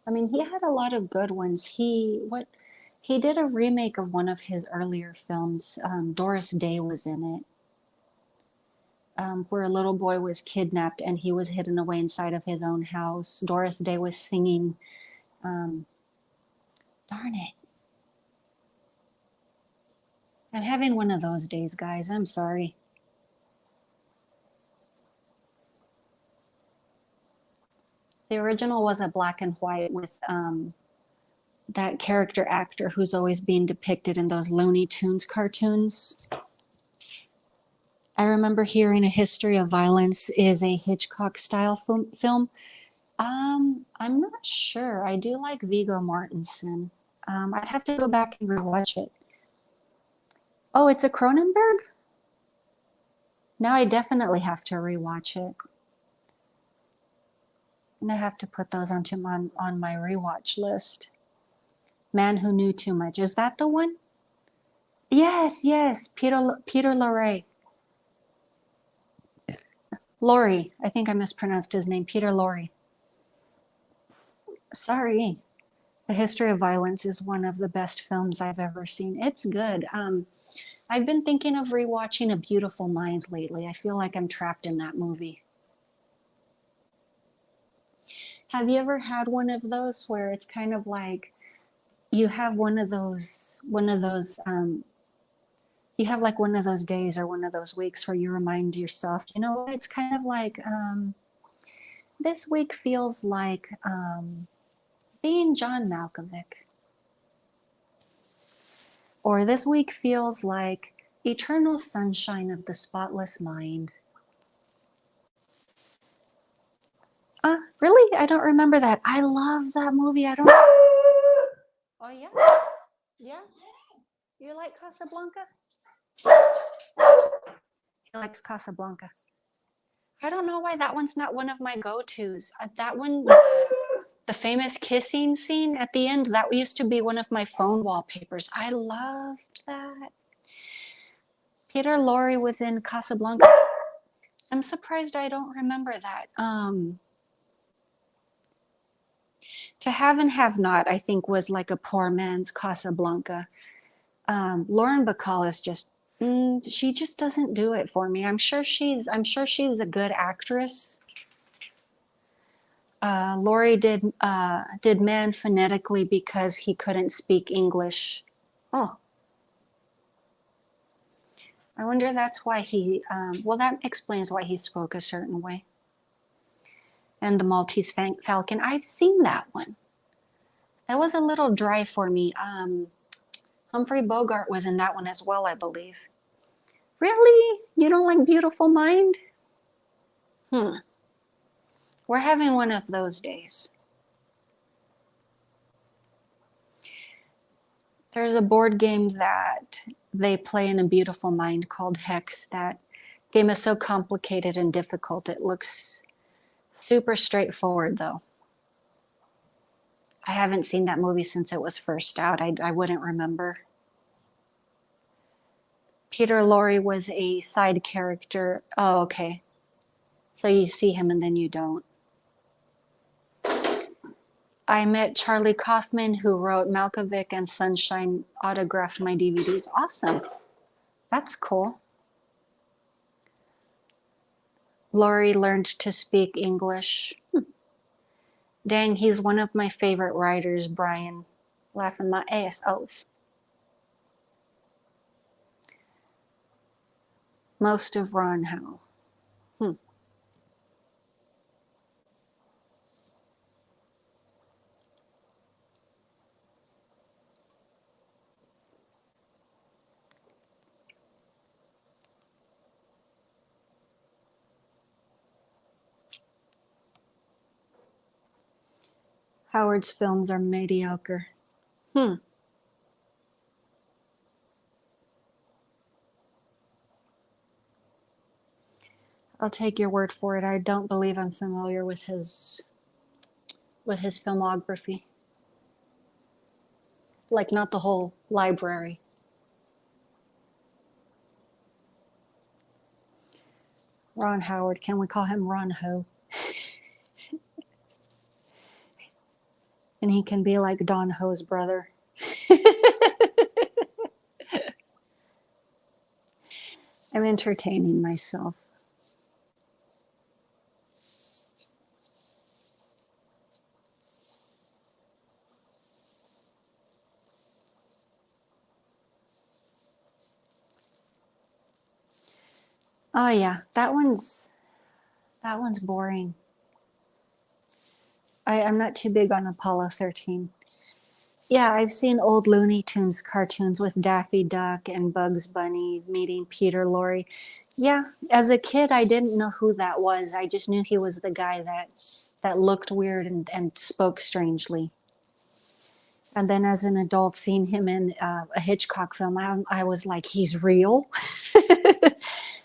A: I mean, he had a lot of good ones. He did a remake of one of his earlier films. Doris Day was in it, where a little boy was kidnapped and he was hidden away inside of his own house. Doris Day was singing. Um, Darn it. I'm having one of those days, guys. I'm sorry. The original was a black and white with that character actor who's always being depicted in those Looney Tunes cartoons. I remember hearing A History of Violence is a Hitchcock style film. I'm not sure. I do like Viggo Mortensen. I'd have to go back and rewatch it. Oh, it's a Cronenberg? Now I definitely have to rewatch it. And I have to put those on my rewatch list. Man Who Knew Too Much. Is that the one? Yes, yes. Peter Lorre. Lorre. I think I mispronounced his name. Peter Lorre. Sorry. A History of Violence is one of the best films I've ever seen. It's good. I've been thinking of rewatching A Beautiful Mind lately. I feel like I'm trapped in that movie. Have you ever had one of those where it's kind of like you have you have like one of those days or one of those weeks where you remind yourself, you know what, it's kind of like this week feels like being John Malkovich, or this week feels like eternal sunshine of the spotless mind. Really? I don't remember that. I love that movie. I don't. Oh, yeah? Yeah? You like Casablanca? He likes Casablanca. I don't know why that one's not one of my go-tos. That one, the famous kissing scene at the end, that used to be one of my phone wallpapers. I loved that. Peter Lorre was in Casablanca. I'm surprised I don't remember that. To Have and Have Not, I think, was like a poor man's Casablanca. Lauren Bacall is just, she just doesn't do it for me. I'm sure she's a good actress. Laurie did Man phonetically because he couldn't speak English. Oh, I wonder that's why he. Well, that explains why he spoke a certain way. And The Maltese Falcon, I've seen that one. That was a little dry for me. Humphrey Bogart was in that one as well, I believe. Really? You don't like Beautiful Mind? We're having one of those days. There's a board game that they play in A Beautiful Mind called Hex. That game is so complicated and difficult. It looks super straightforward, though. I haven't seen that movie since it was first out. I wouldn't remember. Peter Lorre was a side character. Oh, okay. So you see him and then you don't. I met Charlie Kaufman, who wrote Malkovich and Sunshine, autographed my DVDs. Awesome. That's cool. Laurie learned to speak English. Dang, he's one of my favorite writers, Brian. Laughing my ass off. Most of Ron Howe. Howard's films are mediocre. I'll take your word for it. I don't believe I'm familiar with his filmography. Like, not the whole library. Ron Howard. Can we call him Ron Ho? And he can be like Don Ho's brother. I'm entertaining myself. Oh yeah, that one's boring. I'm not too big on Apollo 13. Yeah, I've seen old Looney Tunes cartoons with Daffy Duck and Bugs Bunny meeting Peter Lorre. Yeah, as a kid, I didn't know who that was. I just knew he was the guy that looked weird and spoke strangely. And then as an adult, seeing him in a Hitchcock film, I was like, he's real?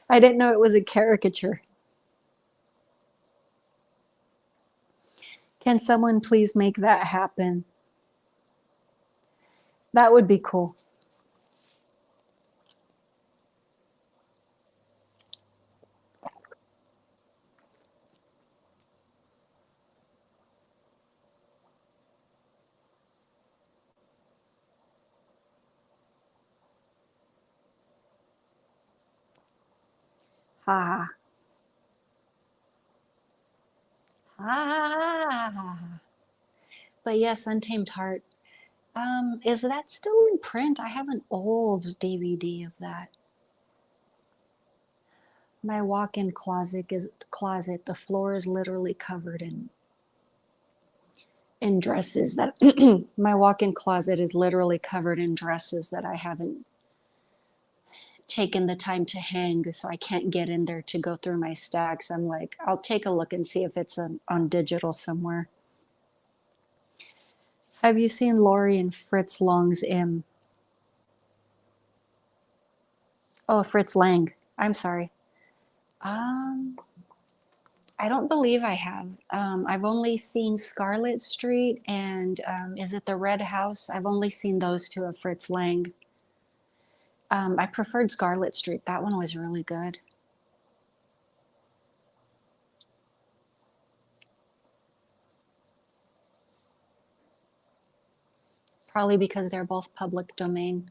A: I didn't know it was a caricature. Can someone please make that happen? That would be cool. Ha ha. Ha. But yes, Untamed Heart. Is that still in print? I have an old DVD of that. My walk-in closet. The floor is literally covered in dresses that my walk-in closet is literally covered in dresses that I haven't taken the time to hang, so I can't get in there to go through my stacks. I'm like, I'll take a look and see if it's on digital somewhere. Have you seen Laurie and Fritz Lang's M? Oh, Fritz Lang. I'm sorry. Um, I don't believe I have. I've only seen Scarlet Street and is it the Red House? I've only seen those two of Fritz Lang. I preferred Scarlet Street. That one was really good. Probably because they're both public domain.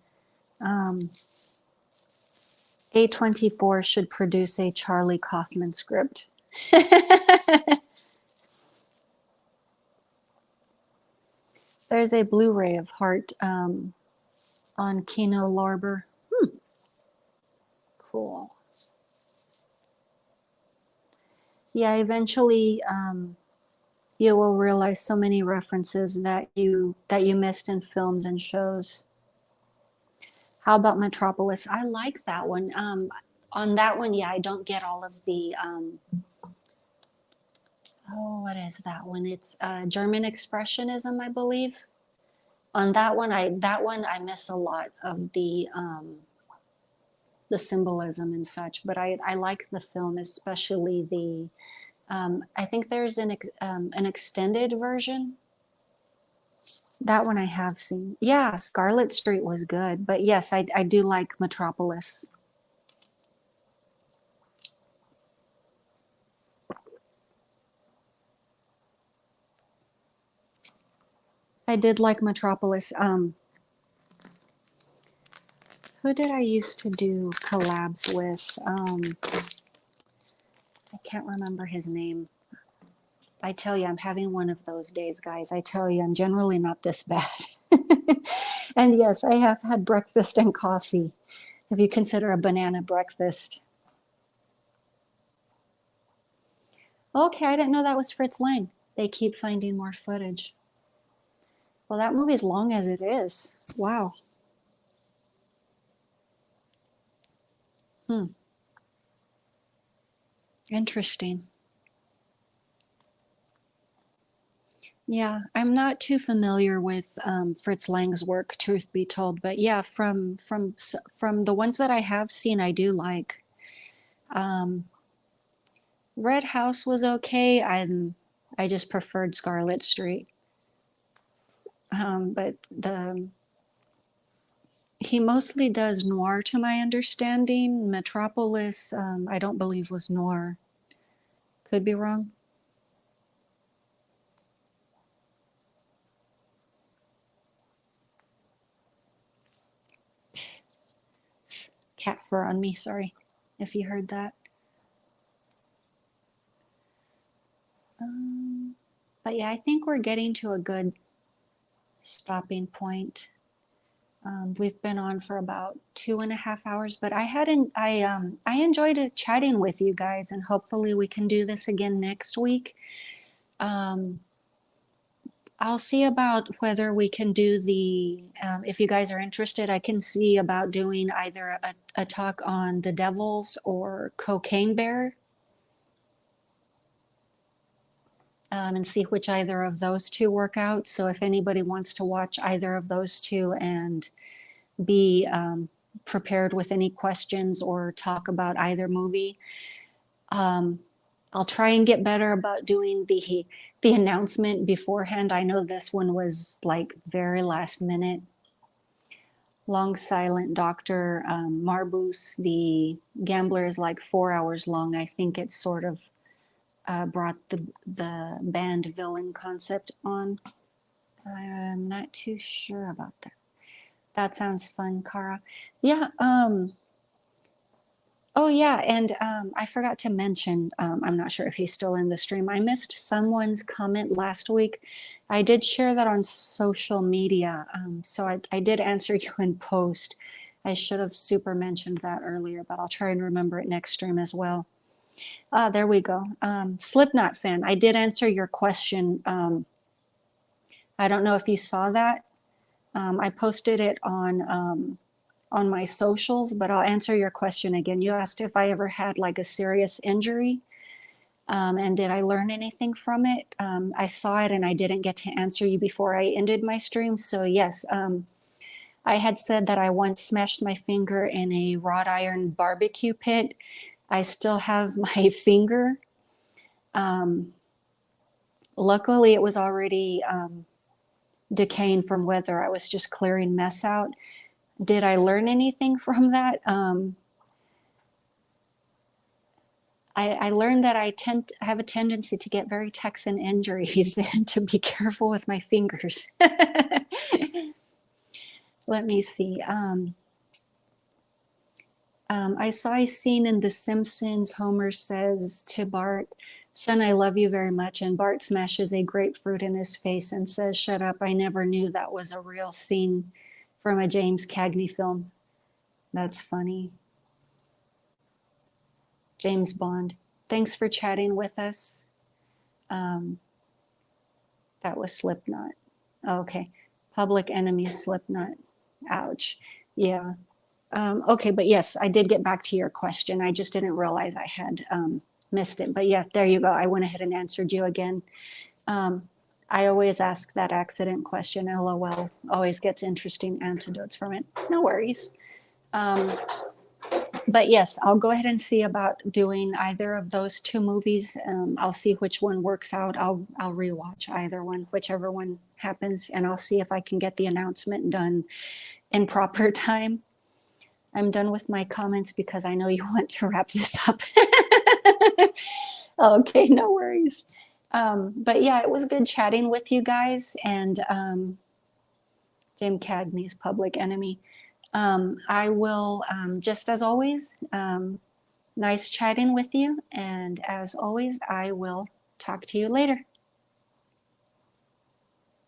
A: A24 should produce a Charlie Kaufman script. There's a Blu-ray of Heart on Kino Lorber. Cool. Yeah, eventually you will realize so many references that you missed in films and shows. How about Metropolis? I like that one. On that one, yeah, I don't get all of the oh, what is that one? It's German expressionism, I believe. On that one, I miss a lot of the symbolism and such. But I like the film, especially the. I think there's an extended version. That one I have seen. Yeah, Scarlet Street was good, but yes, I do like Metropolis. I did like Metropolis. Who did I used to do collabs with? I can't remember his name. I tell you, I'm having one of those days, guys. I tell you, I'm generally not this bad. And yes, I have had breakfast and coffee. If you consider a banana breakfast. Okay, I didn't know that was Fritz Lang. They keep finding more footage. Well, that movie's long as it is. Wow. Hmm. Interesting. Yeah, I'm not too familiar with Fritz Lang's work, truth be told, but yeah, from the ones that I have seen, I do like. Um, Red House was okay. I just preferred Scarlet Street. But he mostly does noir, to my understanding. Metropolis, I don't believe was noir. Could be wrong. Cat fur on me. Sorry if you heard that. But yeah, I think we're getting to a good stopping point. We've been on for about 2.5 hours, but I enjoyed it chatting with you guys, and hopefully we can do this again next week. Um, I'll see about whether we can do if you guys are interested, I can see about doing either a talk on the Devils or Cocaine Bear, and see which either of those two work out. So if anybody wants to watch either of those two and be prepared with any questions or talk about either movie, I'll try and get better about doing the announcement beforehand. I know this one was like very last minute. Long Silent Doctor, Marbus, the Gambler is like 4 hours long. I think it sort of brought the band villain concept on. I'm not too sure about that. That sounds fun, Kara. Yeah. Oh yeah, and I forgot to mention. I'm not sure if he's still in the stream. I missed someone's comment last week. I did share that on social media, so I did answer you in post. I should have super mentioned that earlier, but I'll try and remember it next stream as well. There we go. Slipknot fan, I did answer your question. I don't know if you saw that. I posted it on my socials, but I'll answer your question again. You asked if I ever had like a serious injury, and did I learn anything from it? I saw it and I didn't get to answer you before I ended my stream. So yes, I had said that I once smashed my finger in a wrought iron barbecue pit. I still have my finger. Luckily, it was already decaying from weather. I was just clearing mess out. Did I learn anything from that? I learned that I have a tendency to get very Texan injuries and to be careful with my fingers. Let me see. I saw a scene in The Simpsons. Homer says to Bart, "Son, I love you very much." And Bart smashes a grapefruit in his face and says, "Shut up, I never knew that was a real scene from a James Cagney film." That's funny. James Bond. Thanks for chatting with us. That was Slipknot. Okay. Public Enemy, Slipknot. Ouch. Yeah. Okay, but yes, I did get back to your question. I just didn't realize I had missed it. But yeah, there you go. I went ahead and answered you again. I always ask that accident question. LOL always gets interesting antidotes from it. No worries. But yes, I'll go ahead and see about doing either of those two movies. I'll see which one works out. I'll rewatch either one, whichever one happens, and I'll see if I can get the announcement done in proper time. I'm done with my comments because I know you want to wrap this up. Okay, no worries. But yeah, it was good chatting with you guys, and Jim Cagney's Public Enemy. I will, just as always, nice chatting with you. And as always, I will talk to you later.